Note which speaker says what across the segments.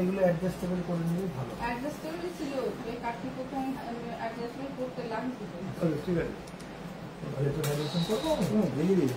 Speaker 1: এগুলো অ্যাডজাস্টেবল করে নিলে ভালো।
Speaker 2: অ্যাডজাস্টেবল ছিল, এই কাঠি প্রথম অ্যাডজাস্টেবল করতে লাগছিল।
Speaker 1: ঠিক আছে, এটা ভ্যালিডেশন করব আমি। দিয়ে দিই।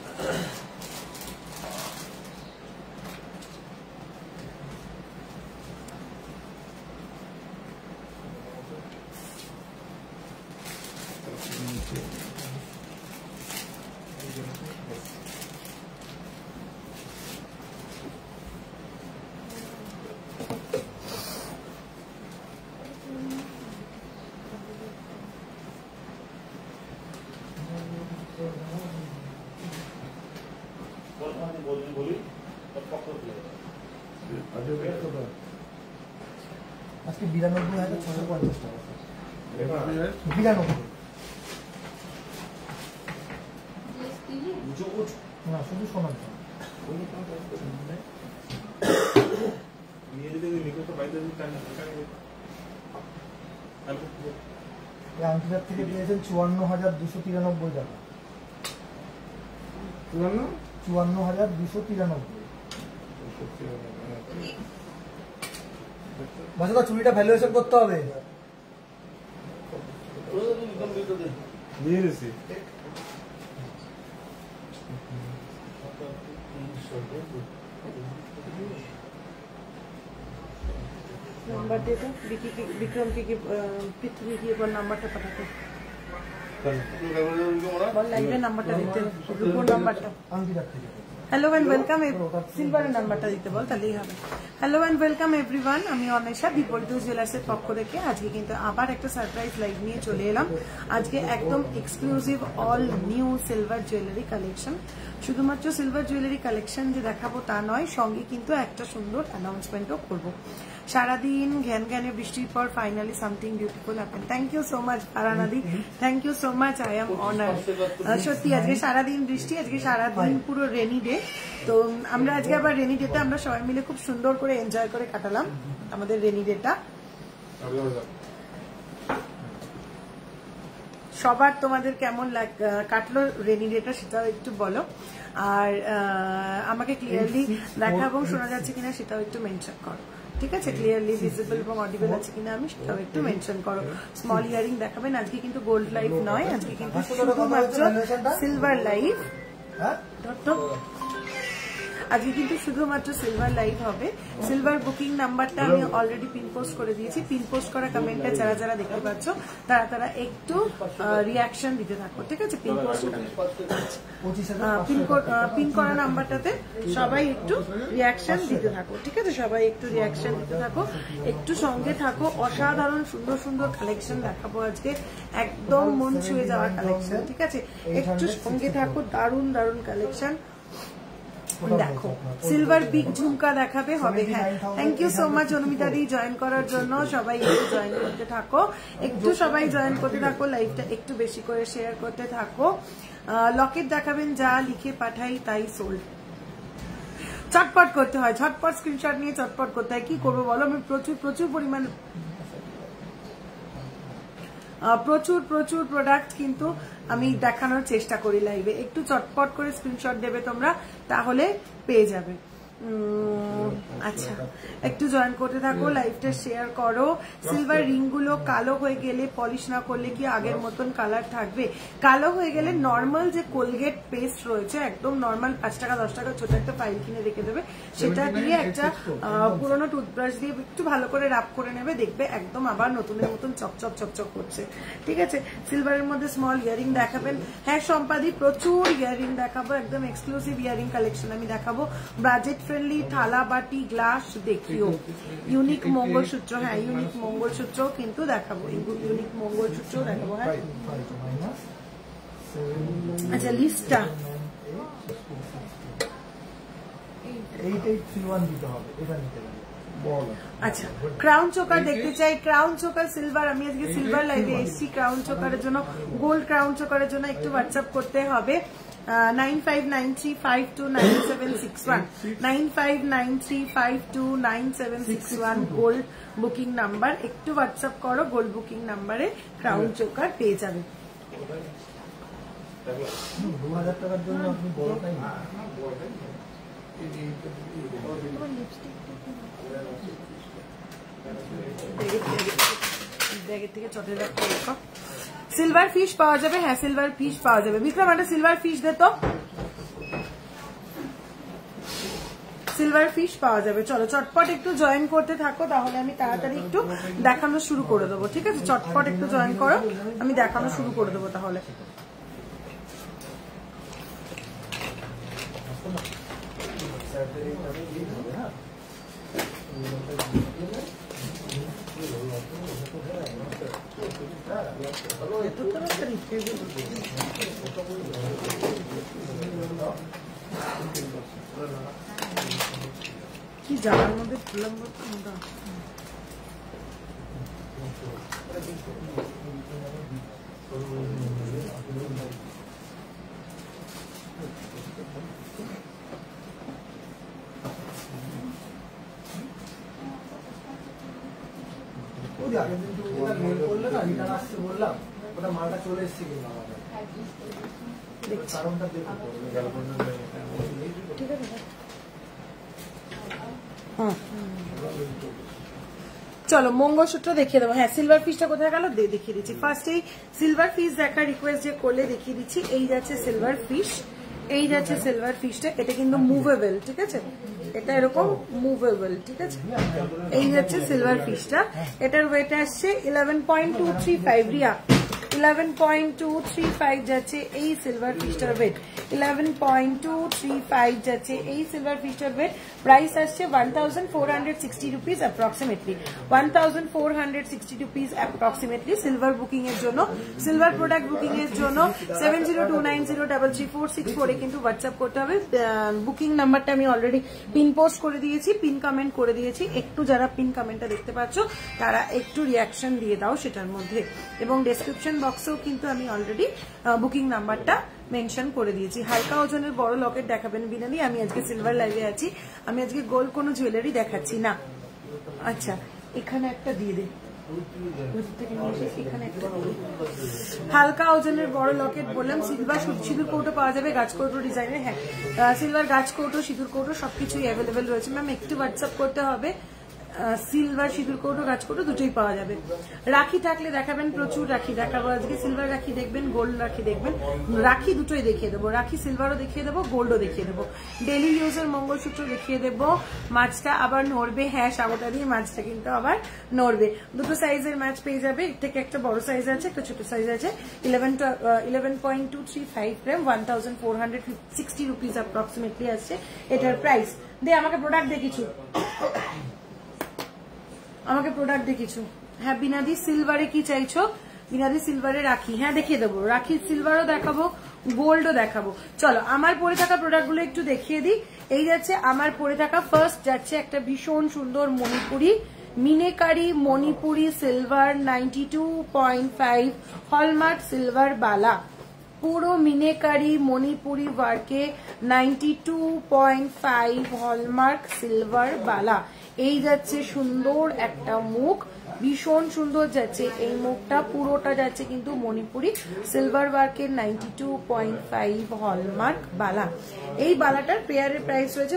Speaker 1: আজকে 92,650 টাকা। 92 না, শুধু সোনার দাম। আংটিটার থেকে দিয়েছেন 54,293 টাকা। 54,293। বাচ্চা চুরিটা ভ্যালুয়েশন করতে হবে।
Speaker 3: नंबर दे दो, विक्रम की पृथ्वी की पर नंबरটা পাঠাতে বল, লাইভে নাম্বারটা দিতে, গ্রুপ নাম্বারটা। হ্যালো এন্ড ওয়েলকাম, সিলভারের নাম্বারটা দিতে বল, তাহলেই হবে। হ্যালো এন্ড ওয়েলকাম এভরিওয়ান, আমি অনিশা বিপরীত জুয়েলার্সের পক্ষ থেকে আজকে কিন্তু আবার একটা সারপ্রাইজ লাইভ নিয়ে চলে এলাম। আজকে একদম exclusive all new silver jewellery collection. শুধুমাত্র সিলভার জুয়েলারি কালেকশন যে দেখাবো তা নয়, সঙ্গে কিন্তু একটা সুন্দর অ্যানাউন্সমেন্টও করবো। সারাদিন ঘ্যান ঘ্যানে বৃষ্টির পর finally something beautiful happen. Thank you so much ফারানাদি, thank you so much, I am honour. সত্যি আজকে সারাদিন বৃষ্টি, আজকে সারাদিন পুরো রেনি ডে। তো আমরা আজকে আবার রেনি ডেতে আমরা সবাই মিলে খুব সুন্দর করে এনজয় করে কাটালাম আমাদের রেনি ডেটা। সবার তোমাদের কেমন কাটলো রেনি ডেটা সেটাও একটু বলো, আর আমাকে ক্লিয়ারলি দেখা এবং শোনা যাচ্ছে কিনা সেটাও একটু মেনশন করো। ঠিক আছে, ক্লিয়ারলি ভিজিবল এবং অডিবল আছে কিনা আমি সেটাও একটু মেনশন করো। স্মল ইয়ারিং দেখাবেন, আজকে কিন্তু গোল্ড লাইভ নয়, আজকে কিন্তু শুধুমাত্র সিলভার লাইভ। আজকে কিন্তু শুধুমাত্র সিলভার লাইভ হবে। সিলভার বুকিং নাম্বারটা আমি অলরেডি পিন পোস্ট করে দিয়েছি। পিন পোস্ট করা কমেন্টে যারা যারা দেখতে পাচ্ছ তারা একটু রিয়াকশন দিতে থাকো। ঠিক আছে, পিন পোস্ট পিন করা নাম্বারটাতে সবাই একটু রিয়াকশন দিতে থাকো। ঠিক আছে, সবাই একটু রিয়াকশন দিতে থাকো, একটু সঙ্গে থাকো। অসাধারণ সুন্দর সুন্দর কালেকশন দেখাবো আজকে, একদম মন ছুঁয়ে যাওয়ার কালেকশন। ঠিক আছে, একটু সঙ্গে থাকো, দারুণ দারুণ কালেকশন দেখো। সিলভার বিগ ঝুমকা দেখাবে হবে। হ্যাঁ, thank you so much Anumita di join করার জন্য। সবাই একটু জয়েন করতে থাকো, একটু সবাই জয়েন করতে থাকো, লাইভটা একটু বেশি করে শেয়ার করতে থাকো। লকেট দেখাবেন, যা লিখে পাঠাই তাই সোল্ড। চটপট করতে হয়, ঝটপট স্ক্রিনশট নিয়ে চটপট করতে হয়। কি করবো বলো, আমি প্রচুর প্রচুর পরিমাণ প্রচুর প্রোডাক্ট কিন্তু আমি দেখানোর চেষ্টা করি লাইভে। একটু চটপট করে স্ক্রিনশট দেবে তোমরা, তাহলে পেয়ে যাবে। আচ্ছা, একটু জয়েন করতে থাকো, লাইভটা শেয়ার করো। সিলভার রিং গুলো কালো হয়ে গেলে পলিশ না করলে কি আগের মতন কালার থাকবে? কালো হয়ে গেলে নর্মাল যে কোলগেট পেস্ট রয়েছে, একদম নর্মাল 5 টাকা 10 টাকা ছোট একটা ফাইল কিনে রেখে দেবে, সেটা দিয়ে একটা পুরোনো টুথব্রাশ দিয়ে একটু ভালো করে রাব করে নেবে, দেখবে একদম আবার নতুনের মতন চকচক চকচক করছে। ঠিক আছে, সিলভারের মধ্যে স্মল ইয়ারিং দেখাবেন। হ্যাঁ সম্পাদি, প্রচুর ইয়ারিং দেখাবো, একদম এক্সক্লুসিভ ইয়ারিং কালেকশন আমি দেখাবো। বাজেট ফ্রেন্ডলি থালা বাটি গ্লাস দেখিও। ইউনিক মঙ্গলসূত্র, হ্যাঁ ইউনিক মঙ্গলসূত্র কিন্তু দেখাবো, ইউনিক মঙ্গলসূত্র দেখাবো। হ্যাঁ আচ্ছা, লিস্টটা
Speaker 1: 8831 দিতে হবে, এটা নিতে হবে।
Speaker 3: আচ্ছা, ক্রাউন চোকার দেখতে চাই, ক্রাউন চোকার সিলভার। আমি আজকে সিলভার লাইভে এসেছি ক্রাউন চোকারের জন্য, গোল্ড ক্রাউন চোকারের জন্য একটু হোয়াটসঅ্যাপ করতে হবে। 9593529761 9593529761 গোল্ড বুকিং নাম্বার। একটু হোয়াটসঅ্যাপ করো, গোল্ড বুকিং নাম্বারে ক্রাউন চোকার পেয়ে যাবে।
Speaker 1: 2000 টাকার জন্য আপনি বড়
Speaker 3: ব্যাগের থেকে চটের ব্যাগ করে দেখো। সিলভার ফিশ পাওয়া যাবে, হ্যাঁ সিলভার ফিশ পাওয়া যাবে। বিক্রম একটা সিলভার ফিশ দে তো, সিলভার ফিশ পাওয়া যাবে। চলো চটপট একটু জয়েন করতে থাকো, তাহলে আমি তাড়াতাড়ি একটু দেখানো শুরু করে দেবো, ঠিক আছে? চটপট একটু জয়েন করো, আমি দেখানো শুরু করে দেবো তাহলে। কি জানার মধ্যে ফুলাম
Speaker 1: আগের দিন মেল করলে না, রিটার্ন আসতে বললাম, ওটা মালটা চলে এসছে কিন্তু আমাদের কারণটা দেখো।
Speaker 3: ঠিক আছে, চলো মঙ্গলসূত্র দেখিয়ে দেবো। হ্যাঁ সিলভার ফিশটা কোথায় গেল দেখিয়ে দিচ্ছি। ফার্স্ট এই সিলভার ফিশ দেখার রিকোয়েস্ট যে করলে দেখিয়ে দিচ্ছি। এই যাচ্ছে সিলভার ফিশ, এই যাচ্ছে সিলভার ফিশটা, এটা কিন্তু মুভেবল, ঠিক আছে? এটা এরকম মুভেবল, ঠিক আছে? এই যাচ্ছে সিলভার ফিশটা, এটার ওয়েট আসছে 11.235 রিয়া, 11.235 যাচ্ছে এই সিলভার ফিশটার ওয়েট, 11.235 যাচ্ছে এই সিলভার ফিশটার ওয়েট। প্রাইস আসছে 1460 rupees approximately, 1460 rupees approximately. Silver booking এর জন্য, সিলভার প্রোডাক্ট বুকিং এর জন্য 7029033464 এ কিন্তু হোয়াটসঅ্যাপ করতে হবে। বুকিং নাম্বারটা আমি অলরেডি পিন পোস্ট করে দিয়েছি, পিন কমেন্ট করে দিয়েছি। একটু যারা পিন কমেন্টটা দেখতে পাচ্ছ তারা একটু রিয়াকশন দিয়ে দাও সেটার মধ্যে, এবং ডেসক্রিপশন বক্সেও কিন্তু আমি অলরেডি বুকিং নাম্বারটা মেনশন করে দিয়েছি। হালকা ওজনের বড় লকেট দেখাবেন বিনালি, আমি আজকে সিলভার লাইভে আছি, আমি আজকে গোল্ড কোনো জুয়েলারি দেখাচ্ছি না। আচ্ছা এখানে একটা দিয়ে দে, হালকা ওজনের বড় লকেট বললাম। সিলভার সিঁদুর কৌটো পাওয়া যাবে গাছ কৌটো ডিজাইনের, হ্যাঁ সিলভার গাছ কৌটো সিঁদুর কৌটো সবকিছুই অ্যাভেলেবেল রয়েছে। ম্যাম একটু হোয়াটসঅ্যাপ করতে হবে, সিলভার সিঁদুর কৌটো গাছ কৌটো দুটোই পাওয়া যাবে। রাখি থাকলে দেখাবেন, প্রচুর রাখি দেখাবো আজকে। সিলভার রাখি দেখবেন, গোল্ড রাখি দেখবেন, রাখি দুটোই দেখিয়ে দেবো, রাখি সিলভারও দেখিয়ে দেবো, গোল্ডও দেখিয়ে দেবো। ডেলি ইউজের মঙ্গলসূত্র দেখিয়ে দেবো। মাছটা আবার নড়বে, হ্যাঁ সাবতা দিয়ে মাছটা কিন্তু আবার নড়বে। দুটো সাইজের মাছ পেয়ে যাবে, এর থেকে একটা বড় সাইজ আছে, একটা ছোট সাইজ আছে। 11.235 গ্রাম, 1460 রুপিস অ্যাপ্রক্সিমেটলি আসছে এটার প্রাইস। দে আমাকে প্রোডাক্ট দে কিছু, আমাকে প্রোডাক্ট দিয়ে কিছু। হ্যাঁ বিনাদি সিলভারে কি চাইছো? বিনাদি সিলভারে রাখি, হ্যাঁ দেখিয়ে দেবো, রাখি সিলভারও দেখাবো, গোল্ডও দেখাবো। চলো আমার পরে থাকা প্রোডাক্টগুলো একটু দেখিয়ে দিই। এই যাচ্ছে আমার পরে থাকা, ফার্স্ট যাচ্ছে একটা ভীষণ সুন্দর Manipuri, meenakari Manipuri silver 92.5 hallmark silver বালা, পুরো মিনেকারি মণিপুরি ওয়ার্কে 92.5 হলমার্ক সিলভার বালা। এই যাচ্ছে সুন্দর একটা মুখ, ভীষণ সুন্দর যাচ্ছে এই মুখটা, পুরোটা যাচ্ছে কিন্তু মণিপুরি সিলভার ওয়ার্কের 92.5 হলমার্ক বালা। এই বালাটার পেয়ারের প্রাইস রয়েছে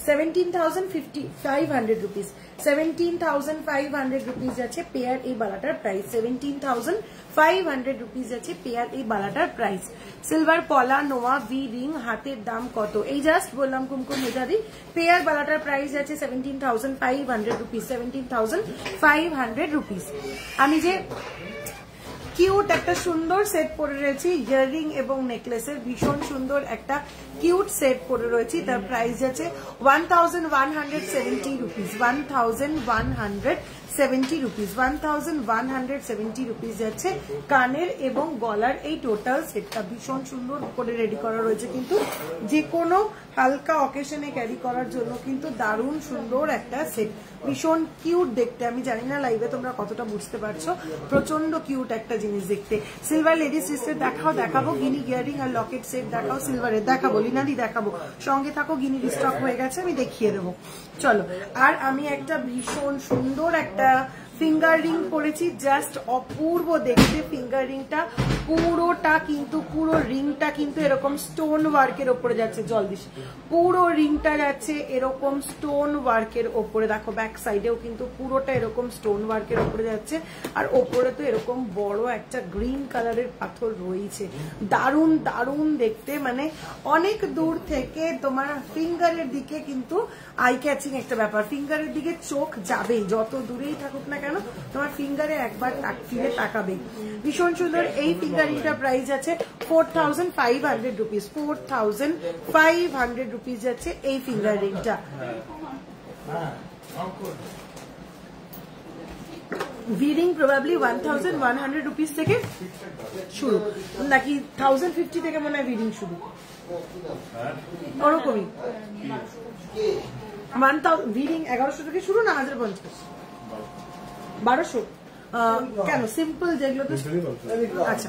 Speaker 3: 17,500 রুপিস, 17,500 রুপিস যাচ্ছে পেয়ার এই বালাটার প্রাইস, 17,500 রুপিস যাচ্ছে পেয়ার এই বালাটার প্রাইস। সিলভার পলা নোয়া ভি রিং হাতের দাম কত? এই জাস্ট বললাম কুমকুম মেজাদি, পেয়ার বালাটার প্রাইস যাচ্ছে 17,500 রুপিস, 17,500 রুপিস। আমি যে কিউট একটা সুন্দর সেট পরে রয়েছি, ইয়াররিং এবং নেকলেসের ভীষণ সুন্দর একটা কিউট সেট পরে রয়েছি, তার প্রাইস যাচ্ছে 1170 রুপিস, 1170 রুপিস, 1170 রুপিস যাচ্ছে কানের এবং গলার এই টোটাল সেটটা। ভীষণ সুন্দর করে রেডি করা রয়েছে, কিন্তু যে কোনো হালকা অকেশনে ক্যারি করার জন্য কিন্তু দারুণ সুন্দর একটা সেট, ভীষণ কিউট দেখতে। আমি জানি না লাইভে তোমরা কতটা বুঝতে পারছো, প্রচন্ড কিউট একটা জিনিস দেখতে। সিলভার লেডিস সিস্টার দেখাও, দেখাবো গিনি ইয়ারিং আর লকেট সেট দেখাও, সিলভারের দেখাবো, লিনাদি দেখাবো, সঙ্গে থাকো, গিনি স্টক হয়ে গেছে আমি দেখিয়ে দেবো। চলো আর আমি একটা ভীষণ সুন্দর একটা ফিঙ্গার রিং পরেছি, জাস্ট অপূর্ব দেখতে ফিঙ্গার রিংটা। পুরোটা কিন্তু পুরো রিংটা কিন্তু এরকম স্টোন ওয়ার্কের ওপরে যাচ্ছে, জল দিস, পুরো রিংটা যাচ্ছে এরকম স্টোন ওয়ার্কের ওপরে। দেখো ব্যাক সাইডেও কিন্তু পুরোটা এরকম স্টোন ওয়ার্কের ওপরে যাচ্ছে, আর ওপরে তো এরকম বড় একটা গ্রিন কালারের পাথর রয়েছে। দারুণ দারুণ দেখতে, মানে অনেক দূর থেকে তোমার ফিঙ্গারের দিকে কিন্তু আই ক্যাচিং একটা ব্যাপার। ফিঙ্গারের দিকে চোখ যাবেই, যত দূরেই থাকুক না কেন তোমার ফিঙ্গারে একবার ফিরে তাকাবে। ভীষণ সুন্দর এই ফিঙ্গারিংটা প্রাইস আছে 4500 রুপিস। 4500 রুপিস যাচ্ছে এই ফিঙ্গারিংটা। ভিডিং প্রবাবলি 1100 রুপিস থেকে শুরু, নাকি 1050 থেকে মনে হয় ভিডিং শুরু, ওরকমই। 1000 ভিডিং 1100 থেকে শুরু না 1050? 1200 কেন? সিম্পল যেগুলো তো আচ্ছা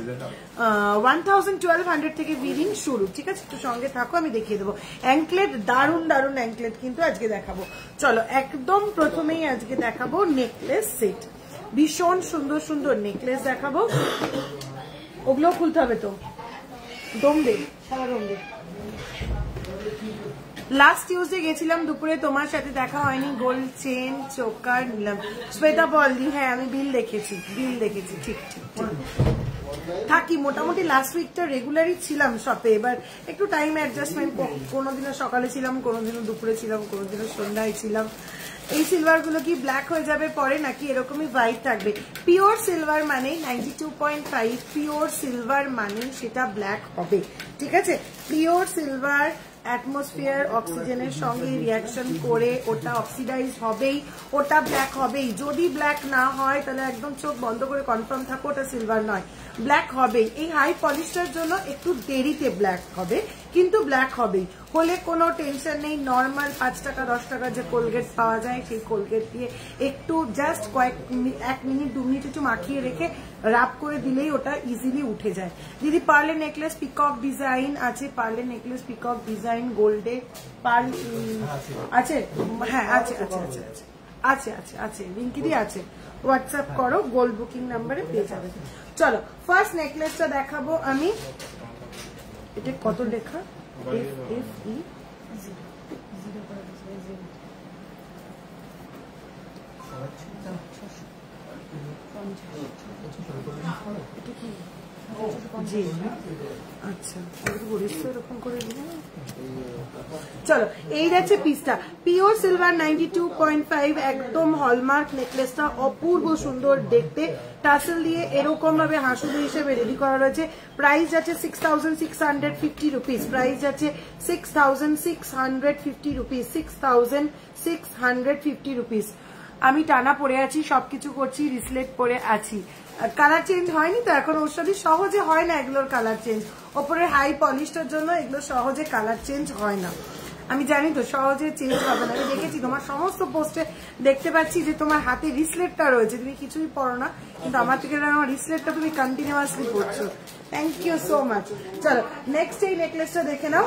Speaker 3: 1200 থেকে ভিডিং শুরু, ঠিক আছে? একটু সঙ্গে থাকো, আমি দেখিয়ে দেবো। অ্যাঙ্কলেট, দারুণ দারুণ অ্যাঙ্কলেট কিন্তু আজকে দেখাবো। চলো একদম প্রথমেই আজকে দেখাবো নেকলেস সেট। ভীষণ সুন্দর সুন্দর নেকলেস দেখাবো। ওগুলো খুলতে হবে তো, দম দে, সারা দম দে। লাস্ট টিউসডে গেছিলাম দুপুরে, তোমার সাথে দেখা হয়নি। গোল্ড চেন চোকার নিলাম। শ্বেতা বলদি, হ্যাঁ আমি বিল দেখেছি, ঠিক ঠিক থাকি। মোটামুটি লাস্ট উইকটা রেগুলারই ছিলাম শপে, এবার একটু টাইম অ্যাডজাস্টমেন্ট, কোনোদিনও সকালে ছিলাম, কোনোদিনও দুপুরে ছিলাম, কোনোদিনও সন্ধ্যায় ছিলাম। এই সিলভার গুলো কি ব্ল্যাক হয়ে যাবে পরে, নাকি এরকমই হোয়াইট থাকবে? পিওর সিলভার মানে 92.5 পিওর সিলভার মানে সেটা ব্ল্যাক হবে, ঠিক আছে? পিওর সিলভার অ্যাটমসফিয়ার অক্সিজেনের সঙ্গে রিয়াকশন করে ওটা অক্সিডাইজ হবেই, ওটা ব্ল্যাক হবেই। যদি ব্ল্যাক না হয় তাহলে একদম চোখ বন্ধ করে কনফার্ম থাকো ওটা সিলভার নয়, ব্ল্যাক হবেই। এই হাই পলিশটার জন্য একটু দেরিতে ব্ল্যাক হবে, কিন্তু ব্ল্যাক হবেই। হলে কোনো টেনশন নেই। নর্মাল 5 টাকা 10 টাকা যে কোলগেট পাওয়া যায়, সেই কোলগেট দিয়ে একটু জাস্ট 1 মিনিট 2 মিনিট একটু মাখিয়ে রেখে রাব করে দিলেই ওটা ইজিলি উঠে যায়। দিদি পার্লে নেকলেস পিকক ডিজাইন আছে, পার্লে নেকলেস পিকক ডিজাইন গোল্ডে পার্ল আছে? হ্যাঁ আছে আছে আছে আছে আছে আছে আছে রিঙ্কিদি আছে, হোয়াটসঅ্যাপ করো, গোল্ড বুকিং নাম্বারে পেয়ে যাবে। চলো ফার্স্ট নেকলেসটা দেখাবো আমি। এটা কত লেখা? FFE আচ্ছা, এরকম করে চলো এই যাচ্ছে পিসটা। পিওর সিলভার 92.5 একদম হলমার্ক নেকলেসটা অপূর্ব সুন্দর দেখতে, টাসেল দিয়ে এরকম ভাবে হাসুলি হিসেবে রেডি করা রয়েছে। প্রাইস যাচ্ছে 6650 রুপিস। প্রাইস যাচ্ছে 6650 রুপিস। 6650 রুপিস। আমি টানা পরে আছি, সবকিছু করছি, রিসলেট পরে আছি। কালার চেঞ্জ হয়নি তো এখন, ওর সাথে সহজে হয় না এগুলোর কালার চেঞ্জ। ওপরের হাই পলিশটার জন্য এগুলো সহজে কালার চেঞ্জ হয় না। আমি জানি তো সহজে চেঞ্জ হবে না। আমি দেখেছি তোমার সমস্ত পোস্টে, দেখতে পাচ্ছি যে তোমার হাতে রিসলেটটা রয়েছে, তুমি কিছুই পড়ো না, কিন্তু আমার থেকে আমার রিসলেটটা তুমি কন্টিনিউয়াসলি পড়ছো। Thank you so much. চলো নেক্সট এই নেকলেসটা দেখে নাও।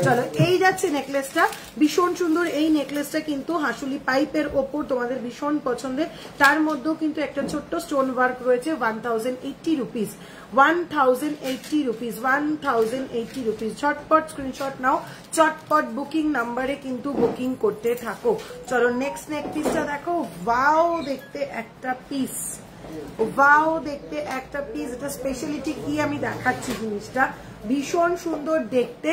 Speaker 3: চলো এই যাচ্ছে নেকলেসটা, ভীষণ সুন্দর এই নেকলেসটা কিন্তু হাসুলি পাইপের ওপর তোমাদের ভীষণ পছন্দের। তার মধ্যেও কিন্তু একটা ছোট্ট স্টোন ওয়ার্ক রয়েছে। 1080 রুপিস। 1080 রুপিস। 1080 রুপিস। ঝটপট স্ক্রিনশট নাও, চটপট বুকিং নাম্বারে কিন্তু বুকিং করতে থাকো। চলো নেক্সট নেক পিসটা দেখো। ওয়াও দেখতে একটা পিস, ওয়াও দেখতে একটা পিস। এটা স্পেশালিটি কি আমি দেখাচ্ছি জিনিসটা, ভীষণ সুন্দর দেখতে।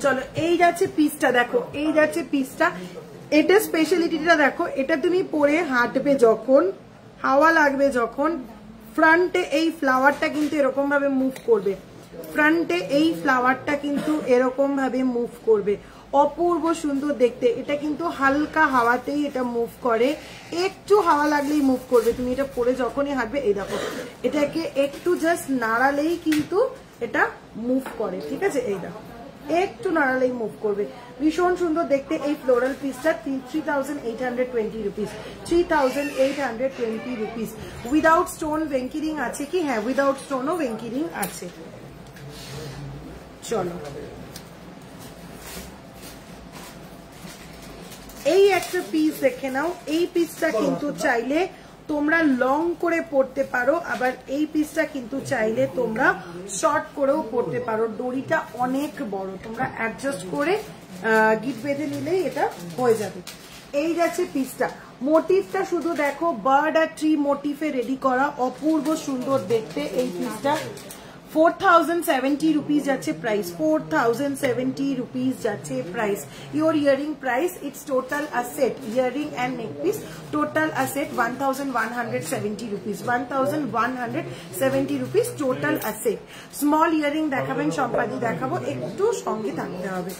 Speaker 3: চলো এই যাচ্ছে পিসটা, দেখো এই যাচ্ছে পিসটা। এটা স্পেশালিটিটা দেখো, এটা তুমি পরে হাঁটবে যখন, হাওয়া লাগবে যখন, ফ্রন্টে এই ফ্লাওয়ারটা কিন্তু এরকম ভাবে মুভ করবে। ফ্রন্টে এই ফ্লাওয়ারটা কিন্তু এরকম ভাবে মুভ করবে, অপূর্ব সুন্দর দেখতে। এটা কিন্তু হালকা হাওয়াতেই এটা মুভ করে, একটু হাওয়া লাগলেই মুভ করবে। তুমি এটা পরে যখনই হাঁটবে, এই দেখো এটাকে একটু জাস্ট নাড়ালেই কিন্তু এটা মুভ করে, ঠিক আছে? এই দেখো একটু নাড়ালেই মুভ করবে। ভীষণ সুন্দর দেখতে এই ফ্লোরাল পিসটা 3820 rupees, 3820 rupees. Without stone Venky ring আছে কি? হ্যাঁ, উইদাউট স্টোনও ভেঙ্কি রিং আছে। চলো এই একটা পিস দেখে নাও। এই পিসটা কিন্তু চাইলে তোমরা লং করে পড়তে পারো, আবার এই পিসটা কিন্তু চাইলে তোমরা শর্ট করেও পড়তে পারো। দড়িটা অনেক বড়, তোমরা অ্যাডজাস্ট করে গিট বেঁধে নিলেই এটা হয়ে যাবে। এই যাচ্ছে পিসটা, মোটিভটা শুধু দেখো, বার্ড আর ট্রি মোটিভে রেডি করা, অপূর্ব সুন্দর দেখতে এই পিসটা। 4070 rupees যাচ্ছে প্রাইস, 4070 rupees যাচ্ছে price. Your earring price, it's total a set, earring and neck piece, total a set 1170 rupees, 1170 rupees total a set। Small earring দেখাবেন, সম্পাদি দেখাবো, একটু সঙ্গে থাকতে হবে।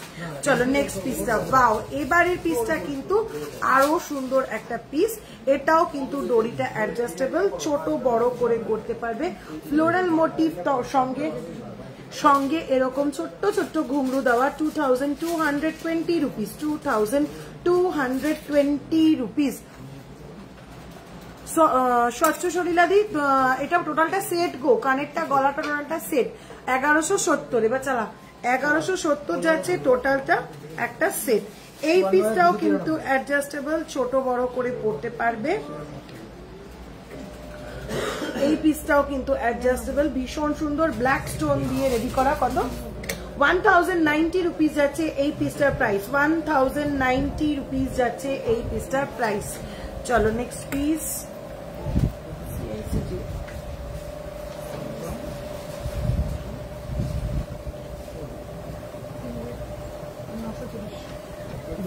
Speaker 3: চলো নেক্সট পিসটা, ওয়াও, এবারের পিসটা কিন্তু আরো সুন্দর একটা পিস। এটাও কিন্তু দড়িটা অ্যাডজাস্টেবল, ছোট বড় করে করতে পারবে। ফ্লোরাল মোটিভ সঙ্গে এরকম ছোট্ট ছোট্ট ঘুংরু দেওয়া, 2220 রুপিস, 2220 রুপিস। স্বচ্ছ সলিলাদি, এটা টোটালটা সেট গো, কানেরটা গলাটা টোটালটা সেট 1170। এবার চালা 1170 যাচ্ছে টোটালটা একটা সেট। এই পিসটাও কিন্তু অ্যাডজাস্টেবল, ছোট বড় করে পড়তে পারবে। এই পিসটাও কিন্তু অ্যাডজাস্টেবল, ভীষণ সুন্দর, ব্ল্যাক স্টোন দিয়ে রেডি করা। কত? 1090 রুপিস যাচ্ছে এই পিসটার প্রাইস, 1090 রুপিস যাচ্ছে এই পিসটার প্রাইস। চলো নেক্সট পিস,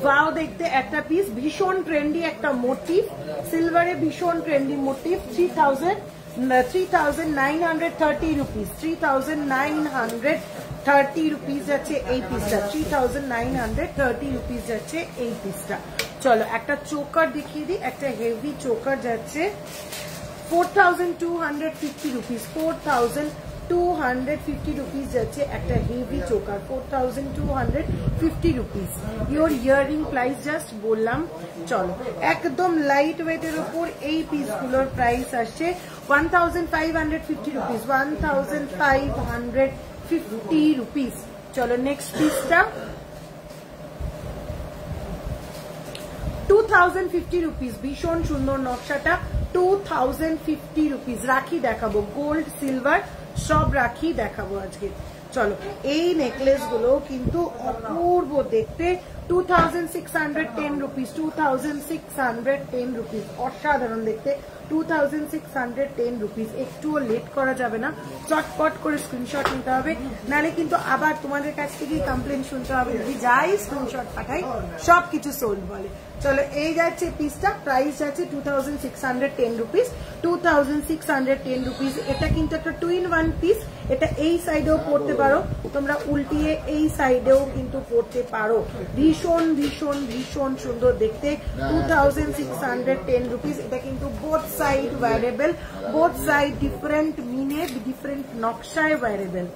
Speaker 3: ওয়াও দেখতে একটা পিস, ভীষণ ট্রেন্ডি একটা মোটিভ, সিলভারে ভীষণ ট্রেন্ডি মোটিভ, 3930 রুপিস, 3930 রুপিস যাচ্ছে এই পিসটা, 3930 রুপিস যাচ্ছে এই পিসটা। চলো একটা চোকার দেখিয়ে দিই, একটা হেভি চোকার যাচ্ছে 4250 রুপিস, 4250 রুপিস যাচ্ছে একটা heavy choker, 4250 rupees. Your earring price just বললাম। চলো একদম লাইট ওয়েটের উপর এই পিসগুলোর প্রাইস আসছে 1550 রুপিস, 1550 রুপিস। চলো নেক্সট পিসটা 2050 রুপিস, ভীষণ সুন্দর নকশাটা, 2050 রুপিস। রাখি দেখাবো, গোল্ড সিলভার সব রাখি দেখাবো আজকে। চলো এই নেকলেস গুলো কিন্তু অপূর্ব দেখতে, 2610 রুপিস, 2610 রুপিস, অসাধারণ দেখতে, 2610 রুপিস। একটুও লেট করা যাবে না, চটপট করে স্ক্রিনশট নিতে হবে, নালে কিন্তু আবার তোমাদের কাছ থেকেই কমপ্লেন শুনতে হবে যদি যাই স্ক্রিনশট পাঠাই সবকিছু সোল্ড বলে। চলো এই যাচ্ছে পিসটা, প্রাইস যাচ্ছে 2610 রুপিস, 2610 রুপিস। এটা কিন্তু একটা 2-in-1 পিস, এটা এই সাইডেও পড়তে পারো তোমরা, উল্টিয়ে এই সাইডেও কিন্তু পড়তে পারো। ভীষণ ভীষণ ভীষণ সুন্দর দেখতে, 2610 রুপিস। এটা কিন্তু both side wearable, both side different মিনে ডিফারেন্ট নকশায় ওয়ারেবল।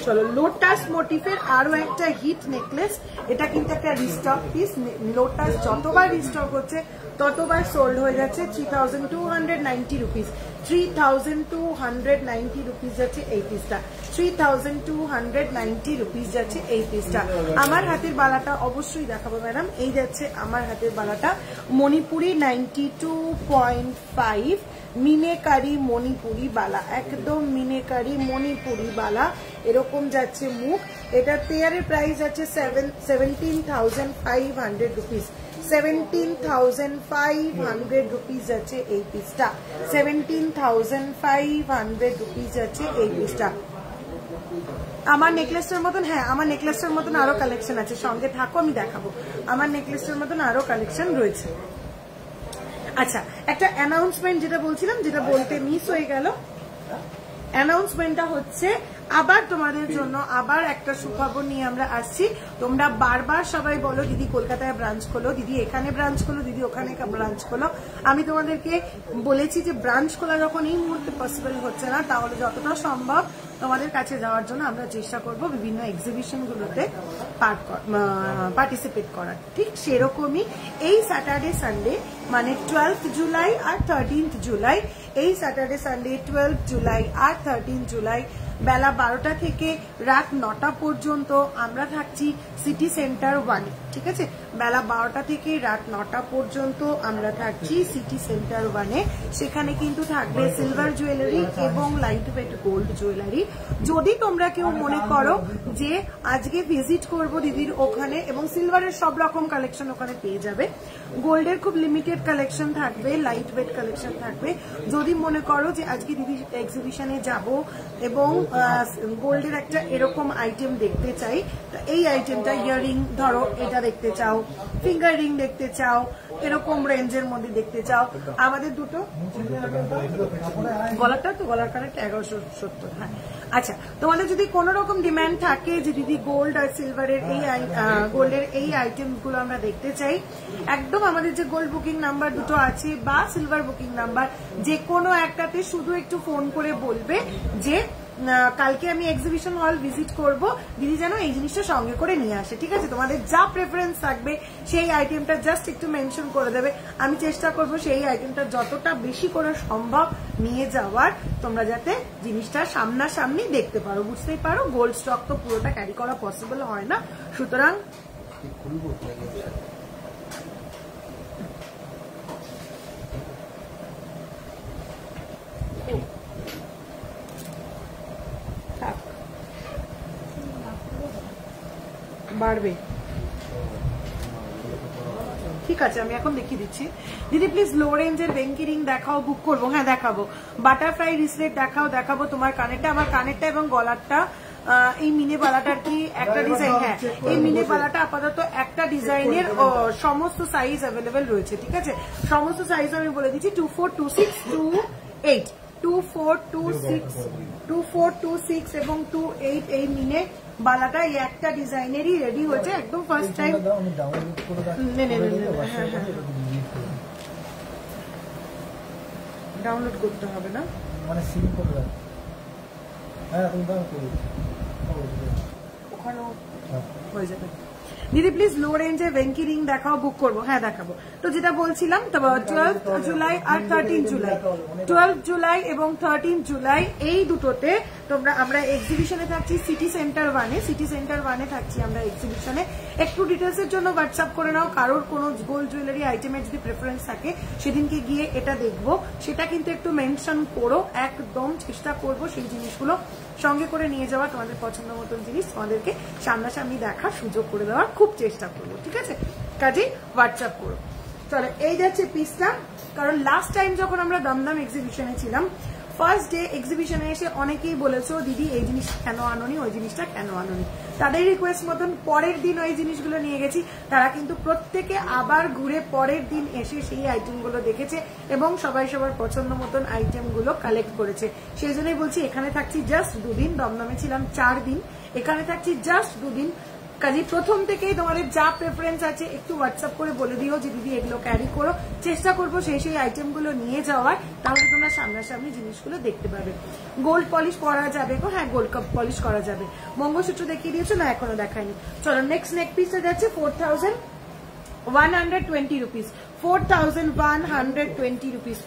Speaker 3: চলো লোটাস মোটিভের আরো একটা হিট নেকলেস, এটা কিন্তু একটা রিস্টক পিস। লোটাস যতবার রিস্টক হচ্ছে ততবার সোল্ড হয়ে যাচ্ছে। 3290 রুপিস, 3290 রুপিস যাচ্ছে এই পিসটা, 3290 রুপিস যাচ্ছে এই পিসটা। আমার হাতের বালাটা অবশ্যই দেখাবো ম্যাডাম, এই যাচ্ছে আমার হাতের বালাটা, মণিপুরি 92.5, মিনেকারি মণিপুরি বালা, একদম মিনেকারি মণিপুরি বালা, এরকম যাচ্ছে মুখ। এটা পেয়ারের প্রাইস আছে 17,500 রুপিস, 17,500 রুপিস যাচ্ছে এই পিসটা, 17,500 রুপিস যাচ্ছে এই পিসটা। আমার নেকলেসটার মতন, হ্যাঁ আমার নেকলেসটার মতন আরো কালেকশন আছে, সঙ্গে থাকো আমি দেখাবো। আমার নেকলেসটার মতন আরো কালেকশন রয়েছে। আচ্ছা একটা অ্যানাউন্সমেন্ট যেটা বলছিলাম, যেটা বলতে মিস হয়ে গেল, অ্যানাউন্সমেন্টটা হচ্ছে আবার তোমাদের জন্য আবার একটা সুখবর নিয়ে আমরা আসছি। তোমরা বারবার সবাই বলো দিদি কলকাতায় ব্রাঞ্চ খোলো, দিদি এখানে ব্রাঞ্চ খোলো, দিদি ওখানে ব্রাঞ্চ খোলো। আমি তোমাদেরকে বলেছি যে ব্রাঞ্চ খোলা যখন এই মুহূর্তে পসিবল হচ্ছে না, তাহলে যতটা সম্ভব তোমাদের কাছে যাওয়ার জন্য আমরা চেষ্টা করব বিভিন্ন এক্সিবিশনগুলোতে পার্টিসিপেট করার। ঠিক সেরকমই এই স্যাটারডে সানডে মানে 12 জুলাই আর 13 জুলাই, এই স্যাটারডে সানডে 12 জুলাই আর 13 জুলাই বেলা 12টা থেকে রাত 9টা পর্যন্ত আমরা থাকছি সিটি সেন্টার 1। ঠিক আছে, বেলা 12টা থেকে রাত 9টা পর্যন্ত আমরা থাকছি সিটি সেন্টার 1-এ। সেখানে কিন্তু থাকবে সিলভার জুয়েলারি এবং লাইট ওয়েট গোল্ড জুয়েলারি। যদি তোমরা কেউ মনে করো যে আজকে ভিজিট করব দিদির ওখানে, এবং সিলভারের সব রকম কালেকশন ওখানে পেয়ে যাবে, গোল্ডের খুব লিমিটেড কালেকশন থাকবে, লাইট ওয়েট কালেকশন থাকবে। যদি মনে করো যে আজকে দিদি এক্সিবিশনে যাব এবং গোল্ডের একটা এরকম আইটেম দেখতে চাই, এই আইটেমটা ইয়াররিং ধরো এটা দেখতে চাও, ফিঙ্গার রিং দেখতে চাও, এরকম রেঞ্জের মধ্যে দেখতে চাও, আমাদের দুটো গলাটা তো গলার কানেক্ট 1170। হ্যাঁ আচ্ছা, তোমাদের যদি কোন রকম ডিমান্ড থাকে যে দিদি গোল্ড আর সিলভারের এই গোল্ডের এই আইটেমগুলো আমরা দেখতে চাই, একদম আমাদের যে গোল্ড বুকিং নাম্বার দুটো আছে বা সিলভার বুকিং নাম্বার যে কোনো একটাতে শুধু একটু ফোন করে বলবে যে কালকে আমি এক্সিবিশন হল ভিজিট করব, দিদি যেন এই জিনিসটা সঙ্গে করে নিয়ে আসে। ঠিক আছে, তোমাদের যা প্রেফারেন্স থাকবে সেই আইটেমটা জাস্ট একটু মেনশন করে দেবে। আমি চেষ্টা করব সেই আইটেমটা যতটা বেশি করে সম্ভব নিয়ে যাওয়ার, তোমরা যাতে জিনিসটা সামনাসামনি দেখতে পারো, বুঝতেই পারো। গোল্ড স্টক তো পুরোটা ক্যারি করা পসিবল হয় না, সুতরাং বাড়বে। ঠিক আছে, আমি এখন দেখিয়ে দিচ্ছি। দিদি প্লিজ লো রেঞ্জের বেঙ্কি রিং দেখাও, বুক করবো। হ্যাঁ দেখাবো। বাটারফ্লাই রিসলেট দেখাবো। তোমার কানেরটা, আমার কানেরটা এবং গলারটা, এই মিনে পালাটার কি একটা ডিজাইন, হ্যাঁ এই মিনে পালাটা আপাতত একটা ডিজাইনের সমস্ত সাইজ অ্যাভেলেবেল রয়েছে। ঠিক আছে, সমস্ত সাইজ আমি বলে দিচ্ছি 24, 26, 28, 24, 26, 24, 26 এবং 28 এই মিনে বালাটা এই একটা ডিজাইনেরই রেডি হয়েছে, একদম ফার্স্ট টাইম। ডাউনলোড করতে হবে না,
Speaker 1: মানে সিম করে দাও। হ্যাঁ তুমি দাও করো,
Speaker 3: ওখানেও হয়ে যাবে। দিদি প্লিজ লো রেঞ্জে ভেঙ্কি রিং দেখাও, বুক করবো। হ্যাঁ দেখাবো। তো যেটা বলছিলাম 12 জুলাই আর 13 জুলাই, 12 জুলাই এবং 13 জুলাই এই দুটোতে আমরা এক্সিবিশনে থাকছি সিটি সেন্টার 1-এ। সিটি সেন্টার 1-এ থাকছি আমরা এক্সিবিশনে। একটু ডিটেলসের জন্য হোয়াটসঅ্যাপ করে নাও। কারোর কোনো গোল্ড জুয়েলারি আইটেমের যদি প্রেফারেন্স থাকে, সেদিনকে গিয়ে এটা দেখবো, সেটা কিন্তু একটু মেনশন করো। একদম চেষ্টা করবো সেই জিনিসগুলো সঙ্গে করে নিয়ে যাওয়া, তোমাদের পছন্দ মতন জিনিস তোমাদেরকে সামনাসামনি দেখার সুযোগ করে দেওয়ার খুব চেষ্টা করবো। ঠিক আছে, কাজে হোয়াটসঅ্যাপ করো। চলো, এই যাচ্ছে পিসটা। কারণ লাস্ট টাইম যখন আমরা দমদম এক্সিবিশনে ছিলাম, ফার্স্ট ডে এক্সিবিশনে এসে অনেকেই বলেছো দিদি এই জিনিসটা কেন আনোনি, ওই জিনিসটা কেন আনোনি। তাদের রিকোয়েস্ট মতন পরের দিন ওই জিনিসগুলো নিয়ে গেছি। তারা কিন্তু প্রত্যেকে আবার ঘুরে পরের দিন এসে সেই আইটেমগুলো দেখেছে এবং সবাই সবার পছন্দ মতন আইটেমগুলো কালেক্ট করেছে। সেই জন্যই বলছি এখানে থাকছি জাস্ট 2 দিন, দমদমে ছিলাম 4 দিন, এখানে থাকছি জাস্ট 2 দিন। কাজে প্রথম থেকেই তোমাদের যা প্রেফারেন্স আছে একটু হোয়াটসঅ্যাপ করে বলে দিও যে দিদি এগুলো ক্যারি করো। চেষ্টা করবো সেই আইটেমগুলো নিয়ে যাওয়ার, তাহলে তোমরা সামনাসামনি জিনিসগুলো দেখতে পাবে। গোল্ড পলিশ করা যাবে গো, হ্যাঁ গোল্ড কাপ পলিশ করা যাবে। মঙ্গলসূত্র দেখিয়ে দিয়েছো না, এখনো দেখায়নি। চলো নেক্সট নেক পিসটা যাচ্ছে 4120 রুপিস, 4120 রুপিস,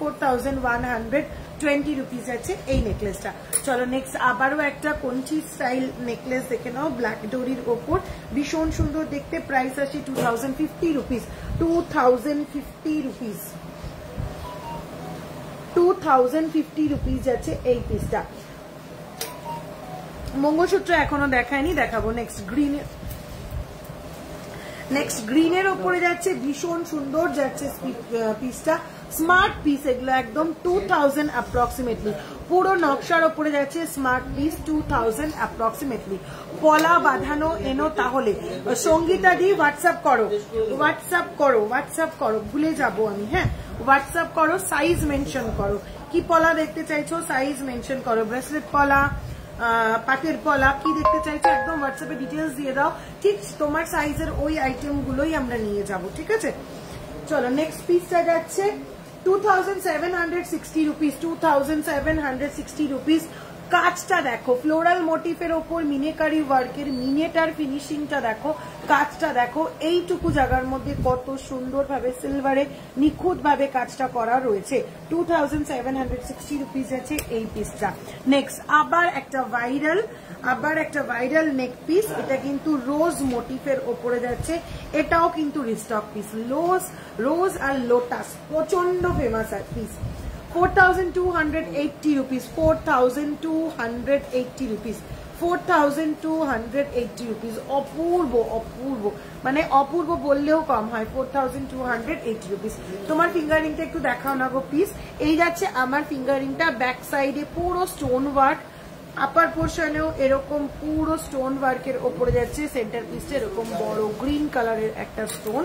Speaker 3: 4120 রুপিস আছে এই নেকলেসটা। চলো নেক্সট আবারও একটা কঞ্চি স্টাইল নেকলেস দেখে নাও, ব্ল্যাক ডোরির ওপর, ভীষণ সুন্দর দেখতে। প্রাইস আছে 2050 রুপিস, 2050 রুপিস, 2050 রুপিস আছে এই পিসটা। মঙ্গলসূত্র এখনো দেখায়নি, দেখাবো। নেক্সট গ্রিনের ওপরে যাচ্ছে, ভীষণ সুন্দর যাচ্ছে পিসটা, স্মার্ট পিস এগুলো একদম 2000 অ্যাপ্রক্সিমেটলি। পুরো নকশার ওপরে যাচ্ছে স্মার্ট পিস, 2000 অ্যাপ্রক্সিমেটলি। পলা বাঁধানো এনো, তাহলে সঙ্গীতা দি হোয়াটসঅ্যাপ করো, ভুলে যাবো আমি। হ্যাঁ হোয়াটসঅ্যাপ করো, সাইজ মেনশন করো, কি পলা দেখতে চাইছো সাইজ মেনশন করো। ব্রেসলেট পলা, পাটের পলা, কি দেখতে চাইছো একদম হোয়াটসঅ্যাপে ডিটেলস দিয়ে দাও, ঠিক তোমার সাইজের ওই আইটেম গুলোই আমরা নিয়ে যাব, ঠিক আছে। চলো নেক্সট পিসটা যাচ্ছে 2760 রুপিস, 2760 রুপিস। কাজটা দেখো, ফ্লোরাল মোটিফের ওপর মিনেকারি ওয়ার্কের মিনেটার ফিনিশিংটা দেখো, কাজটা দেখো, এইটুকু জায়গার মধ্যে কত সুন্দরভাবে সিলভারে নিখুঁত ভাবে কাজটা করা রয়েছে। 2760 রুপিস আছে এই পিসটা। নেক্সট আবার একটা ভাইরাল নেক পিস, এটা কিন্তু রোজ মোটিফের ওপরে যাচ্ছে, এটাও কিন্তু রিস্টক পিস। রোজ আর লোটাস প্রচন্ড famous piece. 4280 rupees, 4280 rupees, 4280 rupees। অপূর্ব মানে অপূর্ব বললেও কম হয়। 4280 rupees। তোমার ফিঙ্গারিংটা একটু দেখাও না গো প্লিজ। এই যাচ্ছে আমার ফিঙ্গারিংটা, ব্যাক সাইডে পুরো স্টোন ওয়ার্ক, আপার পোর্শনেও এরকম পুরো স্টোন ওয়ার্কের ওপরে যাচ্ছে। সেন্টার পিসটা এরকম বড় গ্রিন কালারের একটা স্টোন,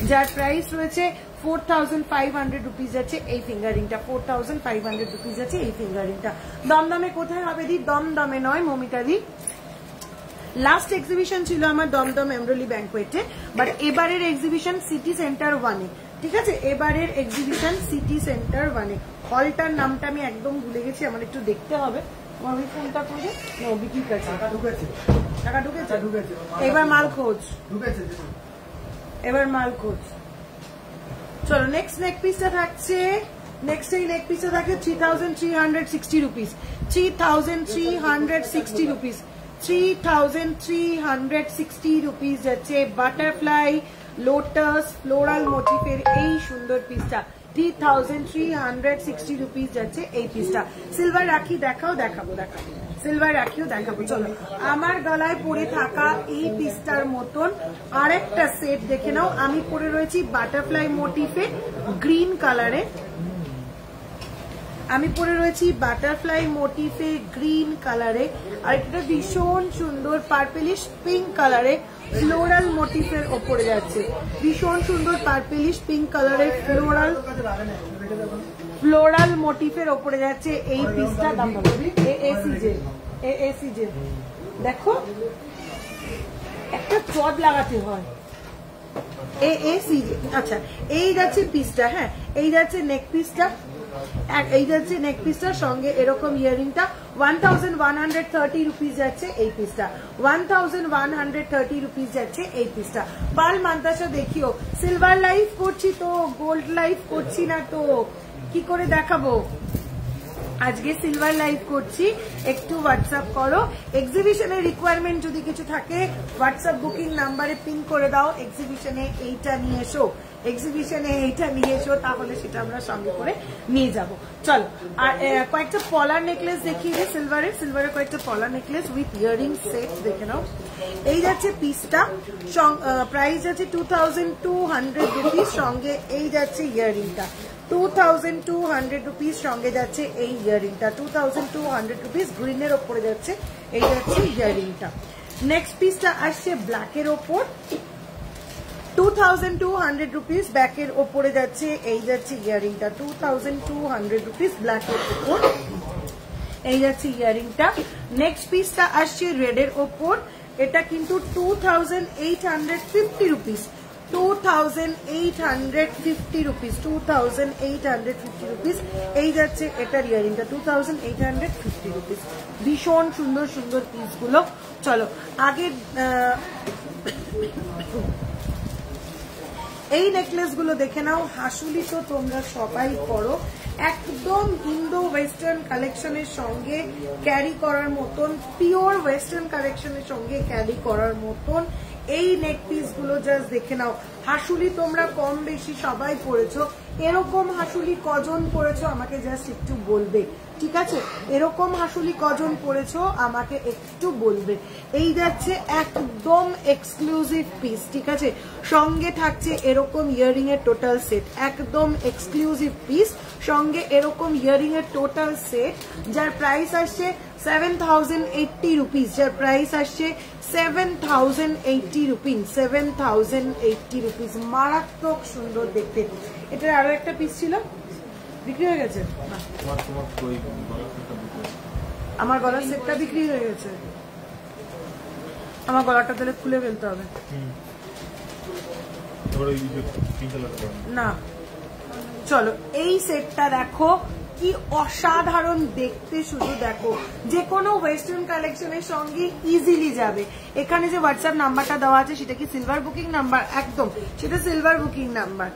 Speaker 3: যার প্রাইস রয়েছে 4500 রুপিস আছে এই ফিঙ্গারিংটা। 4500 রুপিস আছে এই ফিঙ্গারিংটা। দমদমে কোথায় হবে দি? দমদমে নয় মমিতা দি, লাস্ট এক্সিবিশন ছিল আমার দমদম এমরোলি ব্যাংকোয়েটে, বাট এবারের এক্সিবিশন সিটি সেন্টার 1-এ, ঠিক আছে। এবারের এক্সিবিশন সিটি সেন্টার 1-এ। হলটার নামটা আমি একদম ভুলে গেছি, আমার একটু দেখতে হবে। আমি ফোনটা করে ঠিক আছে, টাকা ঢুকেছে। এবার মাল খোঁজ। চলো নেক্সট নেক পিসটা থাকছে, এই নেক পিসটা থাকে 3360 রুপিস, 3360 রুপিস, 3360 রুপিস যাচ্ছে বাটারফ্লাই লোটাস ফ্লোরাল মোটিফের এই সুন্দর পিসটা। 3360 রুপিস যাচ্ছে এই পিসটা। সিলভার রাখি দেখাবো সিলভার রাখিও দেখাবো। চলো আমার গলায় পরে থাকা এই পিসটার মতন আরেকটা সেট দেখে নাও। আমি পরে রয়েছি বাটারফ্লাই মোটিফে গ্রিন কালারে, আর এটা ভীষণ সুন্দর পার্পেলিশ পিঙ্ক কালারে ফ্লোরাল মোটিফের ওপরে যাচ্ছে। ভীষণ সুন্দর পার্পেলিশ পিঙ্ক কালারের ফ্লোরাল মোটিফের ওপরে যাচ্ছে এই পিসটা। দাম এসিজে দেখো, একটা চট লাগাতে হয়। আচ্ছা এই যাচ্ছে পিসটা, হ্যাঁ এই যাচ্ছে নেক পিসটার সঙ্গে এরকম ইয়ারিংটা 1130 রুপিস যাচ্ছে এই পিসটা। 1130 রুপিস যাচ্ছে এই পিসটা। পাল মান্তাসা দেখিও, সিলভার লাইভ করছি তো, গোল্ড লাইভ করছি না তো, কি করে দেখাবো? আজকে সিলভার লাইভ করছি, একটু হোয়াটসঅ্যাপ করো। এক্সিবিশনের রিকোয়ারমেন্ট যদি কিছু থাকে হোয়াটসঅ্যাপ বুকিং নাম্বারে পিন করে দাও, এক্সিবিশনে এইটা নিয়ে এসো, তাহলে সেটা আমরা সঙ্গে করে নিয়ে যাব। চলো আর কয়েকটা পলার নেকলেস দেখিয়ে দিই, সিলভারের কয়েকটা পলার নেকলেস উইথ ইয়ারিং সেট দেখে নাও। এই যাচ্ছে পিসটা, প্রাইস যাচ্ছে 2200 রুপিস, সঙ্গে এই যাচ্ছে ইয়ারিংটা 2200 রুপিস, সঙ্গে যাচ্ছে এই ইয়ারিংটা 2200 রুপিস, গ্রিনের ওপরে যাচ্ছে এই যাচ্ছে ইয়ারিংটা। নেক্সট পিসটা আসছে ব্ল্যাকের ওপর, 2200 রুপিস, ব্যাকের ওপরে যাচ্ছে এই যাচ্ছে ইয়ারিংটা 2200 রুপিস, ব্ল্যাকের ওপর এই যাচ্ছে ইয়ারিংটা। নেক্সট পিসটা আসছে রেডের ওপর, এটা কিন্তু 2850 রুপিস, 2850 রুপিস, 2850 রুপিস এই যাচ্ছে এটার ইয়ারিংটা 2850 রুপিস। ভীষণ সুন্দর সুন্দর পিসগুলো। চলো আগে এই নেকলেস গুলো দেখে নাও। হাসুলি তো তোমরা সবাই করো, একদম ইন্দো ওয়েস্টার্ন কালেকশনের সঙ্গে ক্যারি করার মতন, পিওর ওয়েস্টার্ন কালেকশনের সঙ্গে ক্যারি করার মতন এই নেক পিস গুলো জাস্ট দেখে নাও। হাসুলি তোমরা কম বেশি সবাই পড়েছো, এরকম হাসুলি কজন পড়েছো আমাকে জাস্ট একটু বলবে, ঠিক আছে? এরকম হাসুলি কজন পড়েছো আমাকে একটু বলবে। এই যাচ্ছে একদম এক্সক্লুসিভ পিস, ঠিক আছে? সঙ্গে থাকছে এরকম ইয়ারিং এর টোটাল সেট, একদম এক্সক্লুসিভ পিস, সঙ্গে এরকম ইয়ারিং এর টোটাল সেট, যার প্রাইস আসছে 7080 রুপিস, যার প্রাইস আসছে 7080 রুপিস, 7080 রুপিস। মারাত্মক সুন্দর দেখতে। এটার আরো একটা পিস ছিল, বিক্রি হয়ে গেছে। আমার গলার সেটটা বিক্রি হয়ে গেছে, আমার গলাটা তাহলে খুলে ফেলতে হবে। না চলো এই সেটটা দেখো কি অসাধারণ দেখতে, শুধু দেখো যে কোনো ওয়েস্টার্ন কালেকশনের সঙ্গে ইজিলি যাবে। এখানে যে হোয়াটসঅ্যাপ নাম্বারটা দেওয়া আছে সেটা কি সিলভার বুকিং নাম্বার? একদম সেটা সিলভার বুকিং নাম্বার।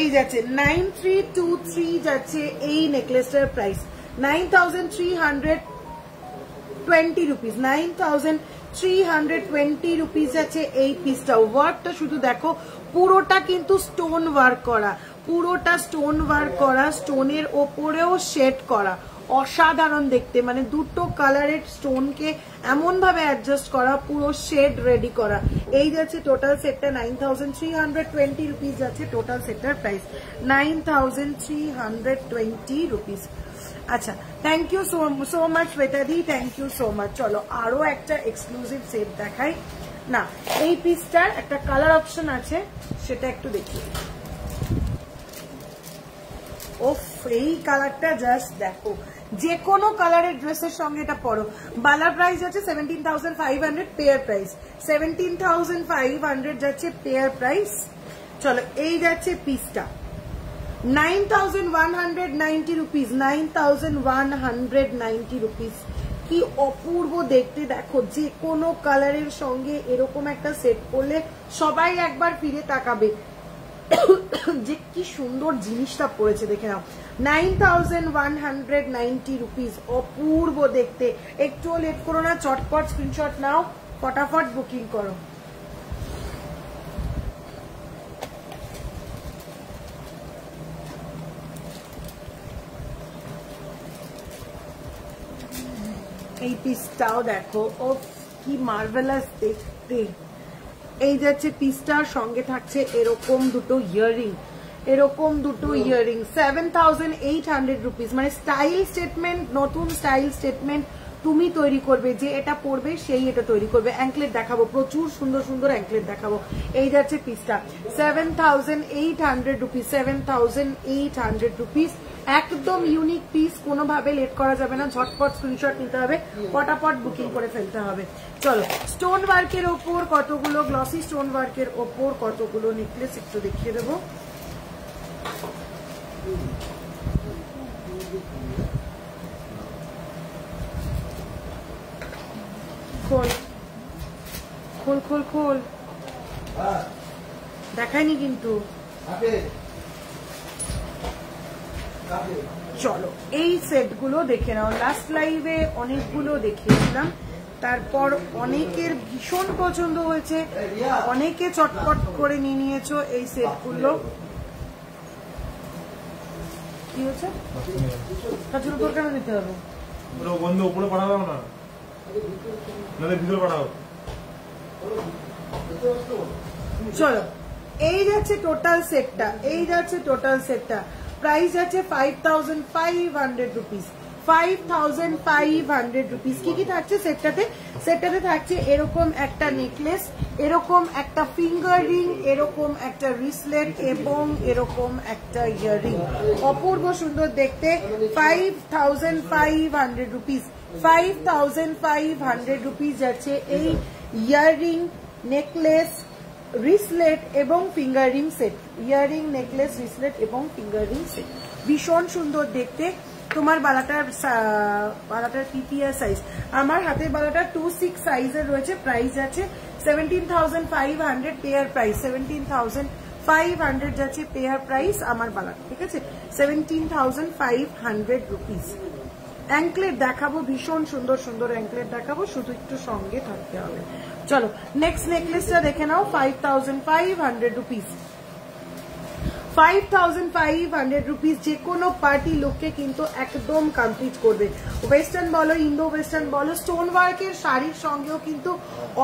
Speaker 3: এই যাচ্ছে 9323 যাচ্ছে এই নেকলেসটার প্রাইস 9320 রুপিস, 9320 রুপিস যাচ্ছে এই পিসটা। ওয়ার্কটা শুধু দেখো, পুরোটা কিন্তু স্টোন ওয়ার্ক করা, পুরোটা স্টোন ওয়ার্ক করা, স্টোনের ওপরেও শেড করা, অসাধারণ দেখতে। মানে দুটো কালারের স্টোনকে এমন ভাবে অ্যাডজাস্ট করা, পুরো শেড রেডি করা। এই যাচ্ছে টোটাল সেটটা 9320 রুপিস যাচ্ছে টোটাল সেটটার প্রাইস 9320 রুপিস। আচ্ছা, থ্যাংক ইউ সো মাচ শ্বেতাদি, থ্যাংক ইউ সো মাচ। চলো আরো একটা এক্সক্লুসিভ সেট দেখাই না। এই পিসটার একটা কালার অপশন আছে, সেটা একটু দেখি। ওফ, এই কালারটা জাস্ট দেখো, যে কোনো কালারের ড্রেসের সঙ্গে এটা পরো। বালার প্রাইস আছে 17,500, পেয়ার প্রাইস 17,500 যাচ্ছে পেয়ার প্রাইস। চলো এই যাচ্ছে পিসটা 9,190 রুপিস, 9,190 রুপিস। কি অপূর্ব দেখতে দেখো, যে কোনো কালারের সঙ্গে এরকম একটা সেট করলে সবাই একবার ফিরে তাকাবে যে কি সুন্দর জিনিসটা পড়েছে, দেখে নাও। 9,190 রুপিস, অপূর্ব দেখতে। একটুও লেট করো না, চটপট স্ক্রিনশট নাও, ফটাফট বুকিং করো। এই পিসটাও দেখো, ও কি মার্ভেলাস দেখতে। এই যাচ্ছে পিসটার সঙ্গে থাকছে এরকম দুটো ইয়াররিং, এরকম দুটো ইয়াররিং 7,800 রুপিস। মানে স্টাইল স্টেটমেন্ট, নতুন স্টাইল স্টেটমেন্ট তুমি তৈরি করবে, যে এটা পরবে সেই এটা তৈরি করবে। অ্যাঙ্কলেট দেখাবো, প্রচুর সুন্দর সুন্দর অ্যাঙ্কলেট দেখাবো। এই যাচ্ছে পিসটা 7,800 রুপিস, 7,800 রুপিস। একদম ইউনিক পিস, কোনোভাবে লেট করা যাবে না, ঝটপট স্ক্রিনশট নিতে হবে, ফটাফট বুকিং করে ফেলতে হবে। চলো, স্টোন ওয়ার্কের ওপর কতগুলো, গ্লসি স্টোন ওয়ার্কের ওপর কতগুলো নেকলেস একটু দেখিয়ে দেবো। খোল খোল খোল খোল, দেখায়নি কিন্তু। চলো এই সেটগুলো দেখে নাও। লাস্ট লাইভে অনেকগুলো দেখিয়েছিলাম, তারপর অনেকের ভীষণ পছন্দ হয়েছে, অনেকে চটপট করে নিয়ে নিয়েছো এই সেটগুলো। কি হচ্ছে? কাজের উপর কেন দিতে হবে?
Speaker 4: উপরে পাঠাবো না, ভিতরে পাঠাবো।
Speaker 3: চলো এই যাচ্ছে টোটাল সেটটা, এই যাচ্ছে টোটাল সেটটা। প্রাইস আছে 5,500 রুপিস, 5,500 রুপিস। কি কি থাকছে সেটটাতে? সেটটাতে থাকছে এরকম একটা নেকলেস, এরকম একটা ফিঙ্গার রিং, এরকম একটা রিসলেট এবং এরকম একটা ইয়াররিং। অপূর্ব সুন্দর দেখতে। 5,500 রুপিস, 5,500 রুপিস যাচ্ছে এই ইয়াররিং, নেকলেস, রিসলেট এবং finger ring set. Earring, necklace, রিসলেট এবং ফিঙ্গার রিং সেট, ভীষণ সুন্দর দেখতে। তোমার বালাটার পিপিআর সাইজ, আমার হাতের বালাটা 2/6 সাইজের রয়েছে। প্রাইস আছে 17,500 পেয়ার প্রাইস, 17,500 যাচ্ছে পেয়ার প্রাইস আমার বালাটা, ঠিক আছে? 17,500 রুপিস। অ্যাঙ্কলেট দেখাবো, ভীষণ সুন্দর সুন্দর অ্যাঙ্কলেট দেখাবো, শুধু একটু সঙ্গে থাকতে হবে। চলো নেক্সট নেকলেসটা দেখে নাও। 5,500 রুপিস, 5,500 রুপিস। যে কোনো পার্টি লুককে কিন্তু একদম কমপ্লিট করবে। ওয়েস্টার্ন বলো, ইন্দো ওয়েস্টার্ন বলো, স্টোন ওয়ার্কের শাড়ির সঙ্গেও কিন্তু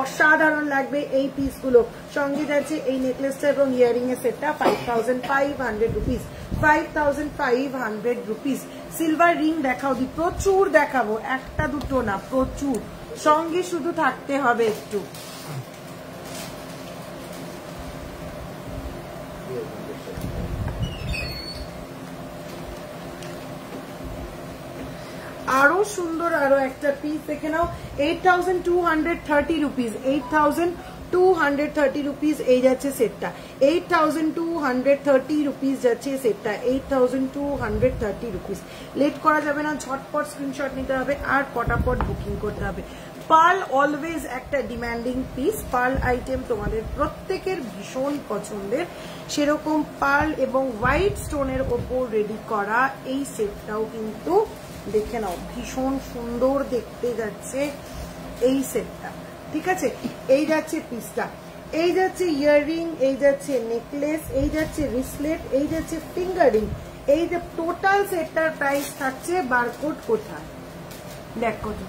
Speaker 3: অসাধারণ লাগবে এই পিসগুলো। সঙ্গে যাচ্ছে এই নেকলেসটা এবং ইয়ারিং এর সেটটা 5,500 রুপিস, 5,500 রুপিস। সিলভার রিং দেখাও দি, প্রচুর দেখাবো, একটা দুটো না, প্রচুর। সঙ্গে শুধু থাকতে হবে একটু। আরো সুন্দর আরো একটা পিস দেখে নাও 8230 রুপিস 8230 রুপিস এই যাচ্ছে সেটটা 8230 রুপিস যাচ্ছে সেটটা 8230 রুপিস লেট করা যাবে না ঝটপট স্ক্রিনশট নিতে হবে আর পটাপট বুকিং করতে হবে পার্ল অলওয়েজ একটা ডিমান্ডিং পিস পার্ল আইটেম তোমাদের প্রত্যেকের ভীষণ পছন্দের সেরকম পার্ল এবং হোয়াইট স্টোনের ওপর রেডি করা এই সেটটাও কিন্তু দেখে নাও ভীষণ সুন্দর দেখতে যাচ্ছে এই সেটটা ঠিক আছে এই যাচ্ছে পিসটা এই যাচ্ছে ইয়াররিং এই যাচ্ছে নেকলেস এই যাচ্ছে রিসলেট এই যাচ্ছে ফিঙ্গারিং এই যে টোটাল সেটটার প্রাইস থাকছে বারকোড কোথায় দেখ কত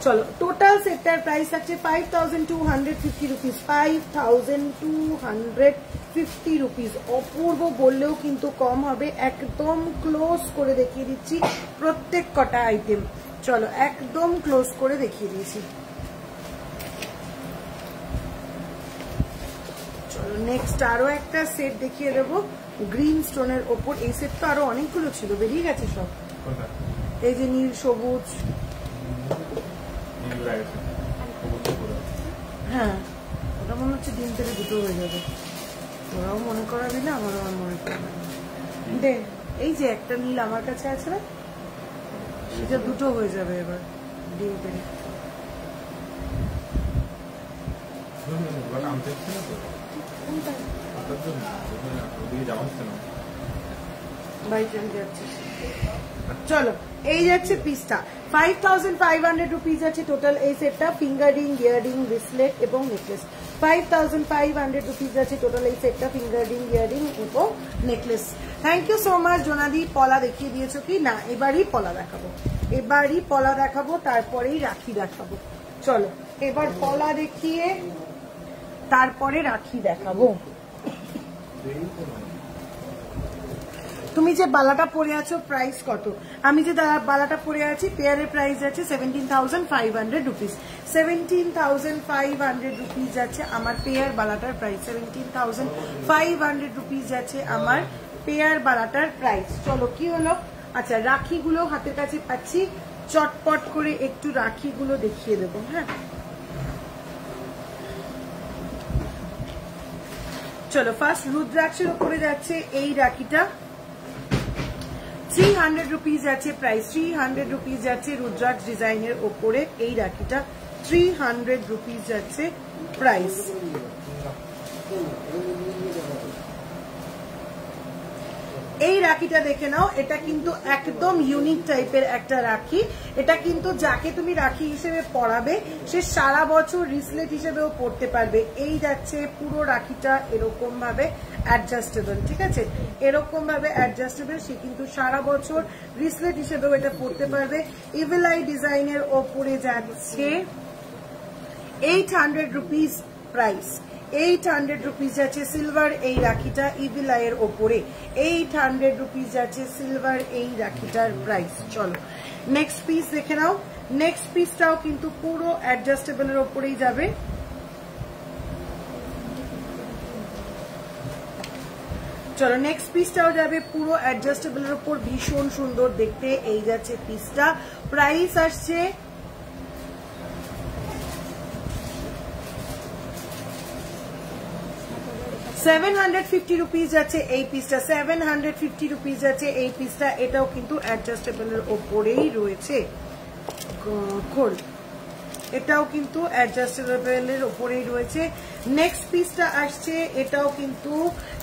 Speaker 3: চলো টোটাল সেটটার প্রাইস থাকছে 5250 রুপিস 5250 রুপিস অপূর্ব বললেও কিন্তু কম হবে একদম ক্লোজ করে দেখিয়ে দিচ্ছি প্রত্যেক কটা আইটেম চলো একদম ক্লোজ করে দেখিয়ে দিয়েছি চলো নেক্সট আরো একটা সেট দেখিয়ে দেবো গ্রিন স্টোনের ওপর এই সেট তো আরো অনেকগুলো ছিল বেরিয়ে গেছে সব এই যে নীল সবুজ হ্যাঁ ওটা মনে হচ্ছে দিন থেকে দুটো হয়ে যাবে ওরাও মনে করাবি না আমারও আর মনে করাবি দে এই যে একটা নীল আমার কাছে আছে না সেটা দুটো হয়ে যাবে এবার ডিম থেকে চলো এই যাচ্ছে পিসটা 5500 রুপিস আছে টোটাল এই সেটটা ফিঙ্গারিং ইয়ারিং রিসলেট এবং নেকলেস 5500 রুপিস আছে টোটাল এই সেটটা ফিঙ্গারিং ইয়ারিং এবং necklace thank you so much জোনাদি পলা দেখিয়ে দিয়েছো কি না এবারই পলা দেখাবো তারপরেই রাখি দেখাবো চলো এবার পলা দেখিয়ে তারপরে রাখি দেখাবো তুমি যে বালাটা পরে আছো প্রাইস কত আমি যে বালাটা পরে আছি পেয়ারের প্রাইস আছে 17,500 রুপিস 17,500 রুপিস যাচ্ছে আমার পেয়ার বালাটার প্রাইস 17,500 রুপিস যাচ্ছে আমার পেয়ার বালাটার প্রাইস চলো কি হলো আচ্ছা রাখিগুলো হাতের কাছে পাচ্ছি চটপট করে একটু রাখিগুলো দেখিয়ে দেবো হ্যাঁ চলো ফার্স্ট রুদ্রাক্ষের উপরে যাচ্ছে এই রাখিটা 300 রুপিস যাচ্ছে প্রাইস 300 রুপিস যাচ্ছে রুদ্রাক্ষ ডিজাইনের ওপরে এই রাখিটা 300 রুপিস যাচ্ছে প্রাইস এই রাখিটা দেখে নাও এটা কিন্তু একদম ইউনিক টাইপের একটা রাখি এটা কিন্তু যাকে তুমি রাখি হিসেবে পরাবে সে সারা বছর রিসলেট হিসেবেও পরতে পারবে এই যাচ্ছে পুরো রাখিটা এরকম ভাবে অ্যাডজাস্টেবল ঠিক আছে এরকম ভাবে অ্যাডজাস্টেবল সে কিন্তু সারা বছর রিসলেট হিসেবেও এটা পরতে পারবে ইভিল আই ডিজাইনের ওপরে যাচ্ছে 800 রুপিস প্রাইস 800 রুপিস যাচ্ছে সিলভার এই রাখিটা ইভিল আইয়ের ওপরে 800 রুপিস যাচ্ছে সিলভার এই রাখিটার প্রাইস চলো নেক্সট পিস দেখে নাও নেক্সট পিসটাও কিন্তু পুরো অ্যাডজাস্টেবলের ওপরেই যাবে চলো নেক্সট পিসটাও যাবে পুরো অ্যাডজাস্টেবলের ওপর ভীষণ সুন্দর দেখতে এই যাচ্ছে পিসটা প্রাইস আসছে 750 রুপিস যাচ্ছে এই পিসটা 750 রুপিস যাচ্ছে এই পিসটা এটাও কিন্তু অ্যাডজাস্টেবলের ওপরেই রয়েছে খোল এটাও কিন্তু অ্যাডজাস্টেবলের ওপরেই রয়েছে নেক্সট পিসটা আসছে এটাও কিন্তু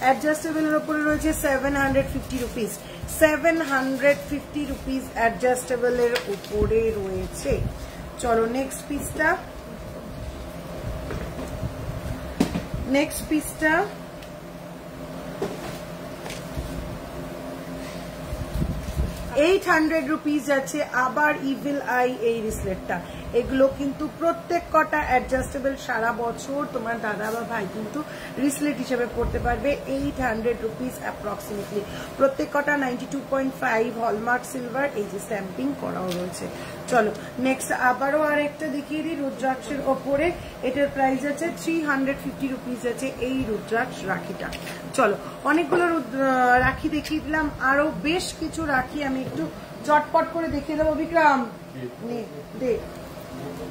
Speaker 3: অ্যাডজাস্টেবলের ওপরে রয়েছে 750 রুপিস 750 রুপিস অ্যাডজাস্টেবলের ওপরে রয়েছে চলো নেক্সট পিসটা 800 রুপিস যাচ্ছে আবার ইভিল আই এই রিসলেটটা এগুলো কিন্তু প্রত্যেক কটা অ্যাডজাস্টেবল সারা বছর তোমার দাদা বা ভাই কিন্তু রিসলেট হিসেবে পড়তে পারবে 800 রুপিস অ্যাপ্রক্সিমেটলি প্রত্যেক কটা 92.5 হলমার্ক সিলভার এই যে স্ট্যাম্পিং করাও রয়েছে চলো নেক্সট আবারও আরেকটা দেখিয়ে দিই রুদ্রাক্ষের ওপরে এটার প্রাইস আছে 350 রুপিস আছে এই রুদ্রাক্ষ রাখিটা চলো অনেকগুলো রাখি দেখিয়ে দিলাম আরো বেশ কিছু রাখি আমি একটু চটপট করে দেখিয়ে দেবো। বিক্রম নে দে,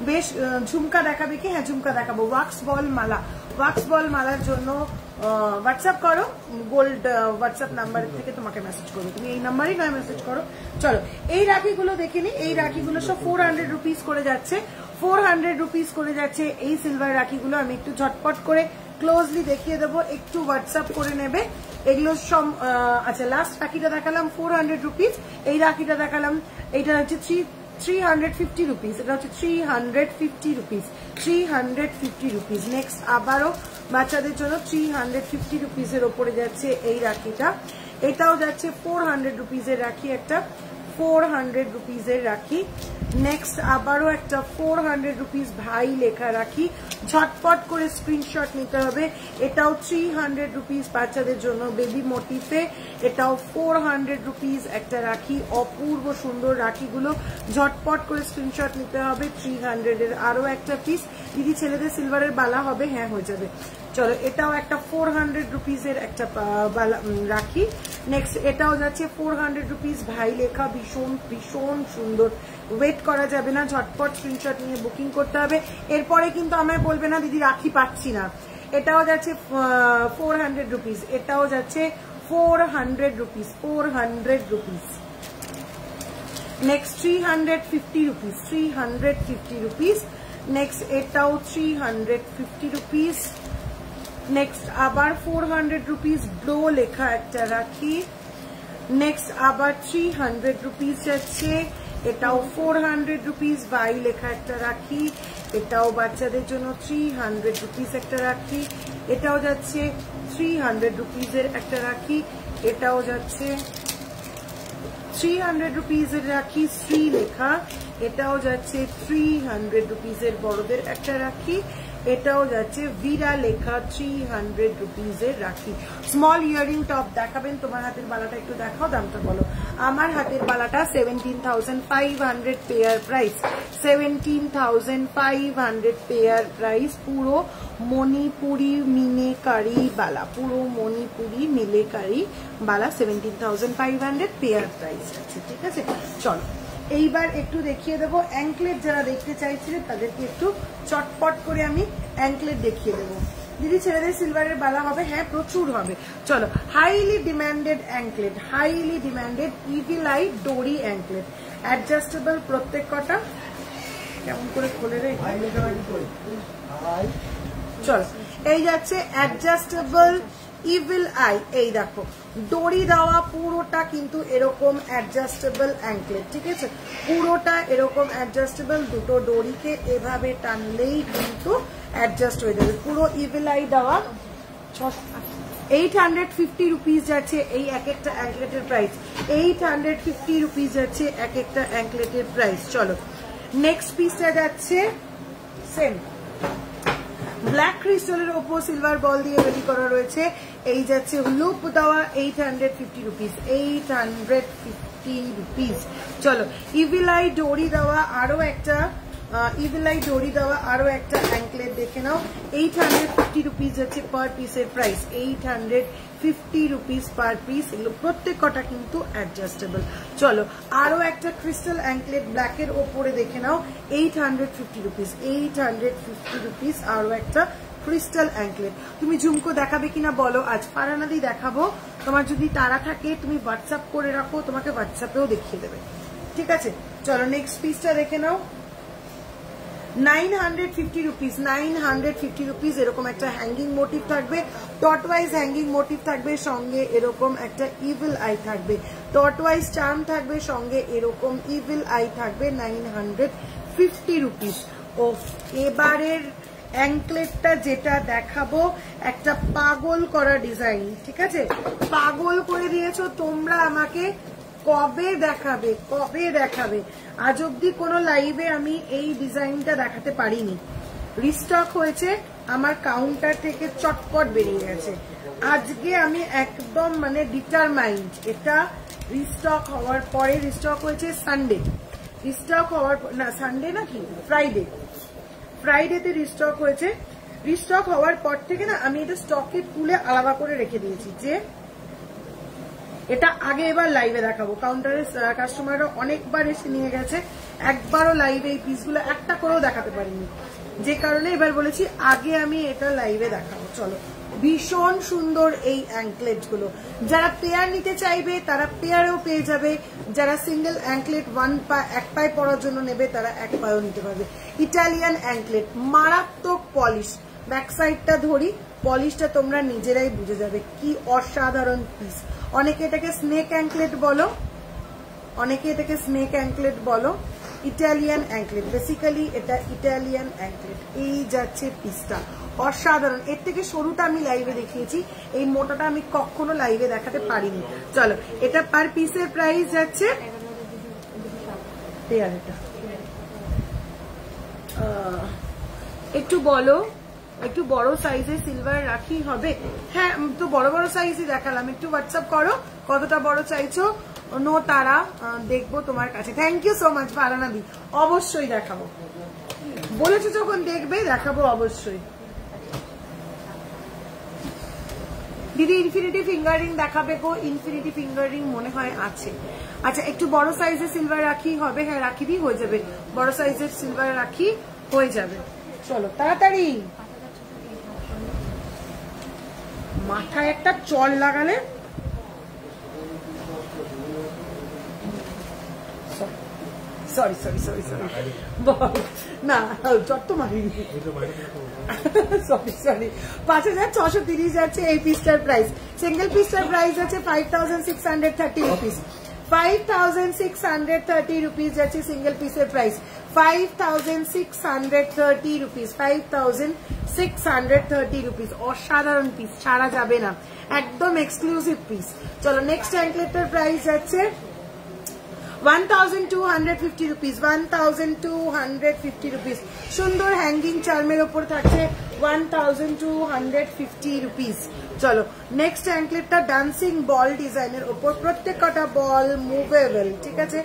Speaker 3: বেশ ঝুমকা দেখাবে কি? হ্যাঁ ঝুমকা দেখাবো। ওয়াক্স বল মালা, ওয়াক্স বল মালার জন্য হোয়াটসঅ্যাপ করো, গোল্ড হোয়াটসঅ্যাপ নাম্বার থেকে তোমাকে মেসেজ করবো, তুমি এই নাম্বারেই নয় মেসেজ করো। চলো এই রাখিগুলো দেখে নি। এই রাখিগুলো সব 400 রুপিস করে যাচ্ছে, 400 রুপিস করে যাচ্ছে এই সিলভার রাখিগুলো। আমি একটু ঝটপট করে ক্লোজলি দেখিয়ে দেবো, একটু হোয়াটসঅ্যাপ করে নেবে এগুলো সব। আচ্ছা লাস্ট রাখিটা দেখালাম 400 রুপিস, এই রাখিটা দেখালাম এইটা হচ্ছে 350 রুপিস, এটা হচ্ছে 350 রুপিস, 350 রুপিস। নেক্সট আবারও বাচ্চাদের জন্য 350 রুপিসের ওপরে যাচ্ছে এই রাখিটা, এটাও যাচ্ছে 400 রুপিসের রাখি, একটা 400 রুপিসের রাখি। নেক্সট আবারও একটা 400 রুপিস ভাই লেখা রাখি, ঝটপট করে স্ক্রিনশট নিতে হবে। এটাও 300 রুপিস বাচ্চাদের জন্য বেবি মোটিফে, এটাও 400 রুপিস একটা রাখি। অপূর্ব সুন্দর রাখিগুলো, ঝটপট করে স্ক্রিনশট নিতে হবে। 300 এর আরো একটা পিস। দিদি ছেলেদের সিলভারের বালা হবে? হ্যাঁ হয়ে যাবে। চলো এটাও একটা 400 রুপিসের একটা রাখি। নেক্সট এটাও যাচ্ছে 400 রুপিস ভাই লেখা, ভীষণ ভীষণ সুন্দর, ওয়েট করা যাবে না, ঝটপট স্ক্রিনশট নিয়ে বুকিং করতে হবে। এরপরে কিন্তু আমায় বলবে না দিদি রাখি পাচ্ছি না। এটাও যাচ্ছে 400 রুপিস, এটাও যাচ্ছে 400 rupees, 400 rupees. Next 350 rupees, 350 rupees. Next এটাও 350 রুপিস। নেক্সট আবার 400 রুপিস ব্লো লেখা একটা রাখি। নেক্সট আবার 300 রুপিস যাচ্ছে, এটাও 400 রুপিস বাই লেখা একটা রাখি। এটাও বাচ্চাদের জন্য 300 রুপিস একটা রাখি। এটাও যাচ্ছে 300 রুপিসের একটা রাখি। এটাও যাচ্ছে 300 রুপিসের রাখি, শ্রী লেখা। এটাও যাচ্ছে 300 রুপিসের বড়দের একটা রাখি। এটাও যাচ্ছে ভিরা লেখা 300 রুপিসের রাখি। স্মল ইয়ারিং টপ দেখাবেন? তোমার হাতের বালাটা একটু দেখাও, দামটা বলো। আমার হাতের বালাটা 17,500 পেয়ার প্রাইস, 17,500 পেয়ার প্রাইস। পুরো মণিপুরি মিনেকারি বালা, পুরো মণিপুরি মিলেকারি বালা, 17,500 পেয়ার প্রাইস আছে। ঠিক আছে চলো এইবার একটু দেখিয়ে দেবো অ্যাঙ্কলেট। যারা দেখতে চাইছিলেন তাদেরকে একটু চটপট করে আমি অ্যাঙ্কলেট দেখিয়ে দেবো। দিদি ছেলেদের সিলভারের বালা হবে? হ্যাঁ প্রচুর হবে। চলো highly demanded anklet, highly demanded evil eye ডোরি অ্যাঙ্কলেট, অ্যাডজাস্টেবল প্রত্যেক কটা। কেমন করে খোলে রে? চলো এই যাচ্ছে অ্যাডজাস্টেবল ইভিল আই। এই দেখো দড়ি দেওয়া পুরোটা কিন্তু এরকম অ্যাডজাস্টেবল অ্যাঙ্কলেট, ঠিক আছে? পুরোটা এরকম অ্যাডজাস্টেবল, দুটো দড়িকে এভাবে টানলেই কিন্তু অ্যাডজাস্ট হয়ে যাবে। পুরো ইভিল আই দেওয়া। 850 রুপিস যাচ্ছে এই এক একটা অ্যাঙ্কলেটের প্রাইস, 850 রুপিস যাচ্ছে এক একটা অ্যাঙ্কলেটের প্রাইস। চলো নেক্সট পিসটা যাচ্ছে সেম ব্ল্যাক ক্রিস্টালের ওপর সিলভার বল দিয়ে রেডি করা রয়েছে। এই যাচ্ছে লুপ দেওয়া 850 রুপিস, 850 রুপিস। চলো ইভিল আই ডোরি দেওয়া আরো একটা, ইভিল আই ডোরি দেওয়া আরো একটা অ্যাঙ্কলেট দেখে নাও। 850 রুপিস হচ্ছে পার পিসের প্রাইস, 850 রুপিস পার পিস। এগুলো প্রত্যেক কটা কিন্তু অ্যাডজাস্টেবল। চলো আরো একটা ক্রিস্টাল অ্যাঙ্কলেট ব্ল্যাকের ওপরে দেখে নাও, 850 রুপিস, 850 রুপিস আরো একটা ক্রিস্টাল অ্যাঙ্কলেট। তুমি ঝুমকো দেখাবে কিনা বলো? আজ ফারানাদি দেখাবো। তোমার যদি তারা থাকে তুমি হোয়াটসঅ্যাপ করে রাখো, তোমাকে হোয়াটসঅ্যাপেও দেখিয়ে দেবে। ঠিক আছে চলো নেক্সট পিসটা দেখে নাও। 950 রুপিস, 950 রুপিস। এরকম একটা হ্যাঙ্গিং মোটিভ থাকবে, টটওয়াইজ হ্যাঙ্গিং মোটিভ থাকবে, সঙ্গে এরকম একটা ইভিল আই থাকবে, টটওয়াইজ চার্ম থাকবে, সঙ্গে এরকম ইভিল আই থাকবে। 950 রুপিস। ও এবারের অ্যাঙ্কলেটটা যেটা দেখাবো একটা পাগল করা ডিজাইন, ঠিক আছে? পাগল করে দিয়েছো তোমরা আমাকে, কবে দেখাবে, কবে দেখাবে? আজ অব্দি কোনো লাইভে আমি এই ডিজাইনটা দেখাতে পারিনি। রিস্টক হয়েছে আমার কাউন্টার থেকে, চটপট বেরিয়ে গেছে। আজকে আমি একদম মানে ডিটারমাইন্ড, এটা রিস্টক হওয়ার পরে, রিস্টক হয়েছে সানডে, রিস্টক হওয়ার না সানডে নাকি ফ্রাইডে, ফ্রাইডেতে রিস্টক হয়েছে। রিস্টক হওয়ার পর থেকে না আমি এটা স্টকে তুলে আলাদা করে রেখে দিয়েছি, যে এটা আগে এবার লাইভে দেখাবো, কাউন্টারের কাস্টমাররা অনেকবার এসে নিয়ে গেছে, একবারও লাইভে এই পিসগুলো একটা করেও দেখাতে পারিনি, যে কারণে এবার বলেছি আগে আমি এটা লাইভে দেখাবো। চলো, ভীষণ সুন্দর এই অ্যাঙ্কলেট গুলো, যারা পেয়ার নিতে চাইবে তারা পেয়ারেও পেয়ে যাবে, যারা সিঙ্গেল অ্যাঙ্কলেট এক পায়ে পরার জন্য নেবে তারা এক পায়েও নিতে পারবে। ইটালিয়ান অ্যাঙ্কলেট, মারাত্মক পলিশ, ব্যাক সাইডটা ধরি, পলিশটা তোমরা নিজেরাই বুঝে যাবে কি অসাধারণ পিস। অনেকে এটাকে স্নেক অ্যাঙ্কলেট বলো, অনেকে এটাকে স্নেক অ্যাঙ্কলেট বলো। ইটালিয়ান অ্যাঙ্কলেট, বেসিক্যালি এটা ইটালিয়ান অ্যাঙ্কলেট। এই যাচ্ছে পিসটা, অসাধারণ। এর থেকে সরুটা আমি লাইভে দেখিয়েছি, এই মোটাটা আমি কখনো লাইভে দেখাতে পারিনি। চলো, এটা পার পিসের প্রাইস যাচ্ছে, একটু বলো, একটু বড় সাইজের সিলভার রাখি হবে? হ্যাঁ, তো বড় বড় সাইজই দেখালাম, একটু হোয়াটসঅ্যাপ করো কতটা বড় চাইছো, নো তারা দেখবো তোমার কাছে। থ্যাংক ইউ সো মাচ ভারানাদি, অবশ্যই দেখাবো, বলেছো যখন দেখবে দেখাবো অবশ্যই। দিদি ইনফিনিটি ফিঙ্গারিং দেখাবে গো? ইনফিনিটি ফিঙ্গারিং মনে হয় আছে। আচ্ছা, একটু বড় সাইজের সিলভার রাখি হবে? হ্যাঁ, রাখি দিয়ে হয়ে যাবে, বড় সাইজের সিলভার রাখি হয়ে যাবে। চলো তাড়াতাড়ি, মাথায় একটা চল লাগালে। সরি সরি সরি সরি, না চট্ট মারিনি, সরি সরি। 5630 যাচ্ছে এই পিসটার প্রাইস, সিঙ্গেল পিসটার প্রাইস আছে 5630 রুপিস। 5630 রুপিস যাচ্ছে সিঙ্গেল পিসের প্রাইস, 5630 রুপিস, 5630 রুপিস। অসাধারণ পিস, ছাড়া যাবে না, একদম এক্সক্লুসিভ পিস। চলো, নেক্সট অ্যাঙ্কলেটের প্রাইস যাচ্ছে 1250 রুপিস, 1250 রুপিস। সুন্দর হ্যাঙ্গিং চার্মের ওপর থাকছে 1250 রুপিস। চলো, নেক্সট অ্যাঙ্কলেটটা ডান্সিং বল ডিজাইনের ওপর, প্রত্যেক কটা বল মুভেবল, ঠিক আছে,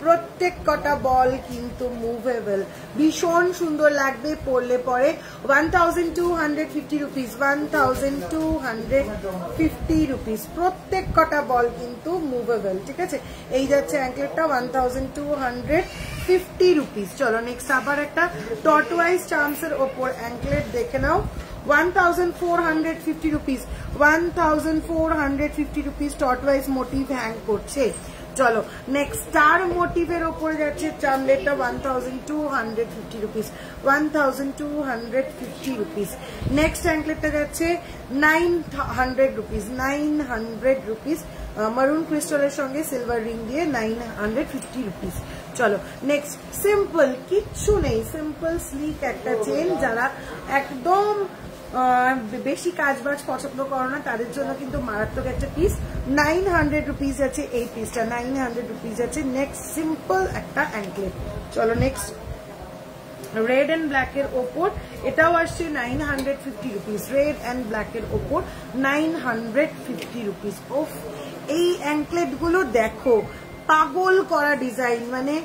Speaker 3: প্রত্যেক কটা বল কিন্তু মুভেবল, ভীষণ সুন্দর লাগবে পরলে পরে। 1250 রুপিস, 1250 রুপিস, প্রত্যেক কটা বল কিন্তু মুভেবল, ঠিক আছে। এই যাচ্ছে অ্যাঙ্কলেটটা 1250 রুপিস। চলো, নেক্সট আবার একটা টর্টওয়াইজ চার্মসের ওপর অ্যাঙ্কলেট দেখে নাও, 1450 রুপিস, 1450 রুপিস। টর্টওয়াইজ মোটিভ হ্যাং করছে। চলো, নেক্সট স্টার মোটিভের ওপরে যাচ্ছে চার্মলেটটা 1250 রুপিস, 1250 রুপিস। নেক্সট অ্যাঙ্কলেটটা যাচ্ছে 900 রুপিস, 900 রুপিস। মারুন ক্রিস্টালের সঙ্গে সিলভার রিং দিয়ে 950 রুপিস। চলো, নেক্সট সিম্পল, কিচ্ছু নেই, সিম্পল স্লিক একটা চেন, যারা একদম বেশি কাজ বাজ পছন্দ করো না তাদের জন্য কিন্তু মারাত্মক একটা পিস। 900 রুপিস আছে এই পিসটা, 900 রুপিস আছে। নেক্সট সিম্পল একটা অ্যাঙ্কলেট। চলো, নেক্সট রেড অ্যান্ড ব্ল্যাক এর ওপর, এটাও আসছে 950 রুপিস, রেড অ্যান্ড ব্ল্যাক এর ওপর 950 রুপিস। ওফ, এই অ্যাঙ্কলেট গুলো দেখো, পাগল করা ডিজাইন, মানে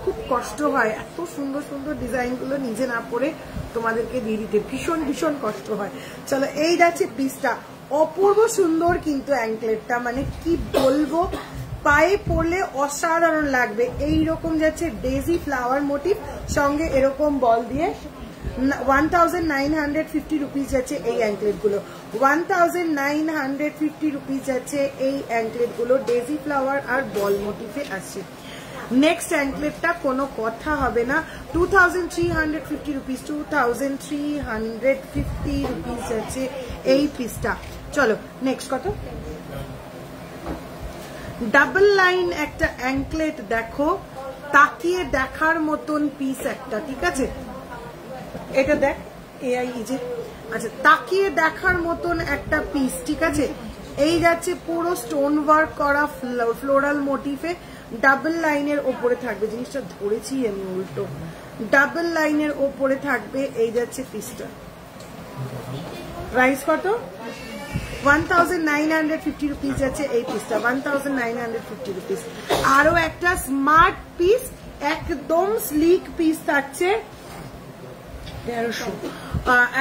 Speaker 3: খুব কষ্ট হয় এত সুন্দর সুন্দর ডিজাইন গুলো নিজে না পরে তোমাদেরকে দিয়ে দিতে, ভীষণ ভীষণ কষ্ট হয়। চলো, এই যাচ্ছে পিসটা, অপূর্ব সুন্দর কিন্তু অ্যাঙ্কলেটটা, মানে কি বলবো, পায়ে পরলে অসাধারণ লাগবে। এইরকম যাচ্ছে ডেজি ফ্লাওয়ার মোটিভ, সঙ্গে এরকম বল দিয়ে 1950 রুপিস যাচ্ছে এই অ্যাঙ্কলেট গুলো, 1950 রুপিস যাচ্ছে এই অ্যাঙ্কলেট গুলো, ডেজি ফ্লাওয়ার আর বল মোটিভে আসছে। নেক্সট অ্যাঙ্কলেটটা কোনো কথা হবে না, 2350 রুপিস, 2350 রুপিস যাচ্ছে এই পিসটা। চলো, নেক্সট কত, ডাবল লাইন একটা অ্যাঙ্কলেট দেখো, তাকিয়ে দেখার মতন পিস একটা, ঠিক আছে, এটা দেখ এআই যে, আচ্ছা, তাকিয়ে দেখার মতন একটা পিস, ঠিক আছে। এই যাচ্ছে পুরো স্টোন ওয়ার্ক করা ফ্লোরাল মোটিভে, ডাবল লাইনের ওপরে থাকবে, জিনিসটা ধরেছি আমি উল্টো, ডাবল লাইনের ওপরে থাকবে। এই যাচ্ছে পিসটা, প্রাইস কত, 1950 রুপিস যাচ্ছে এই পিসটা, 1950 রুপিস। আরো একটা স্মার্ট পিস, একদম স্লিক পিস থাকছে, 1300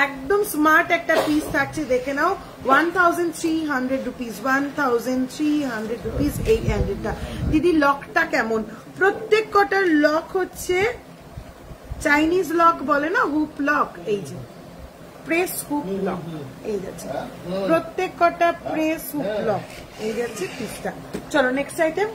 Speaker 3: একদম স্মার্ট একটা পিস থাকছে, দেখে নাও। 1300 রুপিস, 1300 রুপিস এই হ্যান্ডেলটা। দিদি লকটা কেমন? প্রত্যেক কটার লক হচ্ছে চাইনিজ লক বলে না, হুপ লক, এই যে প্রেস হুপ লক, এই যাচ্ছে প্রত্যেক কটা প্রেস হুপ লক, এই যাচ্ছে পিসটা। চলো নেক্সট আইটেম।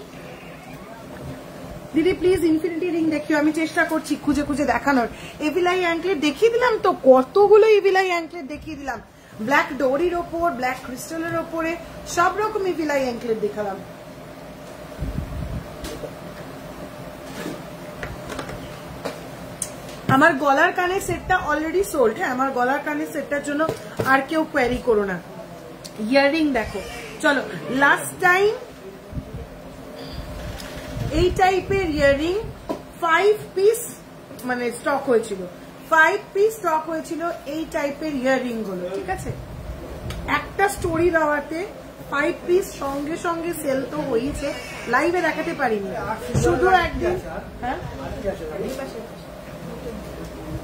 Speaker 3: দিদি প্লিজ ইনফিনিটি রিং দেখিও, আমি চেষ্টা করছি খুঁজে খুঁজে দেখানোর। এভিলাই অ্যাঙ্কলেট দেখিয়ে দিলাম তো, কতগুলো এভিলাই অ্যাঙ্কলেট দেখিয়ে দিলাম, ব্ল্যাক ডোরির ওপর, ব্ল্যাক ক্রিস্টালের ওপরে, সব রকম এভিলাই অ্যাঙ্কলেট দেখালাম। আমার গলার কানের সেটটা অলরেডি সোল্ড। হ্যাঁ, আমার গলার কানের সেটটার জন্য আর কেউ কোয়ারি করো না। ইয়াররিং দেখো, চলো লাস্ট টাইম এই টাইপের ইয়াররিং 5 পিস মানে স্টক হয়েছিল, 5 পিস স্টক হয়েছিল এই টাইপের ইয়াররিং গুলো, ঠিক আছে? একটা স্টোরি দেওয়াতে 5 পিস সঙ্গে সঙ্গে সেল তো হয়েছে, লাইভে দেখাতে পারিনি, শুধু একদিন। হ্যাঁ,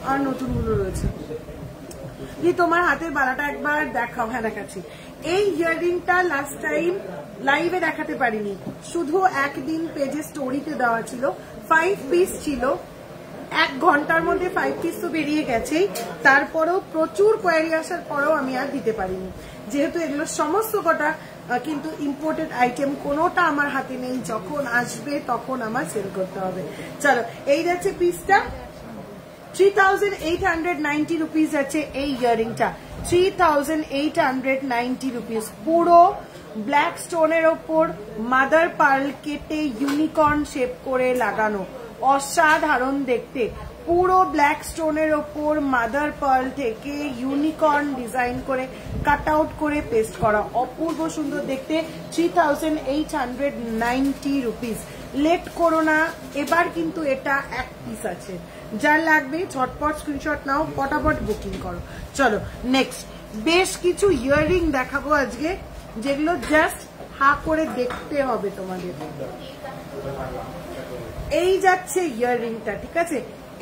Speaker 3: আর নতুন গুলো রয়েছে। যে তোমার হাতের বালাটা একবার দেখাও। হ্যাঁ দেখাচ্ছি। এই ইয়াররিংটা লাস্ট টাইম লাইভে দেখাতে পারিনি, শুধু একদিন পেজে স্টোরিতে দেওয়া ছিল, 5 পিস ছিল। 1 ঘন্টার মধ্যে 5 পিস তো বেরিয়ে গেছেই, তারপরেও প্রচুর কোয়ারি আসার পরেও আমি আর দিতে পারিনি, যেহেতু এগুলো সমস্ত কটা কিন্তু ইম্পোর্টেড আইটেম, কোনোটা আমার হাতে নেই, যখন আসবে তখন আমার সেল করতে হবে। চলো এই যাচ্ছে পিসটা, 3890 রুপিস আছে এই ইয়াররিংটা, 3890 রুপিস। পুরো ব্ল্যাক স্টোনের ওপর মাদার পার্ল কেটে ইউনিকর্ন শেপ করে লাগানো, অসাধারণ দেখতে। পুরো ব্ল্যাক স্টোনের ওপর মাদার পার্ল থেকে ইউনিকর্ন ডিজাইন করে কাট আউট করে পেস্ট করা, অপূর্ব সুন্দর দেখতে। 3890 রুপিস। লেট করো না, এবার কিন্তু এটা 1 পিস আছে, যার লাগবে ঝটপট স্ক্রিনশট নাও, পটাপট বুকিং করো। চলো নেক্সট, বেশ কিছু ইয়াররিং দেখাবো আজকে, যেগুলো জাস্ট হা করে দেখতে হবে তোমাদের। এই যাচ্ছে ইয়াররিংটা, ঠিক আছে?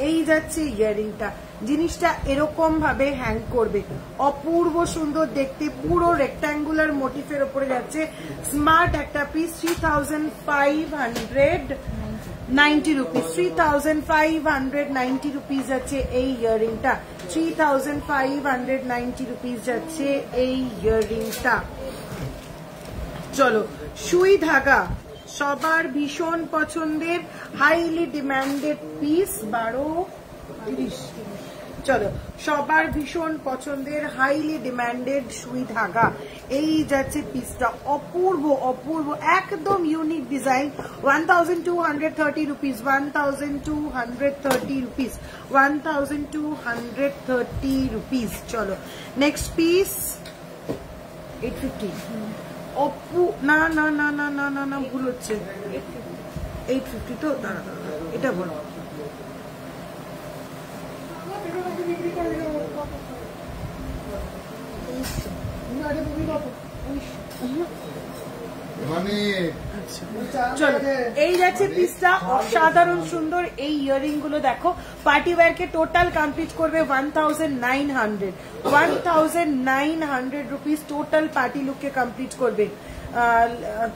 Speaker 3: এই যাচ্ছে ইয়াররিংটা, জিনিসটা এরকম ভাবে হ্যাং করবে, অপূর্ব সুন্দর দেখতে, পুরো রেক্ট্যাঙ্গুলার মোটিফের উপরে যাচ্ছে, স্মার্ট একটা পিস। 3590 রুপিস, 3590 রুপিস যাচ্ছে এই ইয়াররিংটা, 3590 রুপিস যাচ্ছে এই ইয়াররিংটা। চলো সুই ধাগা, সবার ভীষণ পছন্দের হাইলি ডিমান্ডেড পিস, 1230। চলো সবার ভীষণ পছন্দের হাইলি ডিমান্ডেড সুই ধাগা, এই যাচ্ছে পিসটা, অপূর্ব অপূর্ব একদম unique design. 1230 rupees, 1230 rupees, 1230 rupees. চলো নেক্সট পিস 850। অপু না না না না না না না ভুল হচ্ছে, 850 তো, দাঁড়া এটা বলো। চলো এই যাচ্ছে পিসটা, অসাধারণ সুন্দর। এই ইয়াররিং গুলো দেখো, পার্টি ওয়্যার কে টোটাল কমপ্লিট করবে 1900 রুপিস, টোটাল পার্টি লুক কে কমপ্লিট করবে।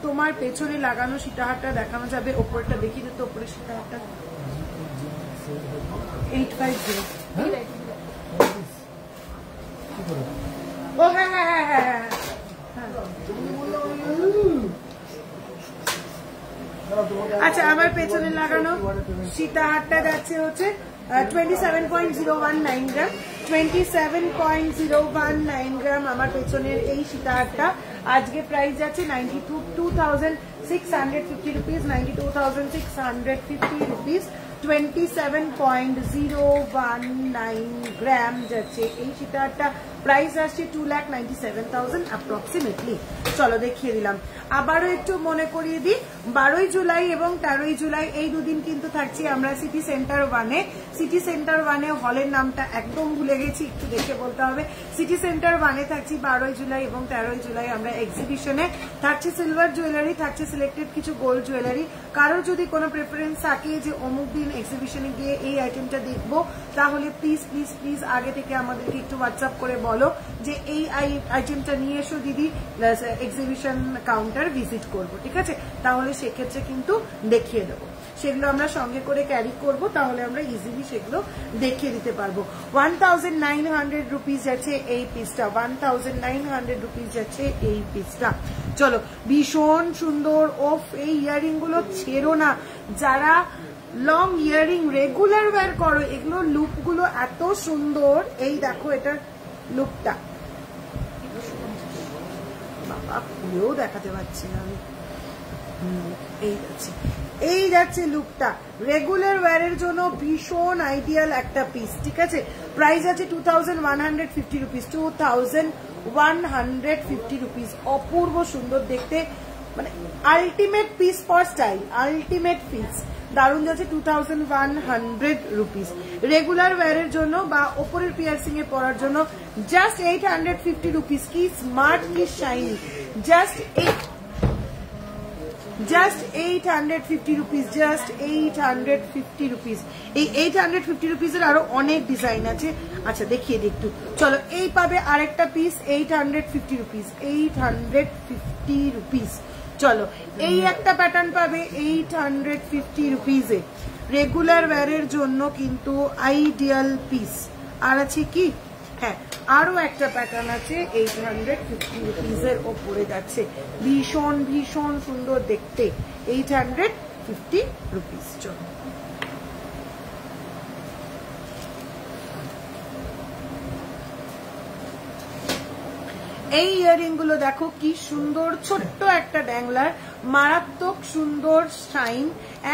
Speaker 3: তোমার পেছনে লাগানো সীতাহারটা দেখানো যাবে, ওপরটা দেখিয়ে দিতে, ওপরে সীতাহারটা 850। ও হ্যাঁ হ্যাঁ হ্যাঁ হ্যাঁ হ্যাঁ, আচ্ছা আমার পেছনে লাগানো সীতাহারটা যাচ্ছে হচ্ছে 27.019 গ্রাম, 27.019 গ্রাম আমার পেছনের এই সীতাহারটা। আজকে প্রাইস যাচ্ছে 92,650 রুপিস, 92,650 রুপিস। 27.019 গ্রাম যাচ্ছে এই সীতাহারটা, প্রাইস আসছে 2,97,000 অ্যাপ্রক্সিমেটলি। চলো দেখিয়ে দিলাম। আবারও একটু মনে করিয়ে দিই, 12ই জুলাই এবং 13ই জুলাই এই দুদিন কিন্তু থাকছি আমরা সিটি সেন্টার 1-এ। সিটি সেন্টার 1-এ হলের নামটা একদম ভুলে গেছি, একটু দেখে বলতে হবে। সিটি সেন্টার 1-এ থাকছি 12ই জুলাই এবং 13ই জুলাই আমরা এক্সিবিশনে। থাকছে সিলভার জুয়েলারি, থাকছে সিলেক্টেড কিছু গোল্ড জুয়েলারি। কারোর যদি কোনো প্রেফারেন্স থাকে যে অমুক দিন এক্সিবিশনে গিয়ে এই আইটেমটা দেখবো, তাহলে প্লিজ প্লিজ প্লিজ আগে থেকে আমাদেরকে একটু হোয়াটসঅ্যাপ করে বলো যে এই আইটেমটা নিয়ে এসো দিদি, এক্সিবিশন কাউন্টার ভিজিট করবো, ঠিক আছে? তাহলে সেক্ষেত্রে কিন্তু দেখিয়ে দেবো, সেগুলো আমরা সঙ্গে করে ক্যারি করব, তাহলে আমরা ইজিলি সেগুলো দেখিয়ে দিতে পারবো। 1,900 রুপিস যাচ্ছে এই পিসটা, 1,900 রুপিস যাচ্ছে এই পিসটা। চলো, ভীষণ সুন্দর। ওফ, এই ইয়ারিং গুলো ছেড়ো না। যারা লং ইয়ারিং রেগুলার ওয়্যার করো, এগুলো লুপ গুলো এত সুন্দর। এই দেখো এটার লুকটা, বাবা খুলেও দেখাতে পারছি না আমি। এই যাচ্ছে লুকটা, রেগুলার ওয়্যারের জন্য ভীষণ আইডিয়াল একটা পিস, ঠিক আছে? প্রাইস আছে 2,150 রুপিস, 2,150 রুপিস। অপূর্ব সুন্দর দেখতে, মানে ultimate piece for style, ultimate piece. দারুণ যাচ্ছে 2,100 রুপিস। রেগুলার ওয়্যারের জন্য বা ওপরের পিয়ার্সিং এ পরার জন্য জাস্ট 850 রুপিস। কি স্মার্ট, কি shiny, just 850 rupees, just 850 rupees. এই 850 রুপিসের আরো অনেক ডিজাইন আছে, আচ্ছা দেখিয়ে দিই একটু। চলো, এই পাবে আরেকটা পিস 850 রুপিস, 850 রুপিস। চলো, এই একটা প্যাটার্ন পাবে 850 রুপিসে। রেগুলার ওয়্যারের জন্য কিন্তু আইডিয়াল পিস। আর আছে কি, হ্যাঁ আরো একটা প্যাটার্ন আছে 850 রুপিসের ওপরে যাচ্ছে, ভীষণ ভীষণ সুন্দর দেখতে, 850 রুপিস। চলো, এই ইয়ারিং গুলো দেখো কি সুন্দর, ছোট্ট একটা ড্যাংলার, মারাত্মক সুন্দর শাইন,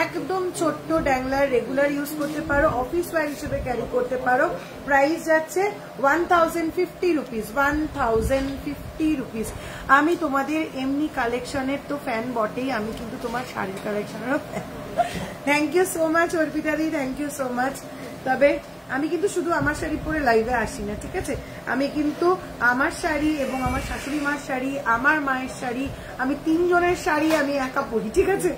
Speaker 3: একদম ছোট্ট ড্যাংলার, রেগুলার ইউজ করতে পারো, অফিস ওয়্যার হিসেবে ক্যারি করতে পারো। প্রাইস যাচ্ছে 1,050 রুপিস, 1,050 রুপিস। আমি তোমাদের এমনি কালেকশনের তো ফ্যান বটেই, আমি কিন্তু তোমার শাড়ির কালেকশনেরও fan. Thank you so much Arpita দি, থ্যাংক ইউ সো মাচ। তবে আমি কিন্তু শুধু আমার শাড়ি পরে লাইভে আসি না, ঠিক আছে? আমি কিন্তু আমার শাড়ি এবং আমার শাশুড়ি মার শাড়ি, আমার মায়ের শাড়ি, আমি 3 জনের শাড়ি আমি একা পরি, ঠিক আছে?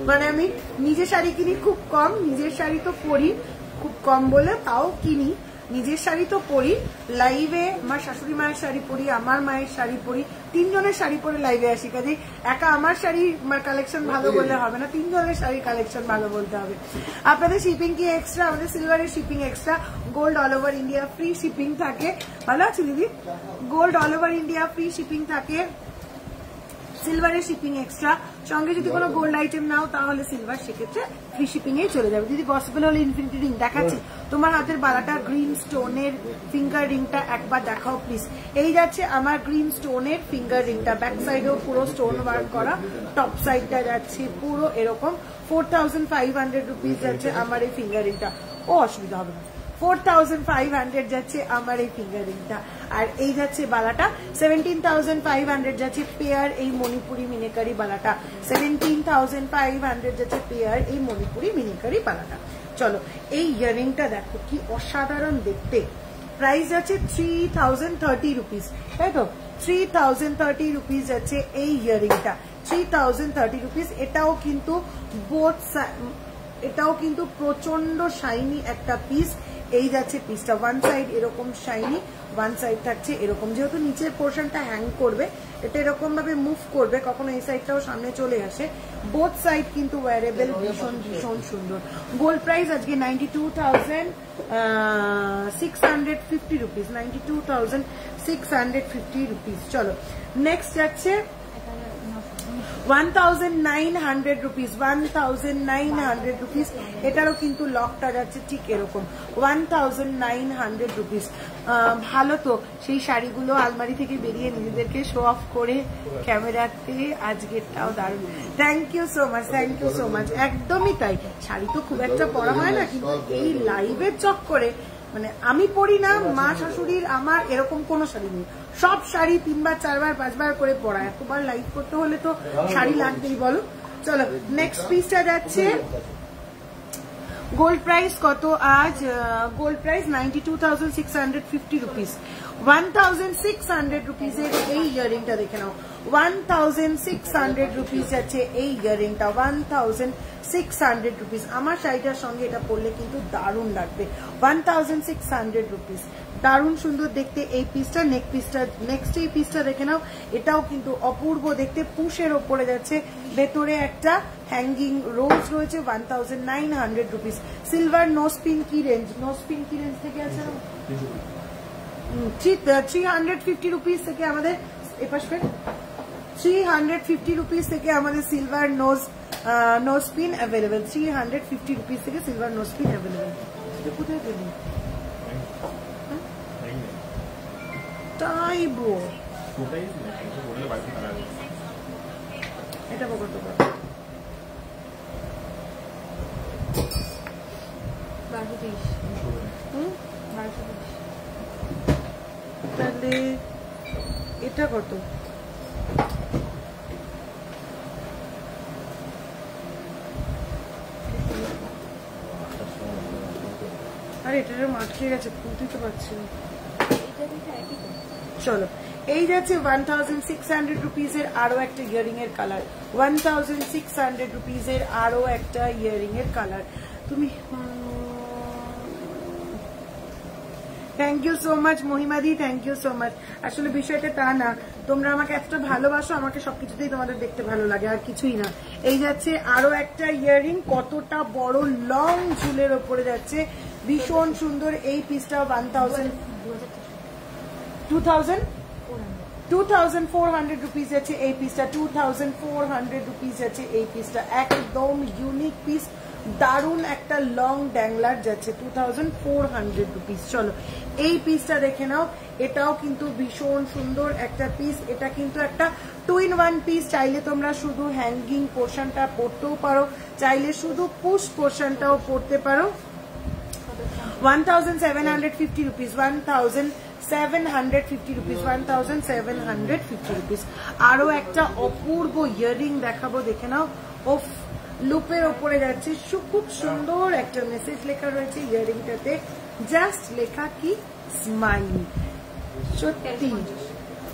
Speaker 3: মানে আমি নিজের শাড়ি কিনি খুব কম, নিজের শাড়ি তো পরি খুব কম বলে তাও কিনি, নিজের শাড়ি তো পরি। লাইভে আমার শাশুড়ি মায়ের শাড়ি পরি, আমার মায়ের শাড়ি পরি, 3 জনের শাড়ি পরে লাইভে আসি। কাজে একা আমার শাড়ি কালেকশন ভালো বললে হবে না, 3 জনের শাড়ির কালেকশন ভালো বলতে হবে। আপনাদের শিপিং কি এক্সট্রা? আমাদের সিলভারের shipping extra, gold all over India free shipping থাকে। ভালো আছে দিদি? Gold all over India free shipping থাকে, সিলভারের শিপিং এক্সট্রা। সঙ্গে যদি কোনো গোল্ড আইটেম নাও তাহলে সিলভার সেক্ষেত্রে ফ্রি শিপিং এ চলে যাবে। দিদি গসপেল হল ইনফিনিটি রিং দেখাচ্ছি, তোমার হাতের বালাটা গ্রিন স্টোনের ফিঙ্গার রিংটা একবার দেখাও প্লিজ। এই যাচ্ছে আমার গ্রিন স্টোনের ফিঙ্গার রিংটা, ব্যাক সাইডেও পুরো স্টোন ওয়ার্ক করা, টপ সাইডটা যাচ্ছে পুরো এরকম। 4,500 রুপিস যাচ্ছে আমার এই ফিঙ্গার রিংটা, ও অসুবিধা হবে না, 4,500 যাচ্ছে আমার এই ফিঙ্গার রিংটা। আর এই যাচ্ছে বালাটা 17,500 যাচ্ছে পেয়ার এই মণিপুরি মিনেকারি বালাটা, 17,500 যাচ্ছে পেয়ার এই মণিপুরি মিনেকারি বালাটা। চলো, এই ইয়ারিংটা দেখো কি অসাধারণ দেখতে। প্রাইস যাচ্ছে 3,030 রুপিস, তাই তো? 3,030 রুপিস যাচ্ছে এই ইয়ারিংটা, 3,030 রুপিস। এটাও কিন্তু এটাও কিন্তু প্রচন্ড শাইনি একটা পিস। এই যাচ্ছে পিসটা, ওয়ান সাইড এরকম শাইনি, ওয়ান সাইড থাকছে এরকম। যেহেতু নিচের পোর্শনটা হ্যাং করবে, এটা এরকম ভাবে মুভ করবে, কখনো এই সাইডটাও সামনে চলে আসে। বোথ সাইড কিন্তু ওয়ারেবল, ভীষণ ভীষণ সুন্দর। গোল্ড প্রাইস আজকে 92,650 রুপিস, 92,650 রুপিস। চলো, নেক্সট যাচ্ছে 1,900 রুপিস, 1,900 রুপিস। এটারও কিন্তু লকটা যাচ্ছে ঠিক এরকম, 1,900 রুপিস। ভালো তো, সেই শাড়িগুলো আলমারি থেকে বেরিয়ে নিজেদেরকে শো অফ করে ক্যামেরাতে আজকেরটাও দারুণ। Thank you so much, thank you so much. একদমই তাই, শাড়ি তো খুব একটা পরা হয় না, কিন্তু এই লাইভের চক্করে মানে আমি পরি না, মা শাশুড়ির আমার এরকম কোনো শাড়ি নেই, সব শাড়ি 3 বার 4 বার 5 বার করে পরা, এতবার লাইভ করতে হলে তো শাড়ি লাগবেই বলো। চলো নেক্সট পিসটা যাচ্ছে। গোল্ড প্রাইস কত আজ? Gold price 92,650 rupees. 1,600 রুপিসের এই ইয়ারিংটা দেখে নাও, 1,600 রুপিস যাচ্ছে এই ইয়ারিংটা, 1,600 রুপিস। আমার শাড়িটার সঙ্গে এটা পরলে কিন্তু দারুণ লাগবে। 1,600 রুপিস, দারুণ সুন্দর দেখতে এই পিসটা। নেক্সট এই পিসটা দেখে নাও, এটাও কিন্তু অপূর্ব দেখতে, পুশের ওপরে যাচ্ছে, ভেতরে একটা হ্যাঙ্গিং রোজ রয়েছে। 1,900 রুপিস। সিলভার নোসপিন কি রেঞ্জ? নোসপিন কি রেঞ্জ থেকে আছে? 350 রুপিস থেকে আমাদের 350 রুপিস থেকে আমাদের সিলভার নোসপিন অ্যাভেলেবেল। 350 রুপিস থেকে সিলভার নোসপিন অ্যাভেলেবেল। কোথায় দেবো তাই বো, এটা কত? 1230। তাহলে এটা কত? আরে এটার মাঠে গেছে, খুলতেই তো পারছি না। চলো এই যাচ্ছে 1,600 রুপিসের আরো একটা ইয়ারিং এর কালার। 1,600 রুপিসের আরো একটা ইয়ারিং এর কালার। তুমি থ্যাংক ইউ সো মাচ মহিমাদি, থ্যাংক ইউ সো মাচ। আসলে বিষয়টা তা না, তোমরা আমাকে এতটা ভালোবাসো, আমাকে সবকিছুতেই তোমাদের দেখতে ভালো লাগে, আর কিছুই না। এই যাচ্ছে আরো একটা ইয়ারিং, কতটা বড় লং ঝুলের ওপরে যাচ্ছে, ভীষণ সুন্দর এই পিসটা। 2,400 রুপিস যাচ্ছে এই পিসটা। 2,400 রুপিস যাচ্ছে এই পিসটা, একদম ইউনিক পিস, দারুণ একটা লং ড্যাংলার যাচ্ছে। 2,400 রুপিস। চলো এই পিসটা দেখে নাও, এটাও কিন্তু ভীষণ সুন্দর একটা পিস। এটা কিন্তু একটা 2-in-1 পিস। চাইলে তোমরা শুধু হ্যাঙ্গিং পোর্শনটা পরতেও পারো, চাইলে শুধু পুশ পোর্শনটাও পরতে পারো। 1,750 রুপিস। 1,750 রুপিস। 1,750 রুপিস। আরো একটা অপূর্ব ইয়ারিং দেখাবো, দেখে নাও। ওফ, লুপের ওপরে যাচ্ছে, খুব সুন্দর একটা মেসেজ লেখা রয়েছে ইয়ারিংটাতে, জাস্ট লেখা কি স্মাইল। সত্যি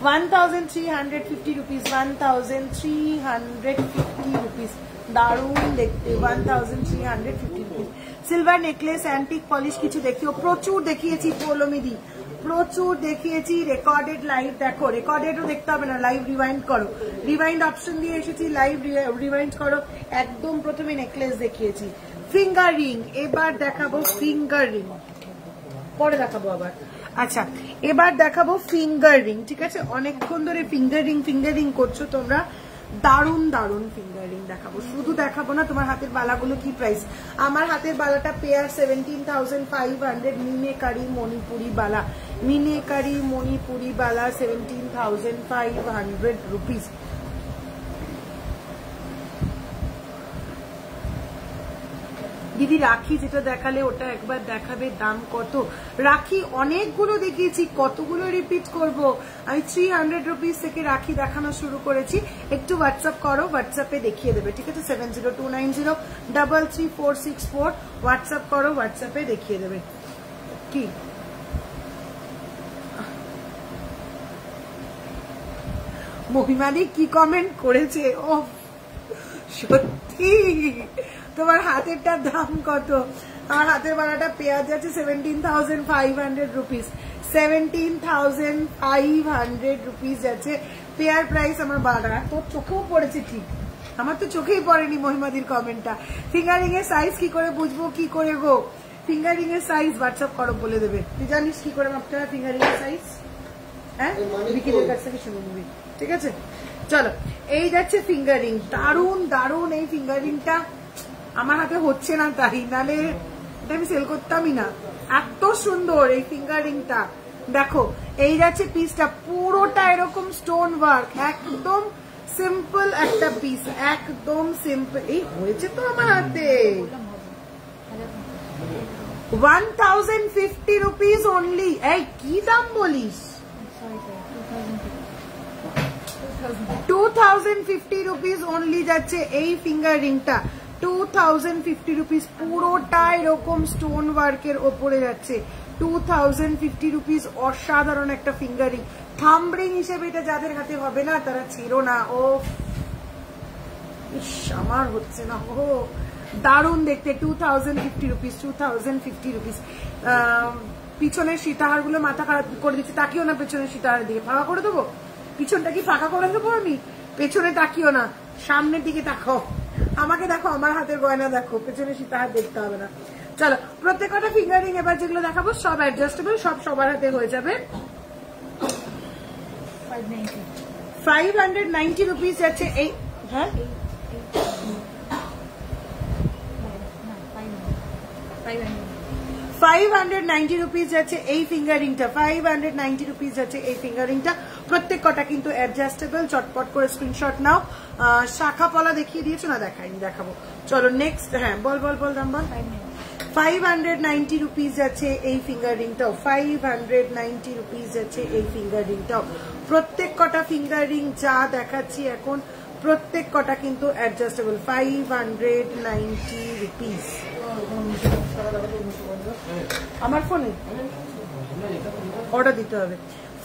Speaker 3: 1,350 রুপিস। 1,350 রুপিস, দারুণ দেখতে। 1,350 rupees. Silver necklace, antique polish কিছু দেখিও, প্রচুর দেখিয়েছি পৌলমিদি, প্রচুর দেখিয়েছি। রেকর্ডেড লাইভ দেখো, রেকর্ডেডও দেখতে হবে না, লাইভ রিওয়াইন্ড করো, রিওয়াইন্ড অপশন দিয়ে এসেছি, লাইভ রিওয়াইন্ড করো। একদম প্রথমে নেকলেস দেখিয়েছি। ফিঙ্গার রিং, এবার দেখাবো ফিঙ্গার রিং, পরে দেখাবো আবার। আচ্ছা এবার দেখাবো ফিঙ্গার রিং, ঠিক আছে? অনেকক্ষণ ধরে ফিঙ্গার রিং করছো তোমরা, দারুণ দারুণ ফিঙ্গার রিং দেখাবো। শুধু দেখাবো না, তোমার হাতের বালাগুলো কি প্রাইস? আমার হাতের বালাটা পেয়ার 17,500। মিনেকারি মণিপুরি বালা, মিনেকারি মণিপুরি বালা 17,500 রুপিস। দিদি রাখি যেটা দেখালে ওটা একবার দেখাবে, দাম কত? রাখি অনেকগুলো দেখিয়েছি, কতগুলো রিপিট করব? আমি 300 রুপিস থেকে রাখি দেখানো শুরু করেছি। একটু হোয়াটসঅ্যাপ করো, হোয়াটসঅ্যাপে দেখিয়ে দেবে, ঠিক আছে? 7029033464 হোয়াটসঅ্যাপ করো, হোয়াটসঅ্যাপে দেখিয়ে দেবে। কি মহিমাদি কি কমেন্ট করেছে! ও সত্যি, তোমার হাতেরটার দাম কত? আমার হাতের বালাটা পেঁয়াজ যাচ্ছে 17,500 রুপিস। 17,500 রুপিস যাচ্ছে পেয়ার প্রাইস আমার বালাটা। তোর চোখেও পড়েছে ঠিক, আমার তো চোখেই পড়েনি মহিমাদির কমেন্টটা। ফিঙ্গারিং এর সাইজ কি করে বুঝবো, কি করে গো? ফিঙ্গারিং এর সাইজ হোয়াটসঅ্যাপ করো, বলে দেবে। তুই জানিস কি করে মাপতে হয় ফিঙ্গারিং এর সাইজ? হ্যাঁ, বিকিনের কাছ থেকে শুনে নিবি, ঠিক আছে? চলো এই যাচ্ছে ফিঙ্গারিং, দারুণ দারুণ এই ফিঙ্গারিংটা। আমার হাতে হচ্ছে না তাই, নালে এটা আমি সেল করতামই না। এত সুন্দর এই ফিঙ্গারিংটা, দেখো। এই যাচ্ছে পিসটা, পুরোটা এরকম স্টোন ওয়ার্ক, একদম সিম্পল একটা পিস, একদম সিম্পল। এই হয়েছে তো আমার হাতে, 1050 rupees only. এই কি দাম বলিস? 2050 rupees only যাচ্ছে এই ফিঙ্গার রিংটা। 2050 rupees, পুরোটা এরকম স্টোন ওয়ার্কের ওপরে যাচ্ছে। 2050 rupees, অসাধারণ একটা ফিঙ্গার রিং। থাম্ব রিং হিসেবে এটা যাদের হাতে হবে না তারা ছিড়ো না। ও ইস, আমার হচ্ছে না। ও দারুণ দেখতে। 2050 rupees, 2050 rupees। পিছনের সীতাহার গুলো মাথা খারাপ করে দিচ্ছে। তাকিও না পেছনের সীতাহারের দিকে, ফাঁকা করে দেবো। পিছনটা কি ফাঁকা করে দেবো আমি? পেছনে তাকিও না, সামনের দিকে তাকাও। আমাকে দেখো, আমার হাতের গয়না দেখো, পেছনে সীতাহার দেখতে হবে না। চলো, প্রত্যেকটা ফিঙ্গারিং এবার যেগুলো দেখাবো সব অ্যাডজাস্টেবল, সব সবার হাতে হয়ে যাবে। 590 rupees যাচ্ছে এই। হ্যাঁ, 590 rupees যাচ্ছে এই ফিঙ্গারিংটা। 590 rupees যাচ্ছে এই ফিঙ্গারিংটা। প্রত্যেক কটা কিন্তু অ্যাডজাস্টেবল। চটপট করে স্ক্রিনশট নাও। শাখা পলা দেখিয়ে দিয়েছো না? দেখাইনি, দেখাবো। চলো নেক্সট। হ্যাঁ, বল বল বল দাম বল। 590 rupees যাচ্ছে এই ফিঙ্গার রিংটাও। 590 rupees যাচ্ছে এই ফিঙ্গার রিংটাও। প্রত্যেক কটা ফিঙ্গার রিং যা দেখাচ্ছি এখন প্রত্যেক কটা কিন্তু অ্যাডজাস্টেবল। 590 rupees। আমার ফোনে অর্ডার দিতে হবে।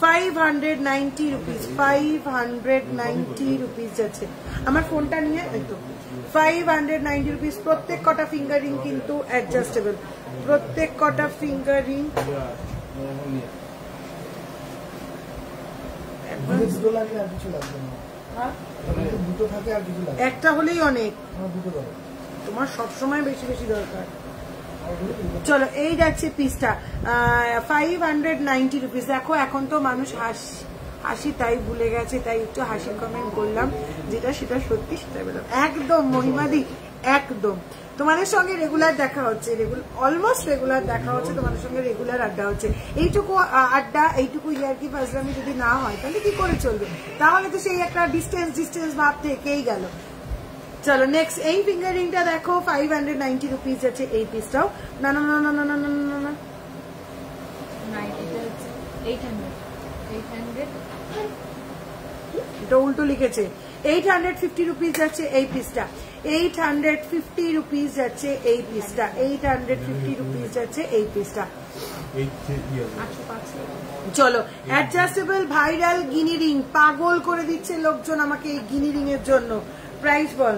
Speaker 3: 590 rupees, 590 rupees যাচ্ছে। আমার ফোনটা নিয়ে একটু। 590 rupees। প্রত্যেক কটা ফিঙ্গারিং কিন্তু অ্যাডজাস্টেবল। প্রত্যেক কটা ফিঙ্গারিং
Speaker 1: দুটো লাগলে আর কিছু লাগবে না। দুটো থাকে আর কিছু লাগবে।
Speaker 3: একটা হলেই অনেক।
Speaker 1: দুটো লাগবে।
Speaker 3: তোমার সবসময় বেশি বেশি দরকার। চলো, এই যাচ্ছে পিসটা। 590 rupees। দেখো, এখন তো মানুষ হাসি তাই ভুলে গেছে, তাই একটু হাসির কমেন্ট করলাম। যেটা সেটা সত্যি সেটাই বললাম। একদম মহিমাদি, একদম তোমাদের সঙ্গে রেগুলার দেখা হচ্ছে, অলমোস্ট রেগুলার দেখা হচ্ছে, তোমাদের সঙ্গে রেগুলার আড্ডা হচ্ছে। এইটুকু আড্ডা, এইটুকু ইয়ার্কি ফাজলামি যদি না হয় তাহলে কি করে চলবে? তাহলে তো সেই একটা ডিস্টেন্স ভাব থেকেই গেল। চলো নেক্সট, এই ফিঙ্গারিংটা দেখো। 590 rupees যাচ্ছে এই পিসটাও। না না না না না না না না না, এটা উল্টো লিখেছে। 850 rupees যাচ্ছে এই পিসটা। 850 rupees যাচ্ছে এই পিসটা। 850 rupees যাচ্ছে এই পিসটা। চলো, অ্যাডজাস্টেবল ভাইরাল গিনি রিং। পাগল করে দিচ্ছে লোকজন আমাকে এই গিনি রিং এর জন্য। প্রাইস বল।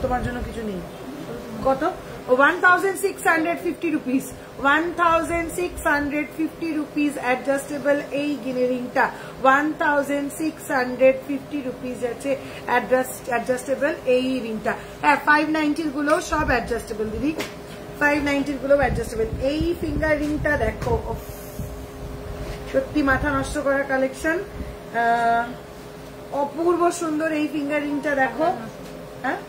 Speaker 3: তোমার জন্য কিছু নেই। কত? 1650 rupees। 1650 rupees অ্যাডজাস্টেবল এই গিনি রিংটা। 1650 rupees আছে অ্যাডজাস্টেবল এই রিংটা। হ্যাঁ, 590 গুলো সব অ্যাডজাস্টেবল দিদি। 590 গুলো অ্যাডজাস্টেবল। এই ফিঙ্গার রিংটা দেখো, সত্যি মাথা নষ্ট করার কালেকশন। অপূর্ব সুন্দর এই ফিঙ্গার রিংটা দেখো। হ্যাঁ,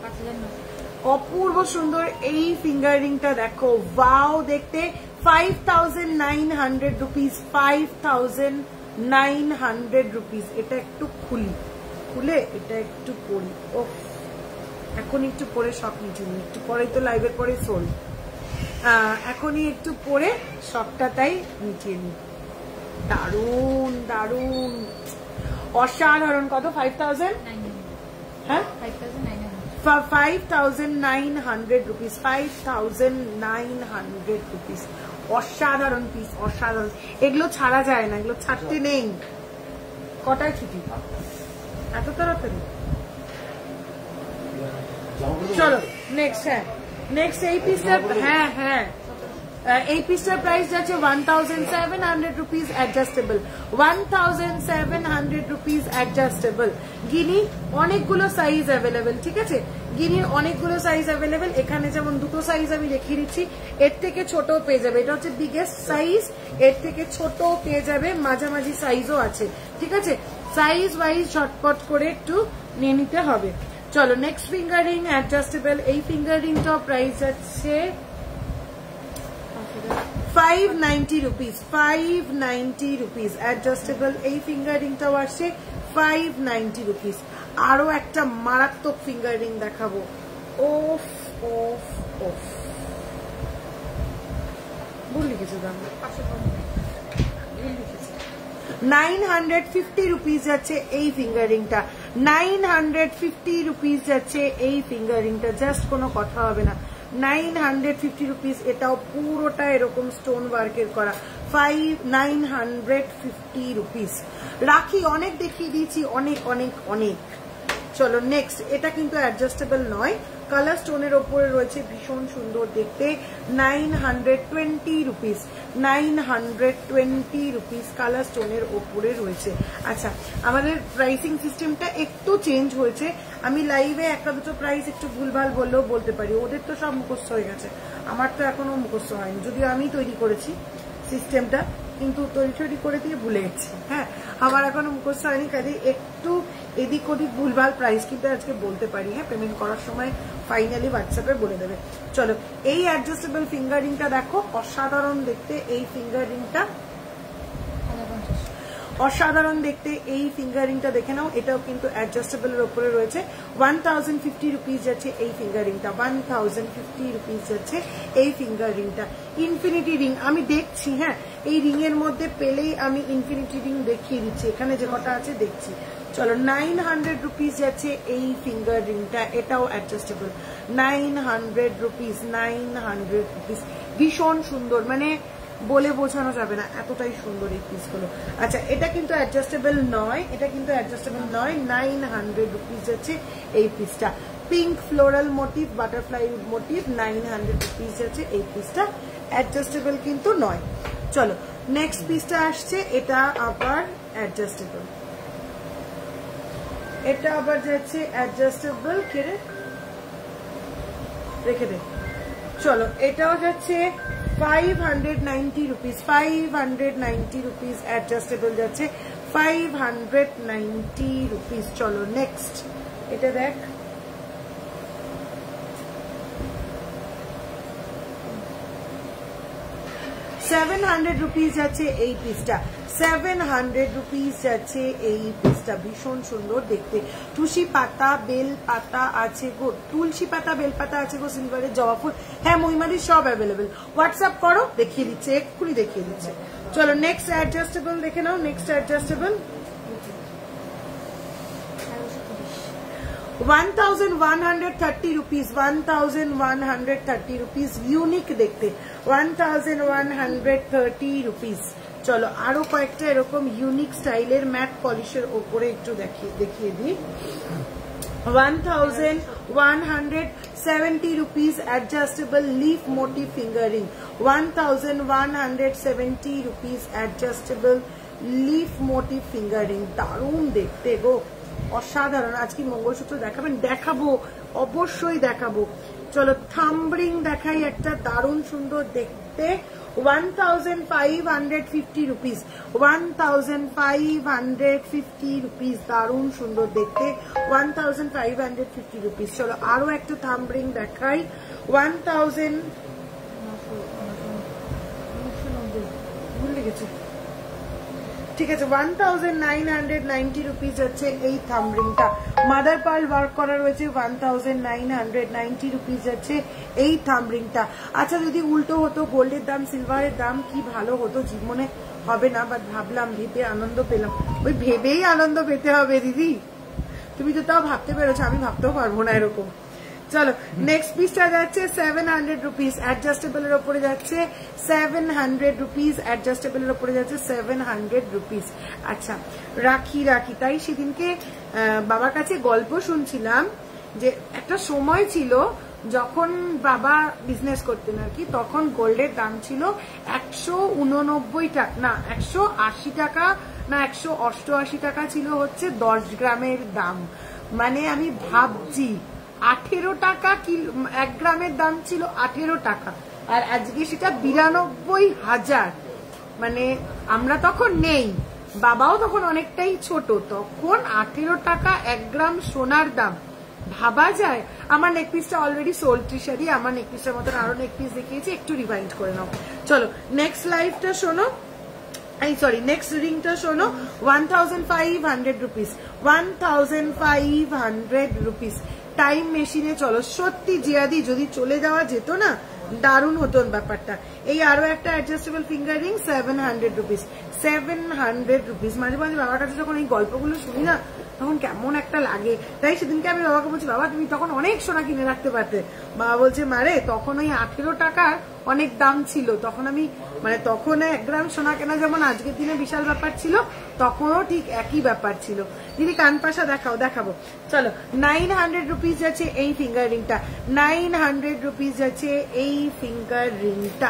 Speaker 3: অপূর্ব সুন্দর এই ফিঙ্গার রিংটা দেখো। ওয়াও দেখতে। 5900 rupees। 5900 rupees। এটা একটু খুলে এটা একটু পরি। ও, এখন একটু পরে শখ নিচে নি, একটু পরে তো লাইভের পরে সোল। এখনই একটু পরে শখটা তাই নিচে নি। দারুন দারুন, অসাধারণ। কত? 5000? হ্যাঁ, 5900 rupees। 5900 rupees। অসাধারণ পিস, অসাধারণ। এগুলো ছাড়া যায় না, এগুলো ছাড়তে নেই। কটায় ছুটি? এত তাড়াতাড়ি? চলো নেক্সট। হ্যাঁ, নেক্সট এই পিসটা। হ্যাঁ হ্যাঁ, এই পিসটার প্রাইস যাচ্ছে 1700 rupees অ্যাডজাস্টেবল। 1700 rupees adjustable. গিনি অনেকগুলো সাইজ অ্যাভেলেবেল, ঠিক আছে? গিনির অনেকগুলো সাইজ অ্যাভেলেবেল। এখানে যেমন দুটো সাইজ আমি দেখিয়ে দিচ্ছি। এর থেকে ছোট পেয়ে যাবে, এটা হচ্ছে বিগেস্ট সাইজ। এর থেকে ছোট পেয়ে যাবে, মাঝামাঝি সাইজও আছে, ঠিক আছে? সাইজ ওয়াইজ ঝটপট করে একটু নিয়ে নিতে হবে। চলো নেক্সট ফিঙ্গারিং অ্যাডজাস্টেবল। এই ফিঙ্গারিংটাও প্রাইস যাচ্ছে 590 rupees। 590 rupees অ্যাডজাস্টেবল এই ফিঙ্গারিংটাও আসছে 590 rupees। আরো একটা মারাত্মক ফিঙ্গার রিং দেখাবো। ওফ ওফ ওফ, ভুল লিখেছে দাম, 950 রুপিস যাচ্ছে এই ফিঙ্গার রিংটা, 950 রুপিস যাচ্ছে এই ফিঙ্গার রিংটা, জাস্ট কোনো কথা হবে না। 950 রুপিস, এটাও পুরোটা এরকম স্টোন ওয়ার্কের করা। 950 রুপিস। রাখি অনেক দেখিয়ে দিয়েছি, অনেক অনেক অনেক। চলো নেক্সট, এটা কিন্তু অ্যাডজাস্টেবল নয়, কালার স্টোনের ওপরে রয়েছে, ভীষণ সুন্দর দেখতে। 920 রুপিস, 920 রুপিস কালার স্টোনের ওপরে রয়েছে। আচ্ছা, আমাদের প্রাইসিং সিস্টেমটা একটু চেঞ্জ হয়েছে। আমি লাইভে একটা দুটো প্রাইস একটু ভুলভাল বললেও বলতে পারি, ওদের তো সব মুখস্থ হয়ে গেছে, আমার তো এখনো মুখস্থ হয়নি, যদিও আমি তৈরি করেছি সিস্টেমটা, কিন্তু তৈরি করে দিয়ে ভুলে গেছি। হ্যাঁ, আমার এখনো মুখস্থ হয়নি, কাজে একটু এদিক ওদিক ভুলভাল প্রাইস কিন্তু আজকে বলতে পারি। হ্যাঁ, পেমেন্ট করার সময় ফাইনালি হোয়াটসঅ্যাপে বলে দেবে। চলো, এই অ্যাডজাস্টেবল ফিঙ্গার রিংটা দেখো, অসাধারণ দেখতে এই ফিঙ্গার রিংটা, অসাধারণ দেখতে এই ফিঙ্গার রিংটা দেখে নাও। এটাও কিন্তু অ্যাডজাস্টেবল এর উপরে রয়েছে। 1050 রুপিস যাচ্ছে এই ফিঙ্গার রিংটা, 1050 রুপিস যাচ্ছে এই ফিঙ্গার রিংটা। ইনফিনিটি রিং আমি দেখছি, হ্যাঁ এই রিং এর মধ্যে পেলেই আমি ইনফিনিটি রিং দেখিয়ে দিচ্ছি, এখানে যে কটা আছে দেখছি। চলো, 900 রুপিস যাচ্ছে এই ফিঙ্গার রিংটা, এটাও অ্যাডজাস্টেবল। 900 রুপিস, 900 রুপিস, ভীষণ সুন্দর, মানে বলে বোঝানো যাবে না, এতটাই সুন্দর এই পিসগুলো। আচ্ছা, এটা কিন্তু অ্যাডজাস্টেবল নয়, এটা কিন্তু অ্যাডজাস্টেবল নয়। 900 রুপিস যাচ্ছে এই পিসটা। Pink floral motif, butterfly motif, 900 rupees যাচ্ছে এই পিসটা, অ্যাডজাস্টেবল কিন্তু নয়। চলো নেক্সট পিসটা আসছে, এটা আবার অ্যাডজাস্টেবল, এটা আবার যাচ্ছে অ্যাডজাস্টেবল, কেড়ে রেখে দে। চলো, এটাও যাচ্ছে 590 রুপিস, 590 রুপিস অ্যাডজাস্টেবল যাচ্ছে, 590 রুপিস। চলো নেক্সট, এটা দেখ, $700 রুপিস যাচ্ছে এই পিসটা, 700 রুপিস যাচ্ছে এই পিসটা, ভীষণ সুন্দর দেখতে। তুলসী পাতা বেল পাতা আছে গো, তুলসী পাতা বেল পাতা আছে গো, সিলভারের জবা ফুল, হ্যাঁ মহিমাদি সব অ্যাভেলেবেল। হোয়াটসঅ্যাপ করো, দেখিয়ে দিচ্ছে, এক্ষুনি দেখিয়ে দিচ্ছে। চলো নেক্সট অ্যাডজাস্টেবল দেখে নাও, next adjustable 1130 rupees, 1130 rupees, unique দেখতে, 1130 রুপিস। চলো আরো কয়েকটা এরকম ইউনিক স্টাইলের ম্যাট পলিশের ওপরে একটু দেখিয়ে দিই। 1170 rupees adjustable leaf motif finger ring, 1170 rupees adjustable leaf motif finger ring, দারুণ দেখতে গো, অসাধারণ। আজকে মঙ্গলসূত্র দেখাবেন? দেখাবো, অবশ্যই দেখাবো। চলো থাম্বরিং দেখাই একটা, দারুণ সুন্দর দেখতে, 1550 রুপিস, 1550 রুপিস, দারুণ সুন্দর দেখতে, 1550 রুপিস। চলো আরো একটা থাম্বরিং দেখাই, 1000 ভুল লেগেছে, ঠিক আছে, 1990 রুপিস হচ্ছে এই থাম্বরিংটা। মাদার পার্ল ওয়ার্ক করা রয়েছে, 1990 রুপিস হচ্ছে এই থাম্বরিংটা। আচ্ছা, যদি উল্টো হতো, গোল্ডের দাম সিলভারের দাম কি ভালো হতো, জীবনে হবে না, বাট ভাবলাম, ভেবে আনন্দ পেলাম। ওই ভেবেই আনন্দ পেতে হবে দিদি, তুমি তো তাও ভাবতে পেরেছো, আমি ভাবতেও পারবো না এরকম। চলো নেক্সট পিসটা যাচ্ছে 700 রুপিস, অ্যাডজাস্টেবল এর উপরে যাচ্ছে 700 রুপিস, অ্যাডজাস্টেবল এর উপরে যাচ্ছে 700 রুপিস। আচ্ছা, রাখি তাই সেদিনকে বাবার কাছে গল্প শুনছিলাম যে একটা সময় ছিল যখন বাবা বিজনেস করতেন আর কি, তখন গোল্ডের দাম ছিল 189 টাকা, না 180 টাকা, না 188 টাকা ছিল হচ্ছে 10 গ্রামের দাম। মানে আমি ভাবছি 18 টাকা কিলো, 1 গ্রামের দাম ছিল 18 টাকা, আর আজকে সেটা 92,000। মানে আমরা তখন নেই, বাবাও তখন অনেকটাই ছোট, তখন 18 টাকা 1 গ্রাম সোনার দাম, ভাবা যায়। আমার নেক পিসটা অলরেডি সোল্ড, ট্রিশারি আমার নেক পিসটার মতন আরো নেক পিস দেখিয়েছি, একটু রিভাইন্ড করে নাও। চলো নেক্সট লাইভটা শোনো, সরি নেক্সট রিংটা শোনো 1500 রুপিস 1500 রুপিস। টাইম মেশিনে চলো, সত্যি জিয়াদি যদি চলে যাওয়া যেত না দারুণ হতো ব্যাপারটা। এই আরো একটা adjustable finger ring 700 rupees 700 rupees. মাঝে মাঝে বাবার কাছে যখন এই গল্পগুলো শুনি না তখন কেমন একটা লাগে। তাই সেদিনকে আমি বাবাকে বলছি, বাবা তুমি তখন অনেক সোনা কিনে রাখতে পারতে। বাবা বলছে মারে তখন ওই 18 টাকার অনেক দাম ছিল, তখন আমি মানে তখন 1 গ্রাম সোনা কেনা যেমন আজকের দিনে বিশাল ব্যাপার ছিল, তখনও ঠিক একই ব্যাপার ছিল। দিদি কানপাশা দেখাবো চলো। 900 রুপিস যাচ্ছে এই ফিঙ্গার রিংটা, 900 রুপিস যাচ্ছে এই ফিঙ্গার রিংটা।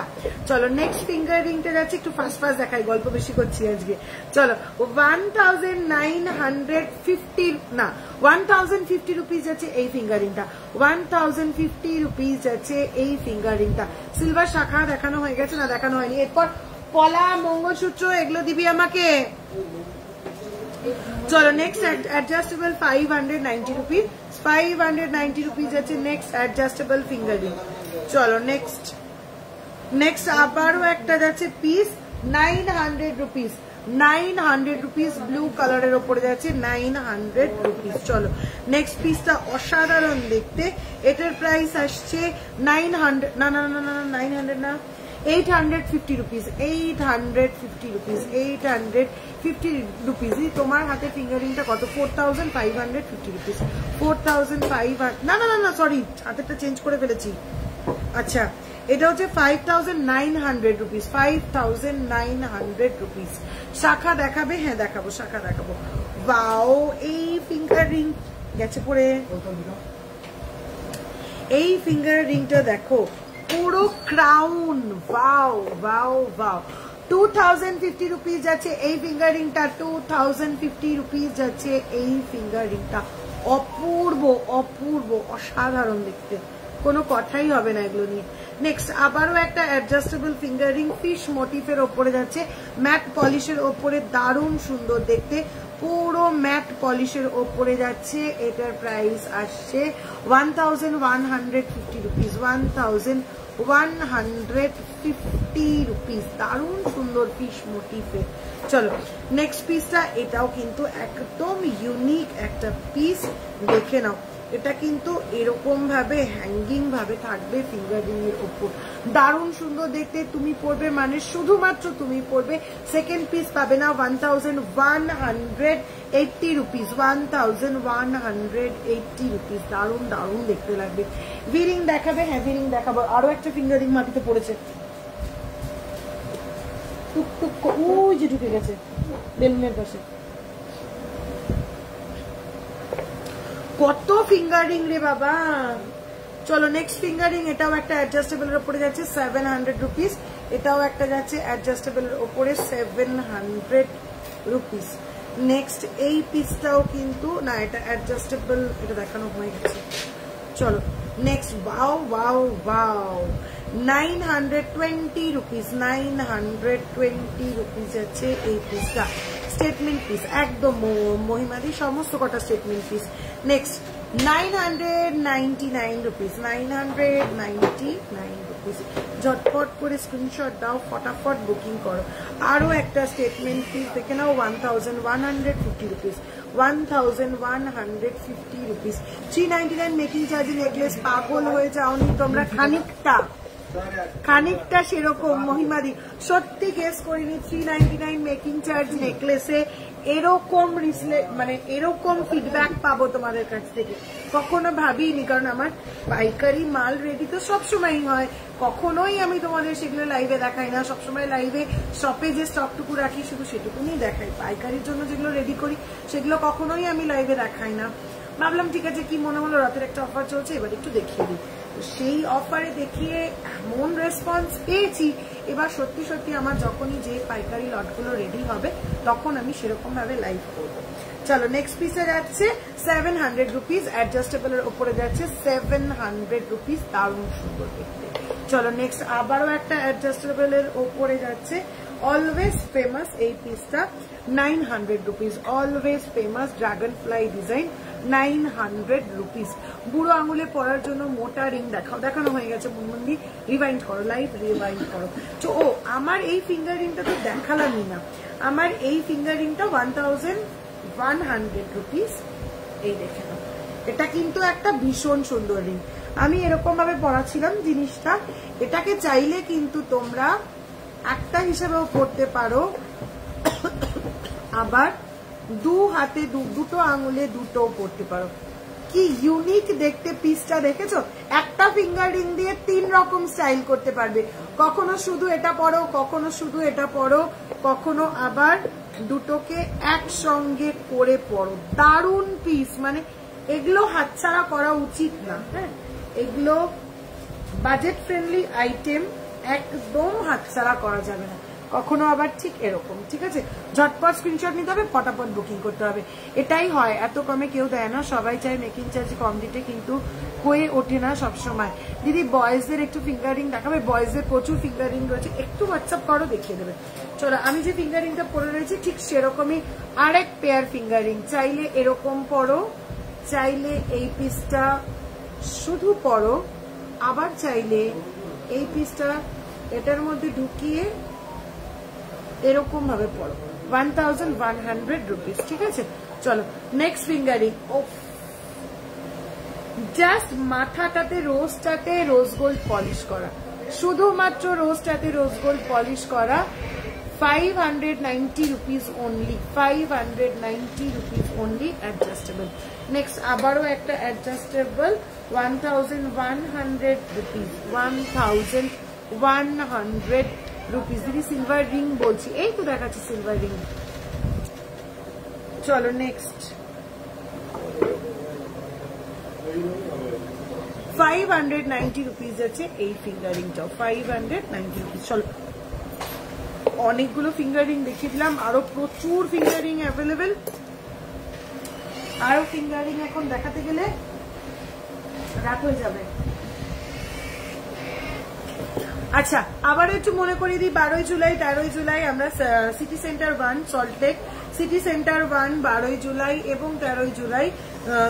Speaker 3: চলো নেক্সট ফিঙ্গার রিংটা যাচ্ছে, একটু ফাস্ট দেখাই, গল্প বেশি করছি আজকে। চলো 1050 রুপিস যাচ্ছে এই ফিঙ্গার রিংটা, 1050 রুপিস যাচ্ছে এই ফিঙ্গার রিংটা। সিলভার শাখা দেখানো হয়ে গেছে না? দেখানো হয়নি। এরপর পলা, মঙ্গলসূত্র এগুলো দিবি আমাকে। চলো নেক্সট অ্যাডজাস্টেবল 590 রুপিস 590 রুপিস আছে নেক্সট অ্যাডজাস্টেবল ফিঙ্গার রিং। চলো নেক্সট আবারও একটা যাচ্ছে পিস 900 রুপিস 900 রুপিস ব্লু কালারের ওপরে যাচ্ছে 900 রুপিস। চলো নেক্সট পিসটা অসাধারণ দেখতে, এটার প্রাইস আসছে 900 না 900 না 850 রুপিস 850 রুপিস 850 রুপিস। তোমার হাতে ফিঙ্গারিংটা কত? 4550 রুপিস 4500 না সরি হাতেরটা চেঞ্জ করে ফেলেছি। আচ্ছা এটা হচ্ছে 5900 রুপিস 5900 রুপিস। শাখা দেখাবে? হ্যাঁ দেখাবো, শাখা দেখাবো। ওয়াও এই ফিঙ্গার রিং গেছে পরে, এই ফিঙ্গার রিংটা দেখো পুরো crown. Wow wow wow 2050 rupees যাচ্ছে এই ফিঙ্গার রিংটা 2050 রুপিস যাচ্ছে এই ফিঙ্গার রিংটা। অপূর্ব অপূর্ব অসাধারণ দেখতে, কোনো কথাই হবে না এগুলো নিয়ে। নেক্সট আবারও একটা অ্যাডজাস্টেবল ফিঙ্গার রিং ফিশ মোটিফের ওপরে যাচ্ছে, ম্যাট পলিশের ওপরে, দারুণ সুন্দর দেখতে, পুরো ম্যাট পলিশের ওপরে যাচ্ছে। এটার প্রাইস আসছে 1150 রুপিস 1150 রুপিস। দারুণ সুন্দর ফিশ মোটিফের। চলো নেক্সট পিসটা, এটাও কিন্তু একদম ইউনিক একটা পিস, দেখে নাও। এটা কিন্তু এরকম ভাবে হ্যাঙ্গিং ভাবে থাকবে ফিঙ্গারিং এর ওপর, দারুণ সুন্দর দেখতে। তুমি পরবে মানে শুধুমাত্র তুমি পরবে, সেকেন্ড পিস পাবে না। 1180 রুপিস 1180 রুপিস। দারুণ দারুণ দেখতে লাগবে। ভিরিং দেখাবে? হ্যাঁ ভিরিং দেখাবো। আরো একটা ফিঙ্গারিং মাটিতে পড়েছে, টুকটুক ওই যে ঢুকে গেছে বেলুনের পাশে। কত ফিঙ্গারিং রে বাবা। চলো নেক্সট ফিঙ্গারিং, এটাও একটা অ্যাডজাস্টেবল এর উপরে যাচ্ছে 700 রুপিস। এটাও একটা যাচ্ছে অ্যাডজাস্টেবল এর উপরে 700 রুপিস। নেক্সট এই পিসটাও কিন্তু না, এটা অ্যাডজাস্টেবল, এটা দেখানো হয়ে গেছে। চলো next, wow wow wow 920 rupees 920 rupees আছে এই পিসটা। স্টেটমেন্ট পিস একদম মহিমাদি, সমস্ত কটা statement piece. Next 999 rupees 999 rupees. ঝটপট করে স্ক্রিনশট দাও, ফটাফট বুকিং করো। আরো একটা স্টেটমেন্ট পিস দেখে নাও 1150 rupees 1150 rupees. 399 making charge necklace. পাগল হয়ে যাওনি তোমরা? খানিকটা সেরকম মহিমাদি, সত্যি গেস করিনি 399 মেকিং চার্জ নেকলেসে এরকম মানে এরকম ফিডব্যাক পাবো তোমাদের কাছ থেকে, কখনো ভাবিনি। কারণ আমার পাইকারি মাল রেডি তো সবসময়ই হয়, কখনোই আমি তোমাদের সেগুলো লাইভে দেখাই না। সবসময় লাইভে শপে যে স্টকটুকু রাখি শুধু সেটুকুনি দেখাই, পাইকারির জন্য যেগুলো রেডি করি সেগুলো কখনোই আমি লাইভে দেখাই না। ভাবলাম ঠিক আছে, কি মনে হলো রাতের একটা অফার চলছে, এবার একটু দেখিয়ে দিই। সেই অফারে দেখিয়ে এমন রেসপন্স পেয়েছি, এবার সত্যি সত্যি আমার যখনই যে পাইকারি লটগুলো রেডি হবে তখন আমি সেরকম ভাবে লাইভ করবো। চলো নেক্সট পিসে যাচ্ছে 700 রুপিস, অ্যাডজাস্টেবল এর উপরে যাচ্ছে 700 রুপিস। দারুণ সুন্দর দেখতে। চলো নেক্সট আবারও একটা অ্যাডজাস্টেবল এর উপরে যাচ্ছে অলওয়েজ ফেমাস এই পিসটা 900 rupees. Always famous dragon fly design 900 rupees. বুড়ো আঙুলে পরার জন্য মোটা রিং দেখানো হয়ে গেছে। মুনমুন্দি রিভাইন্ড করো, লাইভ রিভাইন্ড করো। তো আমার এই ফিঙ্গার রিংটা তো দেখালামই না, আমার এই ফিঙ্গারিংটা 1100 রুপিস। এই দেখে নাও, এটা কিন্তু একটা ভীষণ সুন্দর রিং। আমি এরকম ভাবে পরাছিলাম জিনিসটা। এটাকে চাইলে কিন্তু তোমরা একটা হিসেবেও পড়তে পারো, আবার দু হাতে দুটো আঙুলে দুটো পড়তে পারো। কি ইউনিক দেখতে পিসটা, দেখেছো? একটা ফিঙ্গার রিং দিয়ে 3 রকম স্টাইল করতে পারবে। কখনো শুধু এটা পরো, কখনো শুধু এটা পরো, কখনো আবার দুটোকে একসঙ্গে করে পরো। দারুণ পিস, মানে এগুলো হাতছাড়া করা উচিত না। হ্যাঁ, এগুলো বাজেট ফ্রেন্ডলি আইটেম, একদম হাতছাড়া করা যাবে না কখনো। আবার ঠিক এরকম, ঠিক আছে? ঝটপট স্ক্রিনশট নিতে হবে, ফটাফট বুকিং করতে হবে। এটাই হয়, এত কমে কেউ দেয় না। সবাই চায় মেকিং চার্জ কম দিতে, কিন্তু হয়ে ওঠে না সবসময়। দিদি বয়েজদের একটু ফিঙ্গারিং দেখাবে? বয়েজদের প্রচুর ফিঙ্গারিং রয়েছে, একটু হোয়াটসঅ্যাপ করো, দেখিয়ে দেবে। চলো, আমি যে ফিঙ্গারিংটা পরে রয়েছি ঠিক সেরকমই আরেক পেয়ার ফিঙ্গারিং। চাইলে এরকম পরো, চাইলে এই পিসটা শুধু পরো, আবার চাইলে এই পিসটা এটার মধ্যে ঢুকিয়ে এরকম ভাবে পড়ো। 1100 রুপিস, ঠিক আছে? চলো নেক্সট ফিঙ্গারিং। ও জাস্ট মাথাটাতে রোজটাতে রোজ গোল্ড পলিশ করা, শুধুমাত্র রোজটাতে রোজ গোল্ড পলিশ করা। 590 rupees only, 590 rupees only adjustable. Next আবারও একটা অ্যাডজাস্টেবল 1100 রুপিস, 1100 রুপিস। দিদি সিলভার রিং বলছি, এই তো দেখাচ্ছি সিলভার রিং। চলো নেক্সট 590 রুপিস আছে এই ফিঙ্গারিংটাও, 590 রুপিস। চলো, অনেকগুলো ফিঙ্গারিং দেখিয়ে দিলাম, আরো প্রচুর ফিঙ্গারিং অ্যাভেলেবেল। আরো ফিঙ্গারিং এখন দেখাতে গেলে রাত হয়ে যাবে। আচ্ছা, আবার একটু মনে করিয়ে দিই, 12 জুলাই 13 জুলাই আমরা city Centre 1 Salt Lake, City Centre 1 12 জুলাই এবং 13 জুলাই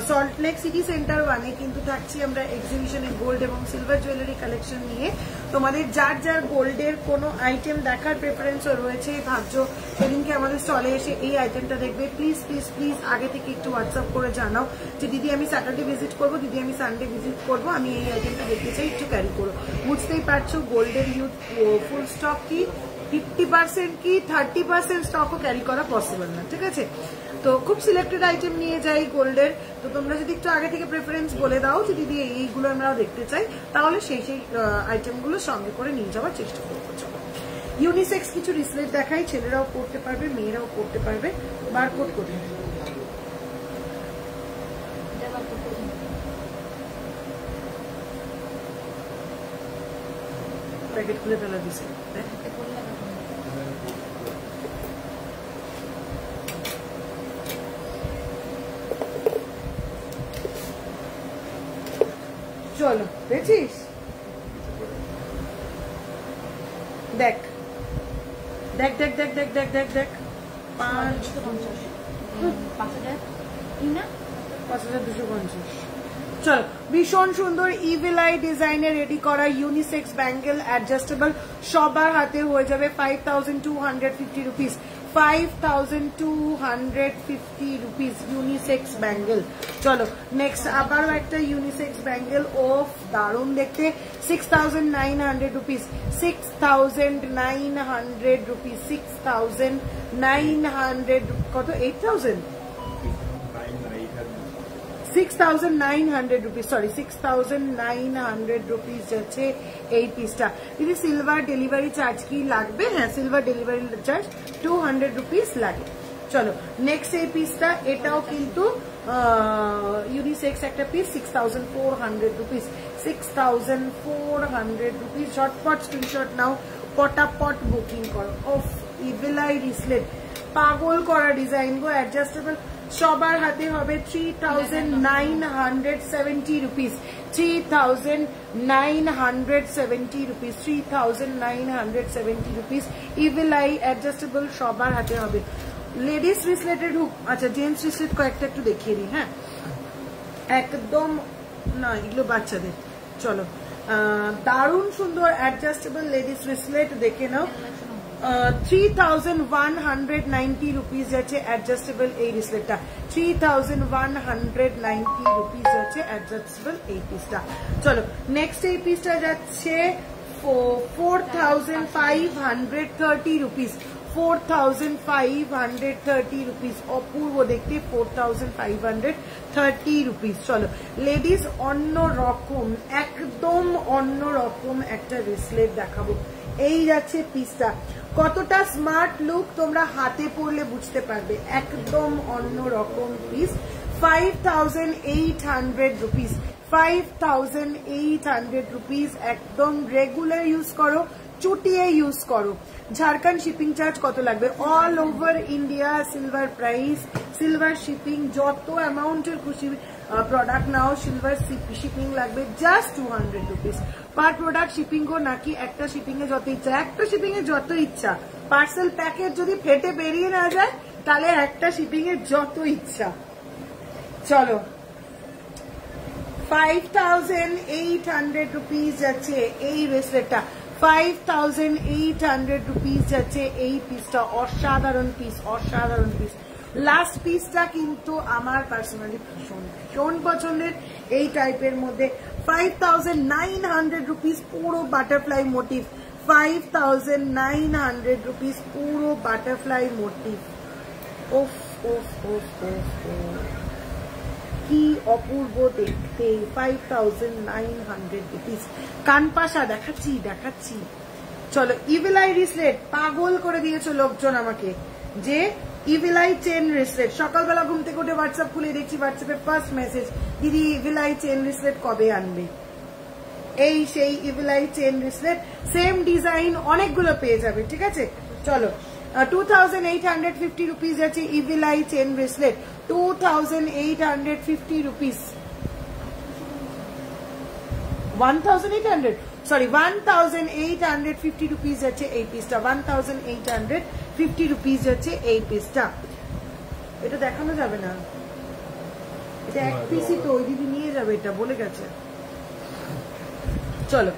Speaker 3: সল্টলেক সিটি সেন্টার 1-এ কিন্তু থাকছি আমরা এক্সিবিশনে গোল্ড এবং সিলভার জুয়েলারি কালেকশন নিয়ে। তোমাদের যার যার গোল্ডের কোনো আইটেম দেখার প্রেফারেন্সও রয়েছে, ভাবছো সেদিনকে আমাদের স্টলে এসে এই আইটেমটা দেখবে, প্লিজ প্লিজ প্লিজ আগে থেকে একটু হোয়াটসঅ্যাপ করে জানাও যে দিদি আমি স্যাটারডে ভিজিট করবো, দিদি আমি সানডে ভিজিট করবো, আমি এই আইটেমটা দেখতে চাই, একটু ক্যারি করো। বুঝতেই পারছো গোল্ডের ইউজ ফুল স্টক কি 50% কি 30% স্টকও ক্যারি করা পসিবল না, ঠিক আছে? তো খুব সিলেক্টেড আইটেম নিয়ে যাই গোল্ডের। তো তোমরা যদি একটু আগে থেকে প্রেফারেন্স বলে দাও যে দিদি এইগুলো আমরা দেখতে চাই, তাহলে সেই সেই আইটেমগুলো সঙ্গে করে নিয়ে যাওয়ার চেষ্টা করবো। চলো, ইউনিসেক্স কিছু রিসলেট দেখাই, ছেলেরাও পড়তে পারবে, মেয়েরাও পড়তে পারবে। বারকোড কোথায়? প্যাকেট খুলে ফেলা দিছে। চলো, দেখছিস? দেখ দেখ দেখ দেখ দেখ দেখ দেখ দেখ 5250। চলো, ভীষণ সুন্দর ইভিল আই ডিজাইনের রেডি করা ইউনিসেক্স ব্যাঙ্গেল অ্যাডজাস্টেবল, সবার হাতে হয়ে যাবে 5250 রুপিস, 5250 রুপিস ইউনিসেক্স ব্যাঙ্গেল। চলো নেক্সট আবারও একটা ইউনিসেক্স ব্যাঙ্গেল, ওফ দারুণ দেখতে, 6900 রুপিস, 6900 রুপিস, 6900 কত 8000 6900 রুপিস, সরি 6900 রুপিস যাচ্ছে এই পিসটা। দিদি সিলভার ডেলিভারি চার্জ কি লাগবে? হ্যাঁ, সিলভার ডেলিভারি চার্জ 200 রুপিস লাগে। চলো নেক্সট এই পিসটা, এটাও কিন্তু ইউনিসেক্স একটা পিস, 6400 রুপিস, 6400 রুপিস। ঝটপট স্ক্রিনশট নাও, পটাপট বুকিং করো। অফ ইভিল আই রিসলেট, পাগল করা ডিজাইন গো, অ্যাডজাস্টেবল, সবার হাতে হবে 3970 rupees, 3970 rupees, 3970 rupees evil I adjustable সবার হাতে হবে। লেডিস রিসলেটেড হুক, আচ্ছা জেন্টস রিসলেট কয়েকটা একটু দেখিয়ে দিই। হ্যাঁ, একদম না, এগুলো বাচ্চাদের। চলো, দারুণ সুন্দর অ্যাডজাস্টেবল লেডিস রিসলেট দেখে নাও। 3190 রুপিস যাচ্ছে অ্যাডজাস্টেবল এই রিসলেটটা, 3190 রুপিস যাচ্ছে অ্যাডজাস্টেবল এই পিসটা। চলো নেক্সট এই পিসটা যাচ্ছে 4530 রুপিস, 4530 রুপিস, অপূর্ব দেখতে 4530 রুপিস। চলো লেডিস অন্য রকম, একদম অন্য রকম একটা রিসলেট দেখাবো। এই যাচ্ছে পিসটা, কতটা স্মার্ট লুক তোমরা হাতে পরলে বুঝতে পারবে, একদম অন্য রকম পিস। 5800 রুপিস, 5800 রুপিস, একদম রেগুলার ইউজ করো, চুটিয়ে ইউজ করো। ঝাড়খণ্ড শিপিং চার্জ কত লাগবে? All over India silver price, silver shipping, যত অ্যামাউন্টের খুশি প্রোডাক্ট নাও সিলভার শিপিং লাগবে just 200 rupees per product. Shipping কো নাকি একটা শিপিং এ যত ইচ্ছা, একটা শিপিং এ যত ইচ্ছা, পার্সেল প্যাকেট যদি ফেটে বেরিয়ে না যায় তাহলে একটা শিপিং এ যত ইচ্ছা। চলো 5800 রুপিস যাচ্ছে এই ব্রেসলেটটা, 5800 রুপিস যাচ্ছে এই পিসটা। অসাধারণ পিস, অসাধারণ পিস। লাস্ট পিসটা কিন্তু আমার পার্সোনালি ভীষণ পছন্দের এই টাইপের মধ্যে। 5900 রুপিস পুরো বাটারফ্লাই মোটিভ, 5900 রুপিস পুরো বাটারফ্লাই মোটিভ। ওফ ওফ ওফ ওফ, কি অপূর্ব দেখতে। 5900 রুপিস। কানপাশা দেখাচ্ছি দেখাচ্ছি। চলো ইভিল আই রিসলেট, পাগল করে দিয়েছো লোকজন আমাকে যে ইভিল আই চেন রিসলেট। সকালবেলা ঘুম থেকে উঠে হোয়াটসঅ্যাপ খুলে দেখছি, হোয়াটসঅ্যাপে ফার্স্ট মেসেজ, দিদি ইভিল আই চেন রিসলেট কবে আনবে? এই সেই evil I chain রিসলেট, same design অনেকগুলো পেয়ে যাবে, ঠিক আছে। চলো 2850 রুপিস আছে evil I chain bracelet, 2850 rupees, 1850 rupees আছে এই পিসটা, 1850 রুপিস আছে এই পিসটা। এটা দেখানো যাবে না, এটা এক পিসই তো, ওই দিদি নিয়ে যাবে, এটা বলে গেছে। চলো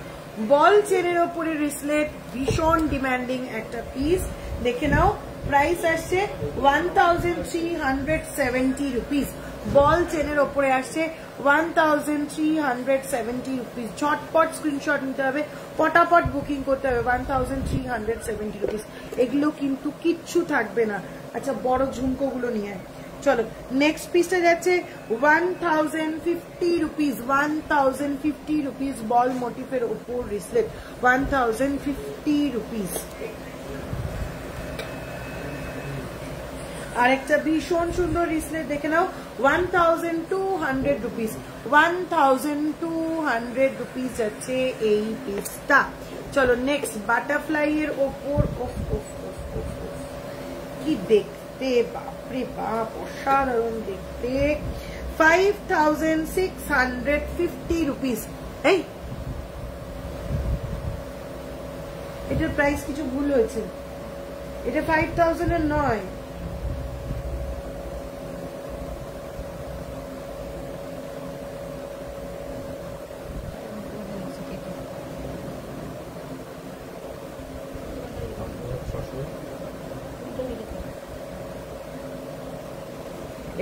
Speaker 3: বল চেনের ওপরে রিসলেট, ভীষণ ডিমান্ডিং একটা পিস, দেখে নাও। প্রাইস আসছে 1370 রুপিস। বল চেনের ওপরে আসছে 1370 রুপিস। ঝটপট স্ক্রিনশট নিতে হবে, পটাপট বুকিং করতে হবে। 1370 রুপিস। এগুলো কিন্তু কিচ্ছু থাকবে না। আচ্ছা বড় ঝুমকোগুলো নিয়ে আয়। চলো নেক্সট পিসটা যাচ্ছে 1050 রুপিস, 1050 রুপিস বল মোটিফের ওপর রিসলেট, 1050 রুপিস। আরেকটা ভীষণ সুন্দর রিসলেট দেখে নাও, 1200 রুপিস, 1200 রুপিস যাচ্ছে এই পিসটা। চলো নেক্সট বাটারফ্লাই এর ওপর, কি দেখতে, বাপরে বাপ, অসাধারণ দেখতে। 5650 রুপিস। এই এটার প্রাইস কিছু ভুল হয়েছে, এটা 5000 এর নয়।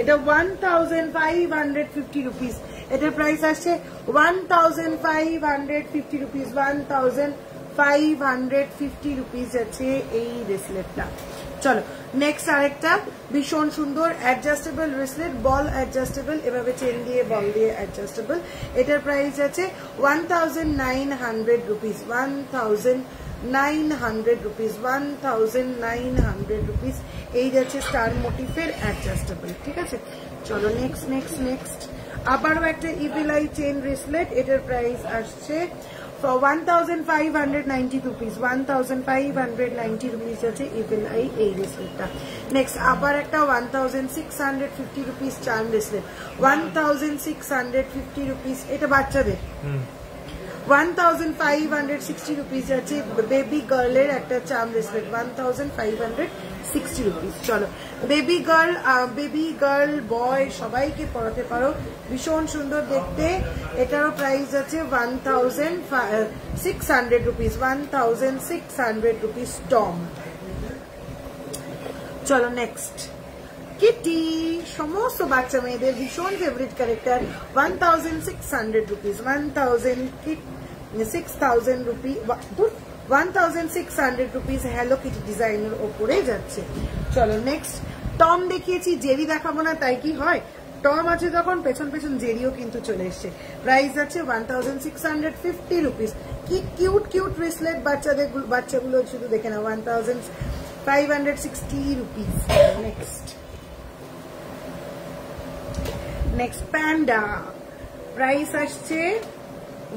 Speaker 3: এটা 1550 রুপিস। এটার প্রাইস আসছে 1550 রুপিস, 1550 রুপিস আছে এই রিসলেটটা। চলো নেক্সট আরেকটা ভীষণ সুন্দর অ্যাডজাস্টেবল রিসলেট, বল অ্যাডজাস্টেবল, এভাবে চেন দিয়ে বল দিয়ে অ্যাডজাস্টেবল। এটার প্রাইস আছে 1900 রুপিস, 1900 রুপিস, 1900 রুপিস। এই যাচ্ছে স্টার মোটিফের অ্যাডজাস্টেবল, ঠিক আছে। চলো নেক্সট নেক্সট নেক্সট আবারও একটা ইভিল আই চেন রিসলেট, এটার প্রাইস আসছে 1590 রুপিস, 1590 রুপিস আছে ইভিল আই এই রিসলেটটা। নেক্সট আবার একটা 1650 রুপিস চার্ম রিসলেট, 1650 রুপিস, এটা বাচ্চাদের। 1560 রুপিস আছে বেবি গার্লের একটা চার্ম রিসলেট, 1560 রুপিস। চলো বেবি গার্ল বয় সবাইকে পরাতে পারো, ভীষণ সুন্দর দেখতে। এটারও প্রাইস আছে 1600 রুপিস, 1600 রুপিস টম। চলো নেক্সট কিটি, সমস্ত বাচ্চা মেয়েদের ভীষণ favourite character, 1600 rupees, 6,000 rupee, 1600 rupees hello Kitty ডিজাইনের ওপরে যাচ্ছে। চলো নেক্সট টম দেখিয়েছি, জেরি দেখাবো না তাই কি হয়, টম আছে তখন পেছন পেছন জেরিও কিন্তু চলে এসছে। প্রাইস আছে 1650 রুপিস। কি কিউট কিউট ব্রেসলেট বাচ্চাগুলো শুধু দেখে না, 1560 রুপিস। নেক্সট প্যান্ডা, প্রাইস আসছে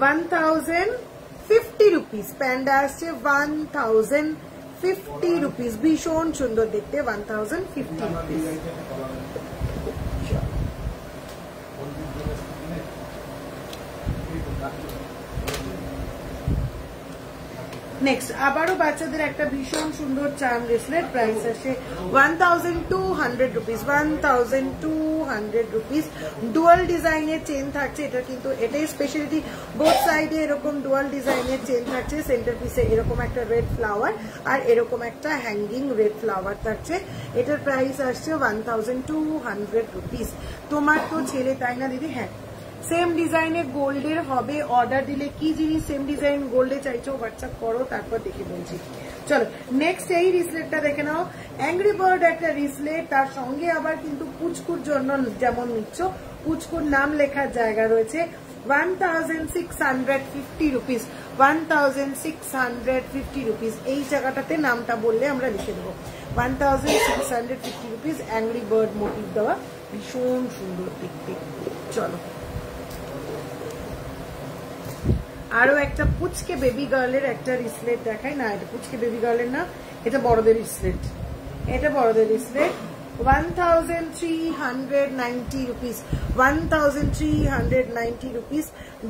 Speaker 3: 1050 রুপিস। প্যান্ডা আসছে 1050 রুপিস, ভীষণ সুন্দর দেখতে, 1050 রুপিস। নেক্সট আবারও বাচ্চাদের একটা ভীষণ সুন্দর চার্ম ব্রেসলেট, প্রাইস আসে 1200 রুপিস, 1200 রুপিস। ডুয়াল ডিজাইনের চেন থাকছে, এটা কিন্তু এটাই স্পেশালিটি, বোথ সাইডে এরকম ডুয়াল ডিজাইনের চেন থাকছে, সেন্টার পিসে এরকম একটা রেড ফ্লাওয়ার আর এরকম একটা হ্যাঙ্গিং রেড ফ্লাওয়ার থাকছে। এটার প্রাইস আসছে 1200 রুপিস। তোমার তো ছেলে তাই না দিদি? হ্যাঁ, সেম ডিজাইনের গোল্ডের হবে, অর্ডার দিলে কি জিনিস সেম ডিজাইন গোল্ডে চাইছো হোয়াটসঅ্যাপ করো, তারপর দেখে বলছি। চলো নেক্সট এই রিসলেটটা দেখে নাও, অ্যাংরি বার্ড একটা রিসলেট, তার সঙ্গে আবার কিন্তু পুচকুর জন্য যেমন নিচ্ছ পুচকুর নাম লেখার জায়গা রয়েছে, 1650 রুপিস, 1650 রুপিস। এই জায়গাটাতে নামটা বললে আমরা লিখে দেবো, 1650 রুপিস, অ্যাংরি বার্ড মোটিভ দেওয়া, ভীষণ সুন্দর দেখতে। চলো আরো একটা পুচকে বেবি গার্লের একটা রিসলেট দেখাই না, এটা পুচকে বেবি গার্লের না, এটা বড়দের রিসলেট, এটা বড়দের রিসলেট, 1390 রুপিস, 1390 রুপিস।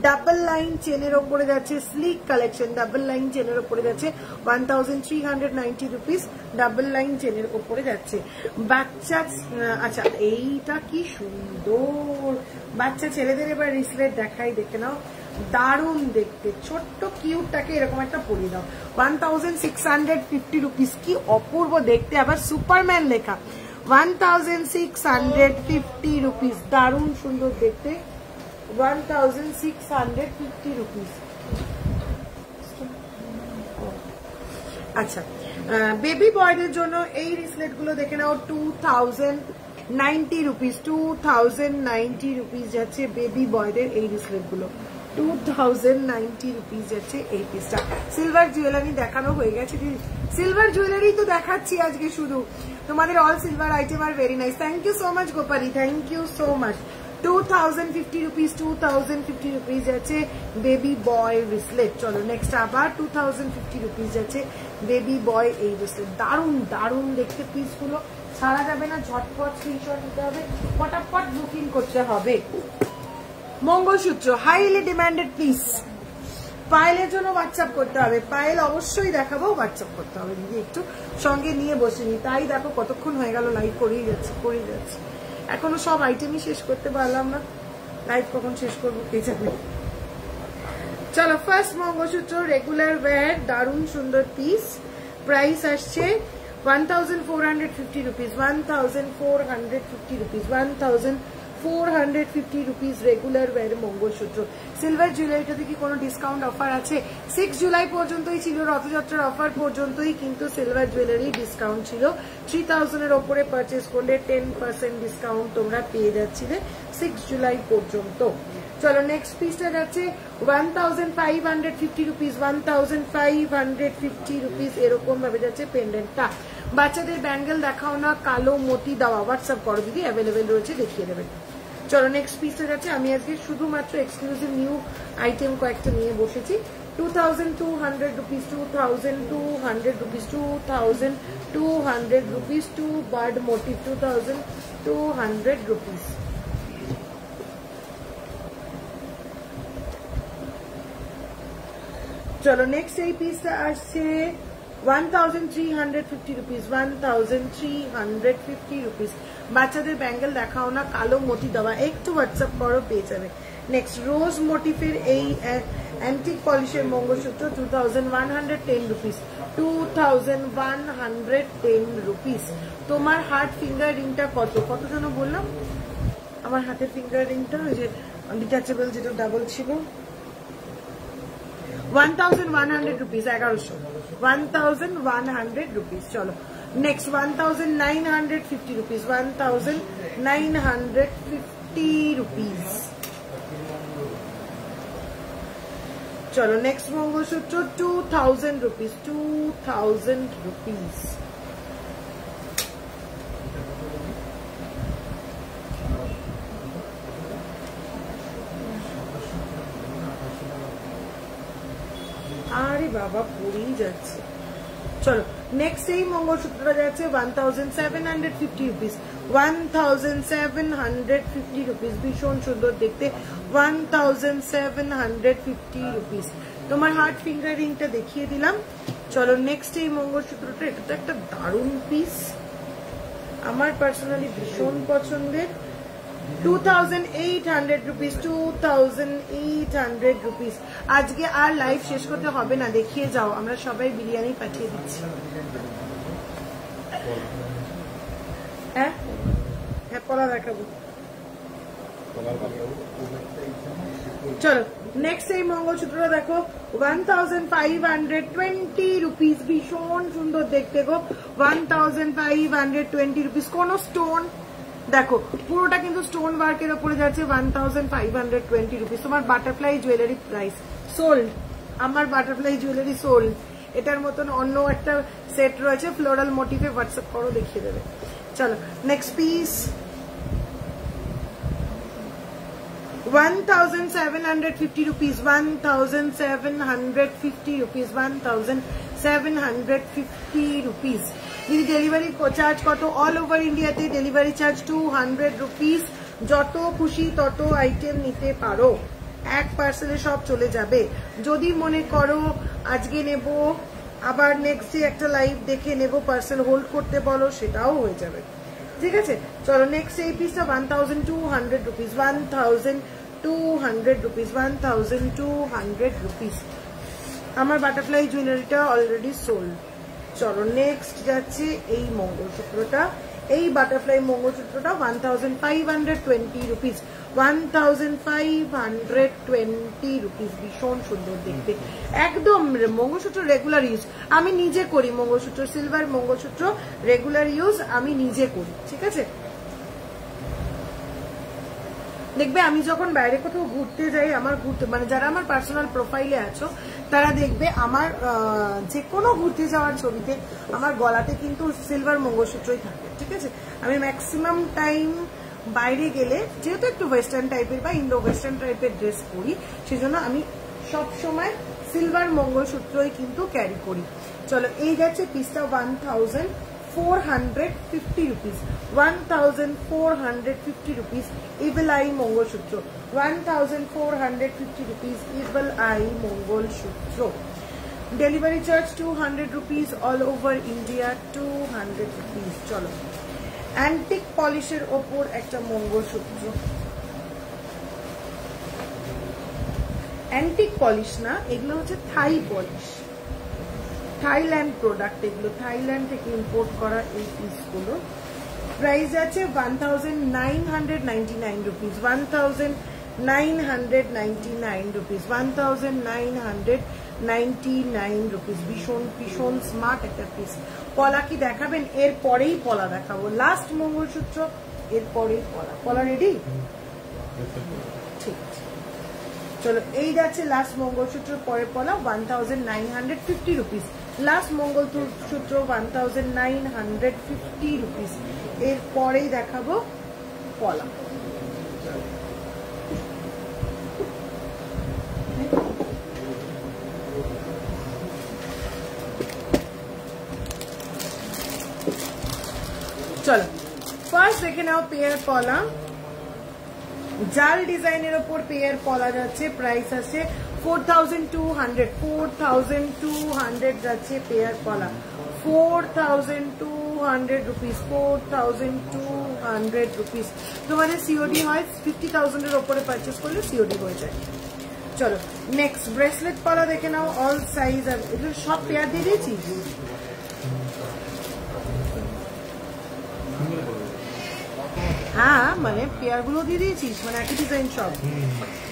Speaker 3: ডাবল লাইন চেনের ওপরে যাচ্ছে, স্লিক কালেকশন, ডাবল লাইন চেনের ওপরে যাচ্ছে, 1390 রুপিস, ডাবল লাইন চেনের ওপরে যাচ্ছে। বাচ্চা, আচ্ছা এইটা কি সুন্দর, বাচ্চা ছেলেদের এবার রিসলেট দেখাই, দেখে নাও, দারুণ দেখতে, ছোট্ট কিউটটাকে এরকম একটা পরিয়ে দাও, 1650 রুপিস, কি অপূর্ব দেখতে, আবার সুপারম্যান লেখা, 1650 রুপিস, দারুণ সুন্দর দেখতে, 1650 রুপিস। আচ্ছা বেবি বয়দের জন্য এই রিসলেট গুলো দেখে নাও, 2090 রুপিস, 2090 রুপিস যাচ্ছে বেবি বয়দের এই রিসলেট গুলো, 2090 রুপিস যাচ্ছে এই পিসটা। সিলভার জুয়েলারি দেখানো হয়ে গেছে, সিলভার জুয়েলারি তো দেখাচ্ছি আজকে শুধু, তোমাদের অল সিলভার আইটেম আর very nice, thank you so much Gopali, thank you so much. 2050 rupees, 2050 rupees যাচ্ছে বেবি বয় রিসলেট। চলো নেক্সট আবার 2050 রুপিস যাচ্ছে বেবি বয় এই রিসলেট, দারুণ দারুণ দেখতে পিসগুলো, ছাড়া যাবে না, ঝটপট স্ক্রিনশট নিতে হবে, ফটাফট বুকিং করতে হবে। মঙ্গলসূত্র হাইলি ডিমান্ডেড পিস, পায়েলের জন্য হোয়াটসঅ্যাপ করতে হবে, পায়েল অবশ্যই দেখাবো, হোয়াটসঅ্যাপ করতে হবে, দিদি একটু সঙ্গে নিয়ে বসিনি, তাই দেখো কতক্ষণ হয়ে গেল লাইভ করেই যাচ্ছে, এখনো সব আইটেমই শেষ করতে পারলাম না, লাইভ কখন শেষ করবো কে জানে। চলো ফার্স্ট মঙ্গলসূত্র রেগুলার ওয়্যার, দারুণ সুন্দর পিস, প্রাইস আসছে 1450 rupees, 1450 rupees, 1450 rupees regular wear mangalsutra. Silver জুয়েলারিটাতে কি কোনো ডিসকাউন্ট অফার আছে? 6 জুলাই পর্যন্তই ছিল, রথযাত্রার অফার পর্যন্তই কিন্তু সিলভার জুয়েলারি ডিসকাউন্ট ছিল, 3000 এর ওপরে পারচেস করলে 10% ডিসকাউন্ট তোমরা পেয়ে যাচ্ছিলে 6 জুলাই পর্যন্ত। চলো নেক্সট পিসটা যাচ্ছে 1550 রুপিস, 1550 রুপিস এরকম ভাবে যাচ্ছে পেন্ডেন্টটা। বাচ্চাদের ব্যাঙ্গেল দেখাও না, কালো মতি দেওয়া, হোয়াটসঅ্যাপ করো দিদি, অ্যাভেলেবেল রয়েছে, দেখিয়ে দেবেন। চলো নেক্সট পিসটা যাচ্ছে, আমি আজকে শুধুমাত্র এক্সক্লুসিভ নিউ আইটেম কয়েকটা নিয়ে বসেছি, 2200 rupees, 2200 rupees, 2200 rupees, 2 bird motif, 2200 rupees. চলো নেক্সট এই পিসটা আসছে 1350 রুপিস, 1350 রুপিস। বাচ্চাদের ব্যাঙ্গেল দেখাও না, কালো মোটি দেওয়া, একটু হোয়াটসঅ্যাপ করো পেয়ে যাবে। নেক্সট রোজ মোটিফের এই অ্যান্টিক পলিশের মঙ্গলসূত্র, 2110 রুপিস, 2110 রুপিস। তোমার হার্ট ফিঙ্গার রিংটা কত কত যেন বললাম? আমার হাতের ফিঙ্গার রিংটা ওই যে ডিটাচেবল যেটা ডাবল ছিল 1100 রুপিস, 1100, 1100 রুপিস। চলো নেক্সট 1950 রুপিস, 1950 রুপিস। চলো নেক্সট মঙ্গলসূত্র 2000 রুপিস, 2000 রুপিস। আরে বাবা পড়েই যাচ্ছে। চলো নেক্সট এই মঙ্গলসূত্রটা যাচ্ছে 1750 রুপিস, 1750 রুপিস, ভীষণ সুন্দর দেখতে, 1750 রুপিস। তোমার হার্ট ফিঙ্গার রিংটা দেখিয়ে দিলাম। চলো নেক্সট এই মঙ্গলসূত্রটা, এটা তো একটা দারুণ পিস, আমার পার্সোনালি ভীষণ পছন্দের, 2800 রুপিস, 2800 রুপিস। আজকে আর লাইভ শেষ করতে হবে না, দেখিয়ে যাও, আমরা সবাই বিরিয়ানি পাঠিয়ে দিচ্ছি। হ্যাঁ হ্যাঁ পলা দেখাবো। চলো নেক্সট এই মঙ্গলসূত্রটা দেখো 1520 রুপিস, ভীষণ সুন্দর দেখতে গো, 1520 রুপিস। কোন স্টোন দেখো, পুরোটা কিন্তু স্টোন ওয়ার্কের উপরে যাচ্ছে, 1520 রুপিস। তোমার বাটারফ্লাই জুয়েলারি প্রাইস সোল্ড, আমার বাটারফ্লাই জুয়েলারি সোল্ড। এটার মতন অন্য একটা সেট রয়েছে ফ্লোরাল মোটিভে, হোয়াটসঅ্যাপ করো দেখিয়ে দেবে। চলো next piece 1750 rupees, 1750 rupees, 1750 rupees. দিদি ডেলিভারি চার্জ কত? অল ওভার ইন্ডিয়াতে ডেলিভারি চার্জ 200 রুপিস। যত খুশি তত আইটেম নিতে পারো, এক পার্সেলে সব চলে যাবে। যদি মনে করো আজকে নেব, আবার নেক্সট ডে একটা লাইভ দেখে নেব, পার্সেল হোল্ড করতে বলো, সেটাও হয়ে যাবে, ঠিক আছে। চলো নেক্সট এই পিসটা 1200 রুপিস, 1200 রুপিস, 1200 রুপিস। আমার বাটারফ্লাই জুয়েলারিটা অলরেডি সোল্ড। চলো নেক্সট যাচ্ছে এই মঙ্গলসূত্রটা, এই বাটারফ্লাই মঙ্গলসূত্রটা 1520 রুপিস, 1520 রুপিস, ভীষণ সুন্দর দেখতে, একদম মঙ্গলসূত্র রেগুলার ইউজ। আমি নিজে করি mangalsutra, silver mangalsutra regular use আমি নিজে করি, ঠিক আছে। দেখবে আমি যখন বাইরে কোথাও ঘুরতে যাই, আমার ঘুরতে মানে যারা আমার পার্সোনাল প্রোফাইলে আছো তারা দেখবে আমার যে কোনো ঘুরতে যাওয়ার ছবিতে আমার গলাতে কিন্তু সিলভার মঙ্গলসূত্রই থাকে, ঠিক আছে। আমি ম্যাক্সিমাম টাইম বাইরে গেলে যেহেতু একটু ওয়েস্টার্ন টাইপের বা ইন্ডো ওয়েস্টার্ন টাইপের ড্রেস পরি, সেজন্য আমি সব সময় সিলভার মঙ্গলসূত্রই কিন্তু ক্যারি করি। চলো এই যাচ্ছে পিসটা 1450 rupees, 1450 rupees, evil I mangalsutra, 1450 rupees, evil I mangalsutra. Delivery charge 200 rupees, all over India 200 rupees. চলো অ্যান্টিক পলিশের ওপর একটা মঙ্গলসূত্র, অ্যান্টিক পলিশ না, এগুলো হচ্ছে থাই পলিশ, থাইল্যান্ড প্রোডাক্ট, এগুলো থাইল্যান্ড থেকে ইম্পোর্ট করা এই পিসগুলো। প্রাইস আছে 1999 রুপিস, 1999 রুপিস, 1999 রুপিস। ভীষণ ভীষণ স্মার্ট একটা পিস। পলা কি দেখাবেন? এর পরেই পলা দেখাবো, লাস্ট মঙ্গলসূত্র, এর পরেই পলা। পলা রেডি? ঠিক আছে, চলো এই যাচ্ছে লাস্ট মঙ্গলসূত্র, পরে পলা 1950 রুপিস। Last mangalsutra 1950 rupees. এর পরেই দেখাবো পলা। চলো ফার্স্ট দেখে নাও পেয়ার পলা, জাল ডিজাইনের ওপর পেয়ার পলা যাচ্ছে, প্রাইস আছে 4200 যাচ্ছে পেয়ার পলা, 4200 রুপিস, 4200 রুপিস। তোমাদের সিওডি হয় 50,000 এর ওপরে পারচেস করলে সিওডি হয়ে যায়। চলো নেক্সট ব্রেসলেট পলা দেখে নাও, অল সাইজ। এগুলো সব পেয়ার দিয়ে দিয়েছি। হ্যাঁ মানে পেয়ার গুলো দিয়ে দিয়েছিস, মানে একই ডিজাইন সব।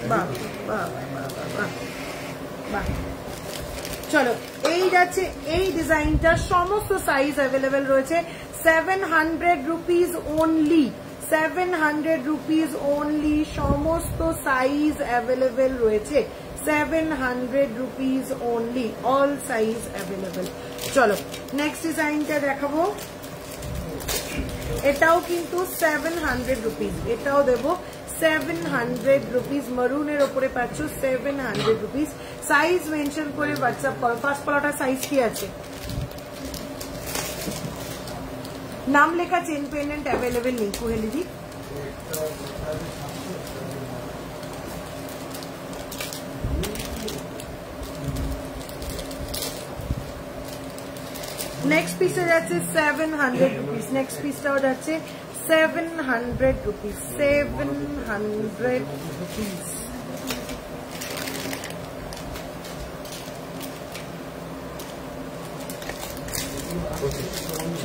Speaker 3: বাহ বাহ বাহ বাহ। চলো এই যাচ্ছে এই ডিজাইনটা, সমস্ত সাইজ অ্যাভেলেবেল রয়েছে। 700 রুপিস ওনলি, 700 রুপিস ওনলি, সমস্ত সাইজ অ্যাভেলেবেল রয়েছে। 700 rupees only, all size available. চলো নেক্সট ডিজাইনটা দেখাবো। এটাও কিন্তু 700 রুপিস, এটাও দেবো 700 রুপিস। মারুনের ওপরে পাচ্ছ 700 রুপিস। সাইজ মেনশন করে হোয়াটসঅ্যাপ করো। ফার্স্ট পলাটার সাইজ কি আছে? নাম লেখা চেন পেন্ডেন্ট অ্যাভেলেবেল নেই কুহেলিদি। নেক্সট পিসটা যাচ্ছে 700 রুপিস। নেক্সট পিসটাও যাচ্ছে 700 রুপিস, 700 রুপিস।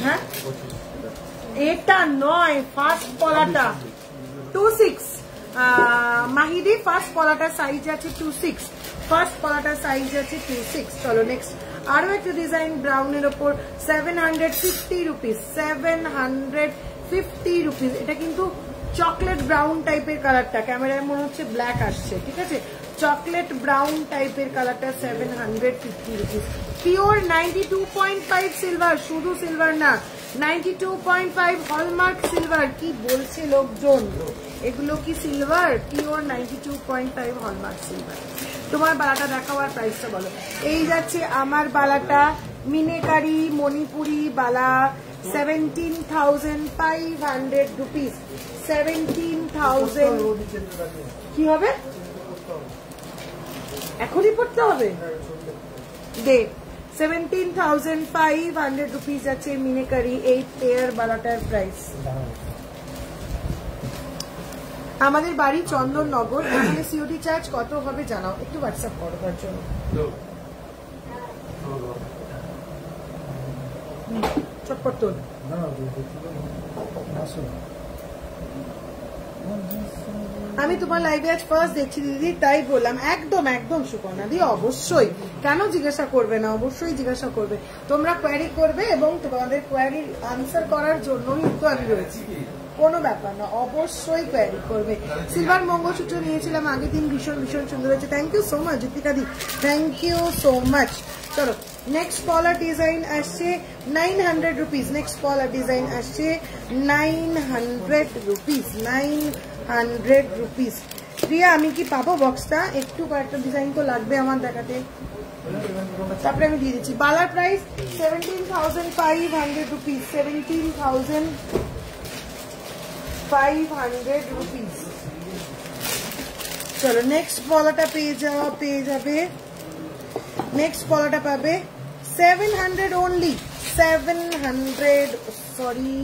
Speaker 3: হ্যাঁ এটা নয়, ফার্স্ট পলাটা 26 মাহিদি। ফার্স্ট পলাটার সাইজ আছে 26, ফার্স্ট পলাটার সাইজ আছে 26। চলো নেক্সট আরো একটা ডিজাইন ব্রাউনের ওপর 750 রুপিস, 750 রুপিস। এটা কিন্তু চকলেট ব্রাউন টাইপের কালারটা, ক্যামেরায় মনে হচ্ছে ব্ল্যাক আসছে, ঠিক আছে, চকলেট ব্রাউন টাইপের কালারটা 750 রুপিস। পিওর 92.5 সিলভার, শুধু সিলভার না, 92.5 হলমার্ক সিলভার। কি বলছে লোকজন, এগুলো কি সিলভার? Pure 92.5 hallmark silver. তোমার বালাটা দেখাও আর প্রাইসটা বলো। এই যাচ্ছে আমার বালাটা, মিনেকারি মণিপুরি বালা, 17,500 রুপিস। 17,000 কি হবে? এখনই পড়তে হবে দে। 17,500 রুপিস আছে মিনেকারি এই পেয়ার বালাটার প্রাইস। আমাদের বাড়ি চন্দননগর, এখানে সিওডি চার্জ কত হবে জানাও, একটু হোয়াটসঅ্যাপ করো তার জন্য। চটপট তোল। আমি তোমার লাইভে আজ ফার্স্ট দেখছি দিদি, তাই বললাম। একদম একদম সুকন্যা দি, অবশ্যই, কেন জিজ্ঞাসা করবে না, অবশ্যই জিজ্ঞাসা করবে। তোমরা কোয়ারি করবে এবং তোমাদের কোয়ারির আনসার করার জন্যই তো আমি রয়েছি, কোনো ব্যাপার না, অবশ্যই কোয়ারি করবে। সিলভার মঙ্গলসূত্র নিয়েছিলাম আগের দিন, ভীষণ ভীষণ সুন্দর হয়েছে। Thank you so much Jyotika di, thank you so much. চলো নেক্সট কলার ডিজাইন আসছে 900 রুপিস। নেক্সট কলার ডিজাইন আসছে 900 রুপিস, 900 রুপিস। প্রিয়া আমি কি পাবো বক্সটা? একটু কয়েকটা ডিজাইন তো লাগবে আমার দেখাতে, তারপরে আমি দিয়ে দিচ্ছি। বালার প্রাইস 17,500 রুপিস, 17,500 রুপিস। চলো নেক্সট পলাটা পেয়ে যাবে। নেক্সট পলাটা পাবে 700 অনলি, 700 সরি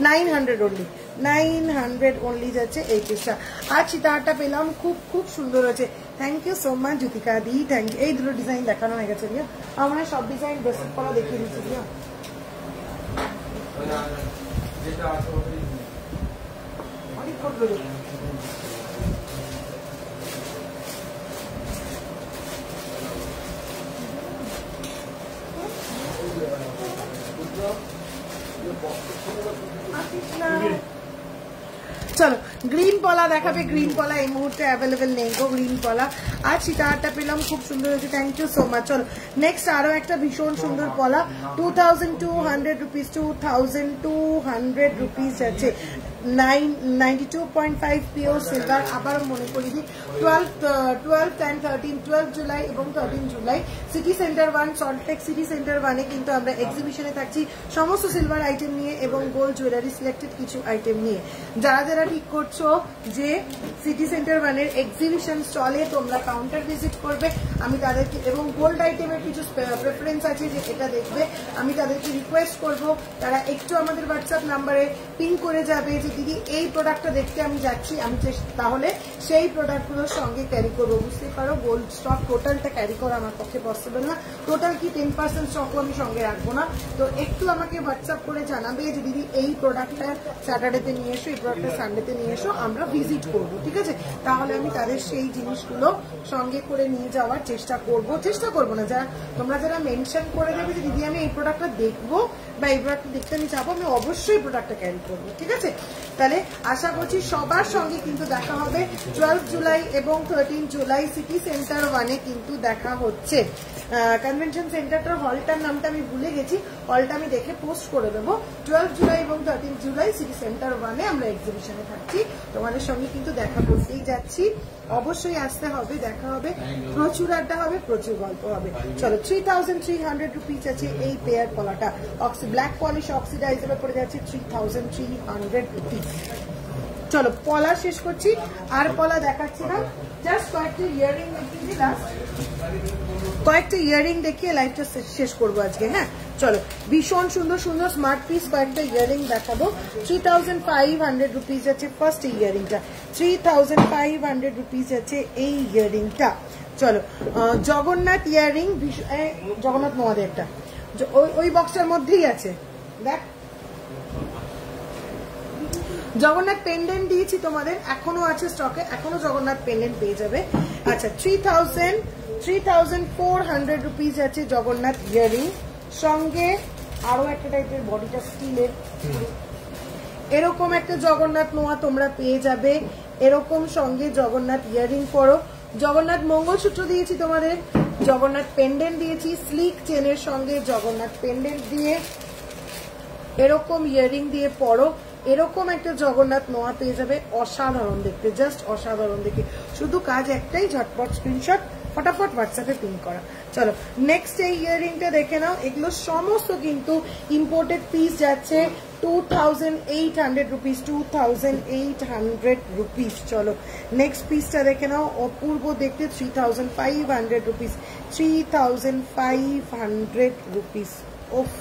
Speaker 3: 900 অনলি, 900 অনলি যাচ্ছে এই পিসটা। আর চিতারটা পেলাম, খুব খুব সুন্দর হয়েছে। Thank you so much Jyotika di, thank you. এই দুটো ডিজাইন দেখানো হয়ে গেছে রিয়া, আমরা সব ডিজাইন ব্রেসলেট পলা দেখিয়ে দিচ্ছি রিয়া। অনেক করবে চলো গ্রিন পলা দেখাবে। গ্রিন পলা এই মুহূর্তে অ্যাভেলেবেল নেই গো, গ্রিন পলা। আর সীতাহারটা পেলাম, খুব সুন্দর হয়েছে, থ্যাংক ইউ সো মাচ। চলো নেক্সট আরো একটা ভীষণ সুন্দর পলা 2200 রুপিস, 2200 রুপিস আছে। 92.5 পিওর সিলভার। আবার মনে করি দিই 12 and 13 12 জুলাই এবং 13 জুলাই City Centre 1 Salt Lake City Centre 1-এ কিন্তু আমরা এক্সিবিশনে থাকছি সমস্ত সিলভার আইটেম নিয়ে এবং গোল্ড জুয়েলারি সিলেক্টেড কিছু আইটেম নিয়ে। যারা যারা ঠিক করছো যে সিটি সেন্টার 1-এর এক্সিবিশন স্টলে তোমরা কাউন্টার ভিজিট করবে, আমি তাদেরকে, এবং গোল্ড আইটেমের কিছু প্রেফারেন্স আছে যে এটা দেখবে, আমি তাদেরকে রিকোয়েস্ট করব তারা একটু আমাদের হোয়াটসঅ্যাপ নাম্বারে পিং করে যাবে যে দিদি এই প্রোডাক্টটা দেখতে আমি যাচ্ছি, আমি তাহলে সেই প্রোডাক্টগুলোর সঙ্গে ক্যারি করবো। বুঝতেই পারো গোল্ড স্টক টোটালটা ক্যারি করা আমার পক্ষে পসিবল না, টোটাল কি 10% স্টকও আমি সঙ্গে রাখবো না। তো একটু আমাকে হোয়াটসঅ্যাপ করে জানাবে যে দিদি এই প্রোডাক্টটা স্যাটারডেতে নিয়ে এসো, এই প্রোডাক্টটা সানডেতে নিয়ে এসো, আমরা ভিজিট করবো, ঠিক আছে? তাহলে আমি তাদের সেই জিনিসগুলো সঙ্গে করে নিয়ে যাওয়ার চেষ্টা করবো না, তোমরা যারা মেনশন করে দেবে যে দিদি আমি এই প্রোডাক্টটা দেখবো বা এই প্রোডাক্টটা দেখতে আমি যাবো, আমি অবশ্যই প্রোডাক্টটা ক্যারি করবো, ঠিক আছে? তাহলে আশা করছি সবার সঙ্গে কিন্তু দেখা হবে 12 জুলাই এবং 13 জুলাই সিটি সেন্টার 1-এ কিন্তু দেখা হচ্ছে। কনভেনশন সেন্টারটার হলটার নামটা আমি ভুলে গেছি, হলটা আমি দেখে পোস্ট করে দেবো। 12 জুলাই এবং 13 জুলাই সিটি সেন্টার 1-এ আমরা এক্সিবিশনে থাকছি, তোমাদের সঙ্গে কিন্তু দেখা করতেই যাচ্ছি। অবশ্যই আসতে হবে, দেখা হবে, প্রচুর আড্ডা হবে, প্রচুর গল্প হবে। চলো 3300 রুপিস আছে এই পেয়ার পলাটা, ব্ল্যাক পলিশ অক্সিডাইজারে পড়ে যাচ্ছে 3300 রুপিস। চলো পলা শেষ করছি, আর পলা দেখাচ্ছি না, জাস্ট কয়েকটা ইয়ারিং দেখিয়ে লাস্ট, কয়েকটা ইয়ারিং দেখিয়ে লাইভটা শেষ করবো আজকে। হ্যাঁ চলো, ভীষণ সুন্দর সুন্দর স্মার্ট পিস কয়েকটা ইয়ারিং দেখাবো। 3500 রুপিস আছে ফার্স্ট ইয়ারিংটা, 3500 রুপিস আছে এই ইয়ারিংটা। চলো জগন্নাথ ইয়ারিং, জগন্নাথ মহাদেব একটা ওই বক্সটার মধ্যেই আছে, দেখ জগন্নাথ পেন্ডেন্ট দিয়েছি তোমাদের, এখনো আছে স্টকে, এখনো জগন্নাথ পেন্ডেন্ট পেয়ে যাবে। আচ্ছা 3400 রুপিস আছে জগন্নাথ ইয়ারিং, সঙ্গে আরো একটা টাইপের বডিটা স্টিলের এরকম একটা জগন্নাথ নোয়া তোমরা পেয়ে যাবে, এরকম সঙ্গে জগন্নাথ ইয়ারিং পরো। জগন্নাথ মঙ্গলসূত্র দিয়েছি তোমাদের, জগন্নাথ পেন্ডেন্ট দিয়েছি, স্লিক চেনের সঙ্গে জগন্নাথ পেন্ডেন্ট দিয়ে এরকম ইয়ারিং দিয়ে পরো, এরকম একটা জগন্নাথ নোয়া পেয়ে যাবে, অসাধারণ দেখতে, জাস্ট অসাধারণ দেখে। শুধু কাজ একটাই, ঝটপট স্ক্রিনশট ফটাফট হোয়াটসঅ্যাপে পিন করা। চলো নেক্সট এই ইয়ারিংটা দেখে নাও, এগুলো সমস্ত কিন্তু ইম্পোর্টেড পিস যাচ্ছে 2800 রুপিস, 2800 রুপিস। চলো নেক্সট পিসটা দেখে নাও, অপূর্ব দেখতে, 3500 রুপিস, 3500 রুপিস। ওফ,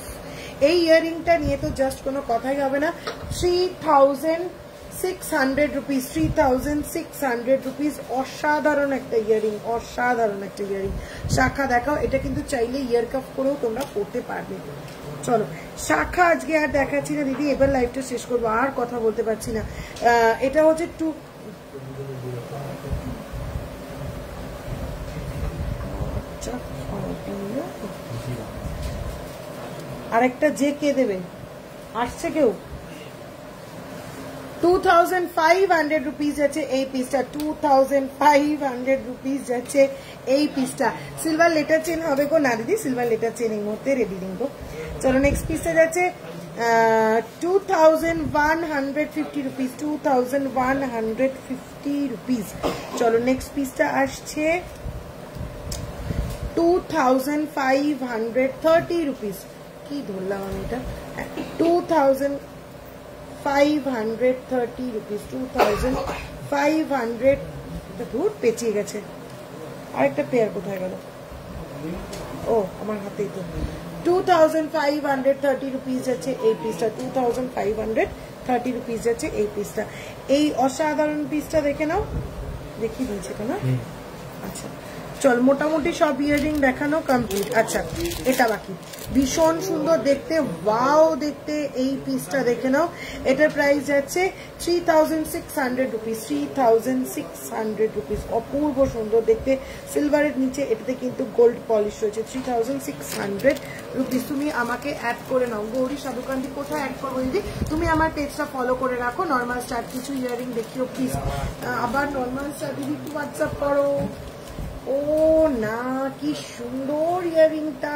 Speaker 3: এই ইয়ারিংটা নিয়ে তো জাস্ট কোনো কথাই হবে না। 3600 রুপিস, 3600 রুপিস। অসাধারণ একটা ইয়ারিং, অসাধারণ একটা ইয়ারিং। শাখা দেখাও, এটা কিন্তু চাইলে ইয়ার কাপ করেও তোমরা পড়তে পারবে। চলো শাখা আজকে আর দেখাচ্ছি না দিদি, এবার লাইভটা শেষ করবো, আর কথা বলতে পারছি না। এটা হচ্ছে আরেকটা যে কে দেবে, আসছে কেউ? 2500 রুপিস যাচ্ছে এই পিসটা, 2500 রুপিস যাচ্ছে এই পিসটা। সিলভার লেটার চেন হবে গো? না দিদি, সিলভার লেটার চেন এই মুহূর্তে রেডি নেই গো। চলো নেক্সট পিসটা যাচ্ছে 2150 রুপিস, 2150 রুপিস। চলো নেক্সট পিসটা আসছে 2530 রুপিস। কি ধরলাম আমি এটা, 2530 রুপিস, 2500 দূর পেঁচিয়ে গেছে। আরেকটা পেয়ার কোথায় গেল? ও আমার হাতেই তো। 2530 রুপিস যাচ্ছে এই পিসটা, 2530 রুপিস যাচ্ছে এই পিসটা। এই অসাধারণ পিসটা দেখে নাও, দেখিয়ে দিয়েছে কেন? আচ্ছা চল, মোটামুটি সব ইয়ারিং দেখানো কমপ্লিট। আচ্ছা এটা বাকি, ভীষণ সুন্দর দেখতে, ওয়াও দেখতে এই পিসটা দেখে নাও। এটার প্রাইস যাচ্ছে 3600 রুপিস, 3600 রুপিস। অপূর্ব সুন্দর দেখতে, সিলভারের নিচে এটাতে কিন্তু গোল্ড পলিশ রয়েছে। 3600 রুপিস। তুমি আমাকে অ্যাড করে নাও, গৌরী সাধুকান্তি। কোথায় অ্যাড করবো দিদি? তুমি আমার পেজটা ফলো করে রাখো, নর্মাল স্টার কিছু ইয়ারিং দেখিও প্লিজ। আবার নর্মাল স্টার দিদি একটু হোয়াটসঅ্যাপ করো। ও না, কি সুন্দর ইয়ারিংটা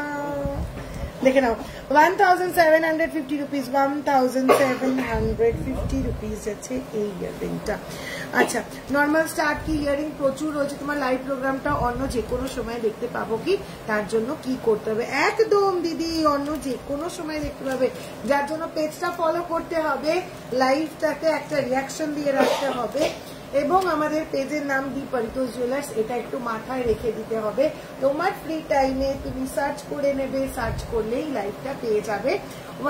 Speaker 3: দেখে নাও। 1750 রুপিস, 1750 রুপিস আছে এই ইয়ারিংটা। আচ্ছা নর্মাল স্টার কি ইয়ারিং প্রচুর রয়েছে, তোমার লাইভ প্রোগ্রামটা অন্য যে কোনো সময় দেখতে পাবো কি? তার জন্য কি করতে হবে? একদম দিদি, অন্য যে কোনো সময় দেখতে পাবে, যার জন্য পেজটা ফলো করতে হবে, লাইভটাকে একটা রিয়াকশন দিয়ে রাখতে হবে, এবং আমাদের পেজের নাম দি পরিতোষ জুয়েলার্স, এটা একটু মাথায় রেখে দিতে হবে। তোমার ফ্রি টাইমে তুমি সার্চ করে নেবে, সার্চ করলেই লাইভটা পেয়ে যাবে।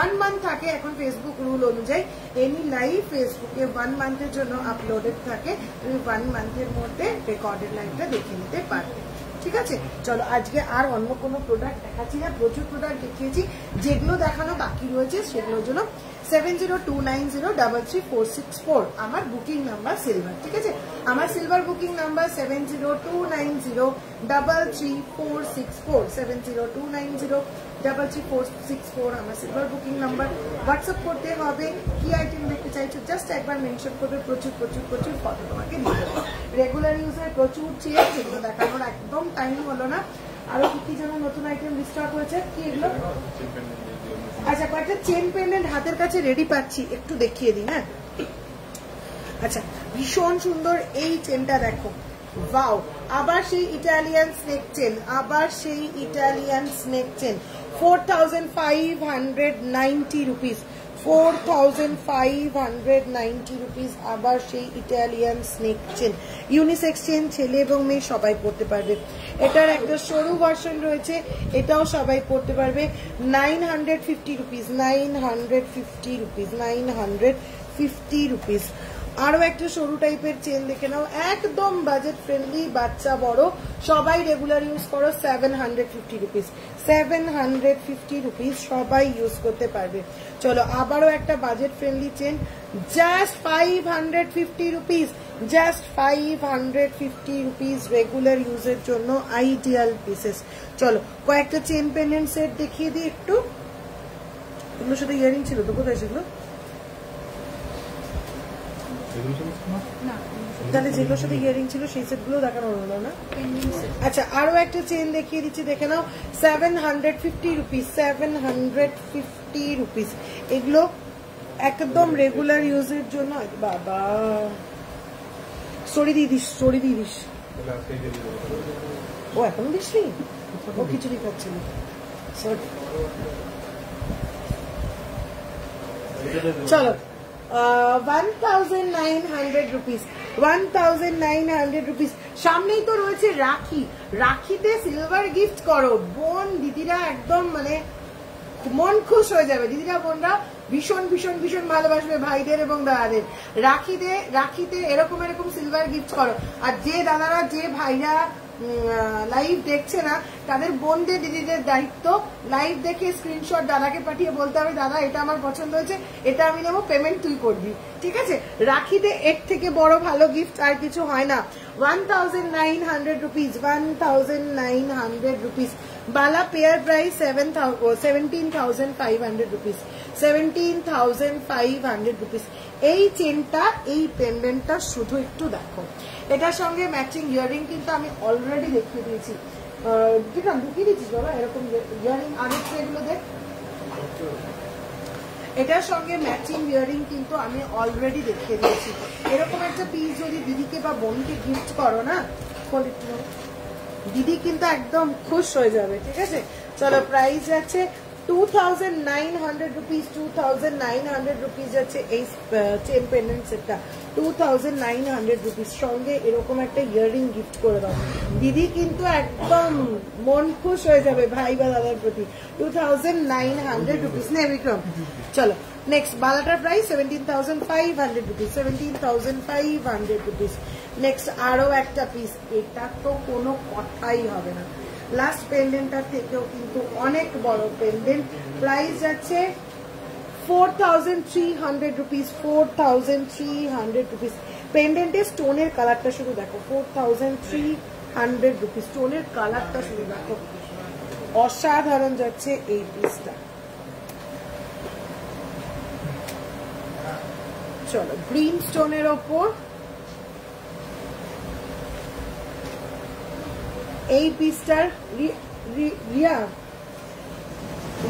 Speaker 3: 1 মান্থ থাকে এখন ফেসবুক রুল অনুযায়ী, এনি লাইভ ফেসবুকে 1 মান্থের জন্য আপলোডেড থাকে, তুমি 1 মান্থের মধ্যে রেকর্ডেড লাইভটা দেখে নিতে পারবে। ঠিক আছে, চলো আজকে আর অন্য কোনো প্রোডাক্ট দেখাচ্ছি না, প্রচুর প্রোডাক্ট দেখিয়েছি। যেগুলো দেখানো বাকি রয়েছে সেগুলোর জন্য 7029033464 আমার বুকিং নাম্বার সিলভার। ঠিক আছে, আমার সিলভার বুকিং নাম্বার 7029033464 7029033464 আমার সিলভার বুকিং নাম্বার। হোয়াটসঅ্যাপ করতে হবে, কি আইটেম দেখতে চাইছো জাস্ট একবার মেনশন করবে, প্রচুর প্রচুর প্রচুর ফটো তোমাকে দিয়ে দেবো। রেগুলার ইউজের প্রচুর চেন, যেগুলো দেখানোর একদম টাইম হলো না। আরো কি যেন নতুন আইটেম রিস্টক হয়েছে, কি এগুলো? আচ্ছা, কয়েকটা চেন পেন্ডেন্ট হাতের কাছে রেডি পাচ্ছি, একটু দেখিয়ে দিই। হ্যাঁ, আচ্ছা, ভীষণ সুন্দর এই চেনটা দেখো, ওয়াও, আবার সেই ইটালিয়ান স্নেক চেন, আবার সেই Italian snake chain, 4590 rupees, 4590 rupees, আবার সেই Italian snake chain. Unisex chain, ছেলে এবং মেয়ে সবাই পড়তে পারবে। এটার একটা সরু ভার্সন রয়েছে, এটাও সবাই পড়তে পারবে। 950 রুপিস, 950 রুপিস, 950 রুপিস। আরো একটা সরু টাইপের চেন দেখে নাও, একদম বাজেট ফ্রেন্ডলি, বাচ্চা বড় সবাই রেগুলার ইউজ করো। 750 রুপিস, 750 রুপিস, সবাই ইউজ করতে পারবে। চলো আবারও একটা budget friendly chain, just 550 rupees, just 550 rupees, regular ইউজের জন্য আইডিয়াল পিসেস। চলো কয়েকটা চেন পেন্ডেন্ট সেট দেখিয়ে দিই একটু। এগুলোর সাথে ইয়ারিং ছিল তো, কোথায় সেগুলো? তাহলে যেগুলোর সাথে ইয়ারিং ছিল সেই সেটগুলো দেখানো হলো না। আচ্ছা, আরো একটা চেন দেখিয়ে দিচ্ছি, দেখে নাও। 750 রুপিস, 750 রুপিস, এগুলো একদম রেগুলার ইউজের জন্য। বাবা স্টোরি দিয়ে দিস, স্টোরি দিয়ে দিস। ও এখন দিসনি, ও খিচুড়ি খাচ্ছে না। চলো 1900 রুপিস, 1900 রুপিস। সামনেই তো রয়েছে রাখি, রাখিতে সিলভার গিফট করো, বোন দিদিরা একদম মানে মন খুশ হয়ে যাবে। দিদিরা বোনরা ভীষণ ভীষণ ভীষণ ভালোবাসবে ভাইদের এবং দাদাদের। রাখিতে এরকম এরকম সিলভার গিফট করো। আর যে দাদারা, যে ভাইরা লাইভ দেখছে না, তাদের বোনদের দিদিদের দায়িত্ব, লাইভ দেখে স্ক্রিনশট দাদাকে পাঠিয়ে বলতে হবে, দাদা এটা আমার পছন্দ হয়েছে, এটা আমি নেবো, পেমেন্ট তুই করবি। ঠিক আছে, রাখিতে এর থেকে বড় ভালো গিফট আর কিছু হয় না। 1900 রুপিস, 1900 রুপিস। বালা পেয়ার প্রাইস 17,500 রুপিস, 17,500 রুপিস। এই চেনটা, এই পেন্ডেন্টটা শুধু একটু দেখো, এটার সঙ্গে ম্যাচিং ইয়ারিং কিন্তু আমি অলরেডি দেখিয়ে দিয়েছি। ঢুকিয়ে দিচ্ছিস বাবা এরকম ইয়ারিং, আগের এগুলো দেখ। এটার সঙ্গে ম্যাচিং ইয়ারিং কিন্তু আমি অলরেডি দেখিয়ে দিয়েছি। এরকম একটা পিস যদি দিদিকে বা বোনকে গিফট করো না, দিদি কিন্তু একদম খুশ হয়ে যাবে। ঠিক আছে, চলো প্রাইস আছে 2900 রুপিস, 2900 রুপিস আছে এই চেন পেন্ডেন্ট সেটটা, 2900 রুপিস। সঙ্গে এরকম একটা ইয়াররিং গিফট করে দাও, দিদি কিন্তু একদম মন খুশ হয়ে যাবে ভাই বা দাদার প্রতি। 2900 রুপিস নে বিক্রম। চলো নেক্সট, বালাটার প্রাইস 17,500 রুপিস, 17,500 রুপিস। নেক্সট আরো একটা পিস, এটা তো কোনো কথাই হবে না, লাস্ট পেন্ডেন্টটার থেকেও কিন্তু অনেক বড় পেন্ডেন্ট। প্রাইস আছে 4,300 রুপিস, 4,300 রুপিস। পেন্ডেন্টের স্টোনের কালারটা শুধু দেখো, 4,300 রুপিস। স্টোনের কালারটা শুধু দেখো, অসাধারণ যাচ্ছে এই পিসটা। চলো গ্রিন স্টোনের ওপর এই পিসটার রিয়া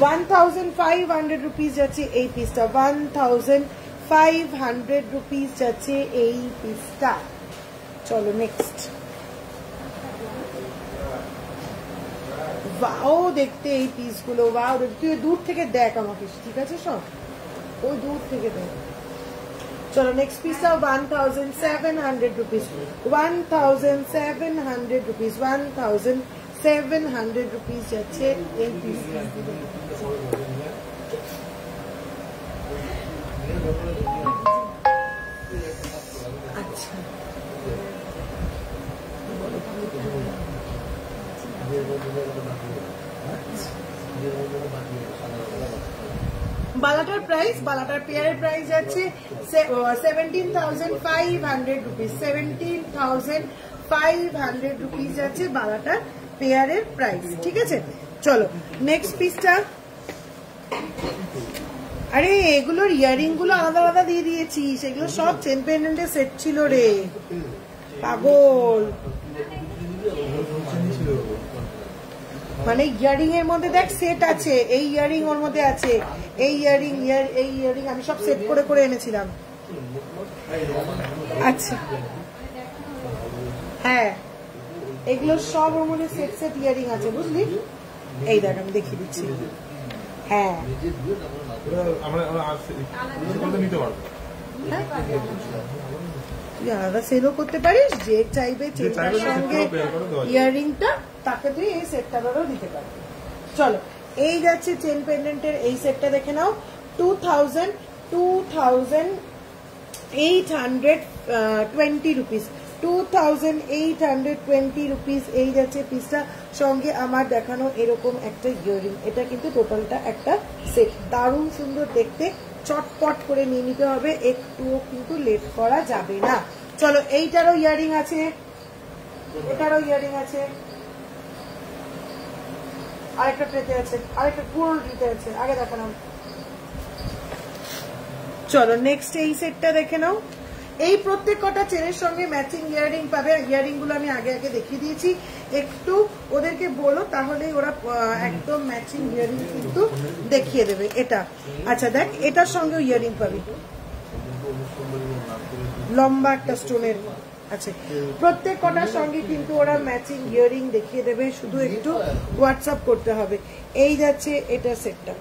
Speaker 3: 1,500 রুপিস যাচ্ছে এই পিসটা, 1,500 রুপিস যাচ্ছে এই পিসটা। চলো নেক্সট, ওয়াও দেখতে এই পিসগুলো, ওয়াও তুই দূর থেকে দেখ আমাকে, ঠিক আছে সব ওই দূর থেকে দেখ। চলো নেক্সট পিসটা 1700 রুপিস, 1700 রুপিস, 1700 রুপিস যাচ্ছে এই পিস। আচ্ছা বালাটার প্রাইস, বালাটার পেয়ারের প্রাইস যাচ্ছে 17,500 রুপিস, 17,500 রুপিস যাচ্ছে বালাটার পেয়ারের প্রাইস। ঠিক আছে, চলো নেক্সট পিসটা। আরে এগুলোর ইয়ারিং গুলো আলাদা আলাদা দিয়ে দিয়েছি, সেগুলো সব চেন পেন্ডেন্টের সেট ছিল রে পাগল। মানে ইয়ারিং এর মধ্যে দেখ সেট আছে, এই ইয়ারিং ওর মধ্যে আছে, এই ইয়ারিং আমি সব সেট করে করে এনেছিলাম। আচ্ছা হ্যাঁ এগুলো সব ওর মধ্যে সেট সেট ইয়ারিং আছে বুঝলি। এই দেখ আমি দেখিয়ে দিচ্ছি। হ্যাঁ তুই আলাদা সেলও করতে পারিস, যে চাইবে চেনটার সঙ্গে ইয়ারিংটা তাকে তুই এই সেটটারও দিতে পারবি। চলো এই যাচ্ছে চেন পেন্ডেন্টের এই সেটটা দেখে নাও, 2,820 রুপিস, 2,820 রুপিস এই যাচ্ছে পিসটা। সঙ্গে আমার দেখানো এরকম একটা ইয়ারিং, এটা কিন্তু টোটালটা একটা সেট, দারুণ সুন্দর দেখতে, চটপট করে নিয়ে নিতে হবে, একটুও কিন্তু লেট করা যাবে না। চলো এইটারও ইয়ারিং আছে, এটারও ইয়ারিং আছে, আরেকটা পেতে আছে, আরেকটা গোল্ড দিতে আছে, আগে দেখালাম। চলো নেক্সট এই সেটটা দেখে নাও। এই প্রত্যেক কটা চেনের সঙ্গে ম্যাচিং ইয়ারিং পাবে। ইয়ারিং গুলো আমি আগে আগে দেখিয়ে দিয়েছি, একটু ওদেরকে বলো তাহলে ওরা একদম ম্যাচিং ইয়ারিং কিন্তু দেখিয়ে দেবে। এটা আচ্ছা দেখ এটার সঙ্গেও ইয়ারিং পাবি, লম্বা একটা স্টোনের আছে। প্রত্যেক কটার সঙ্গে কিন্তু ওরা ম্যাচিং ইয়ারিং দেখিয়ে দেবে, শুধু একটু হোয়াটসঅ্যাপ করতে হবে। এই যাচ্ছে এটা সেটটা,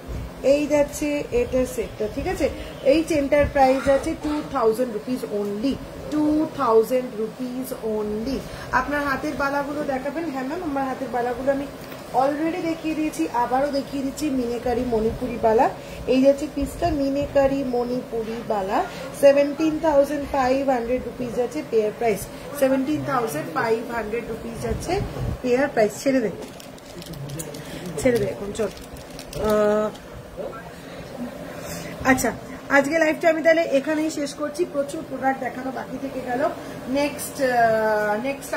Speaker 3: এই যাচ্ছে এটা সেটটা। ঠিক আছে, এই চেনটার প্রাইস আছে 2,000 রুপিস অনলি, 2,000 রুপিস অনলি। আপনার হাতের বালাগুলো দেখাবেন? হ্যাঁ ম্যাম আমার হাতের বালাগুলো আমি অলরেডি দেখিয়ে দিয়েছি, আবারও দেখিয়ে দিচ্ছি। মিনেকারি মণিপুরি বালা, এই যাচ্ছে পিসটা মিনেকারি মণিপুরি বালা, 17,500 রুপিস যাচ্ছে পেয়ার প্রাইস, 17,500 রুপিস যাচ্ছে পেয়ার প্রাইস। ছেড়ে দে ছেড়ে দে এখন চল। আচ্ছা আজকে লাইভটা আমি তাহলে এখানেই শেষ করছি, প্রচুর প্রোডাক্ট দেখানো বাকি থেকে গেল। নেক্সট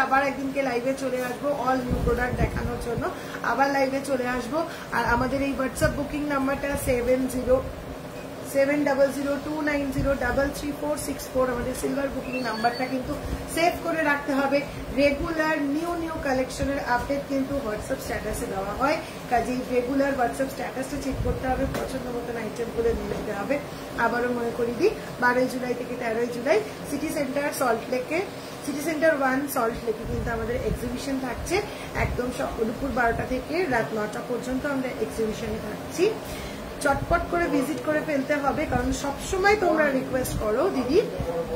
Speaker 3: আবার একদিনকে লাইভে চলে আসবো অল নিউ প্রোডাক্ট দেখানোর জন্য, আবার লাইভে চলে আসবো। আর আমাদের এই হোয়াটসঅ্যাপ বুকিং নাম্বারটা 7072903346 আমাদের সিলভার বুকিং নাম্বারটা কিন্তু সেভ করে রাখতে হবে। রেগুলার নিউ কালেকশনের আপডেট কিন্তু হোয়াটসঅ্যাপ স্ট্যাটাসে দেওয়া হয়, কাজেই রেগুলার হোয়াটসঅ্যাপ স্ট্যাটাসটা চেক করতে হবে, পছন্দ মতন আইটেমগুলো নিয়ে নিতে হবে। আবারও মনে করিয়ে দিই 12 জুলাই থেকে 13 জুলাই সিটি সেন্টার সল্টলেকে, সিটি সেন্টার 1 সল্টলেকে কিন্তু আমাদের এক্সিবিশন থাকছে, একদম দুপুর 12টা থেকে রাত 9টা পর্যন্ত আমরা এক্সিবিশনে থাকছি। চটপট করে ভিজিট করে ফেলতে হবে, কারণ সবসময় তোমরা রিকোয়েস্ট করো দিদি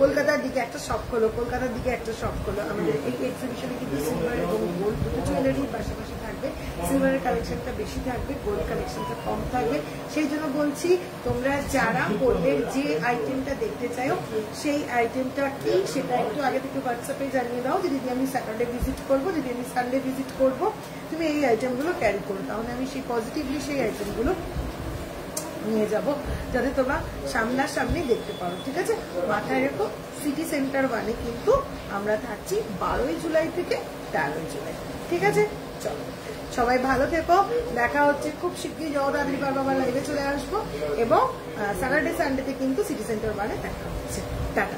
Speaker 3: কলকাতার দিকে একটা শপ খোলো, কলকাতার দিকে একটা শপ খোলো। আমাদের এই এক্সিবিশনে কিন্তু সিলভার এবং গোল্ড দুটো জুয়েলারির পাশাপাশি থাকবে, সিলভারের কালেকশনটা বেশি থাকবে, গোল্ড কালেকশনটা কম থাকবে। সেই জন্য বলছি তোমরা যারা গোল্ডের যে আইটেমটা দেখতে চাও সেই আইটেমটা কি সেটা একটু আগে থেকে হোয়াটসঅ্যাপে জানিয়ে দাও, দিদি আমি স্যাটারডে ভিজিট করবো, দিদি আমি সানডে ভিজিট করবো, তুমি এই আইটেমগুলো ক্যারি করো, তাহলে আমি সেই পজিটিভলি সেই আইটেমগুলো নিয়ে যাব, যাতে তোমরা সামনাসামনি দেখতে পারো। ঠিক আছে, মাথায় রেখো সিটি সেন্টার 1-এ কিন্তু আমরা থাকছি 12 জুলাই থেকে 13 জুলাই। ঠিক আছে, চলো সবাই ভালো থেকো, দেখা হচ্ছে খুব শীঘ্রই। জগদ্ধাত্রী বাবা লাইভে চলে আসবো এবং স্যাটারডে সানডেতে কিন্তু সিটি সেন্টার 1-এ দেখা হচ্ছে। টাটা।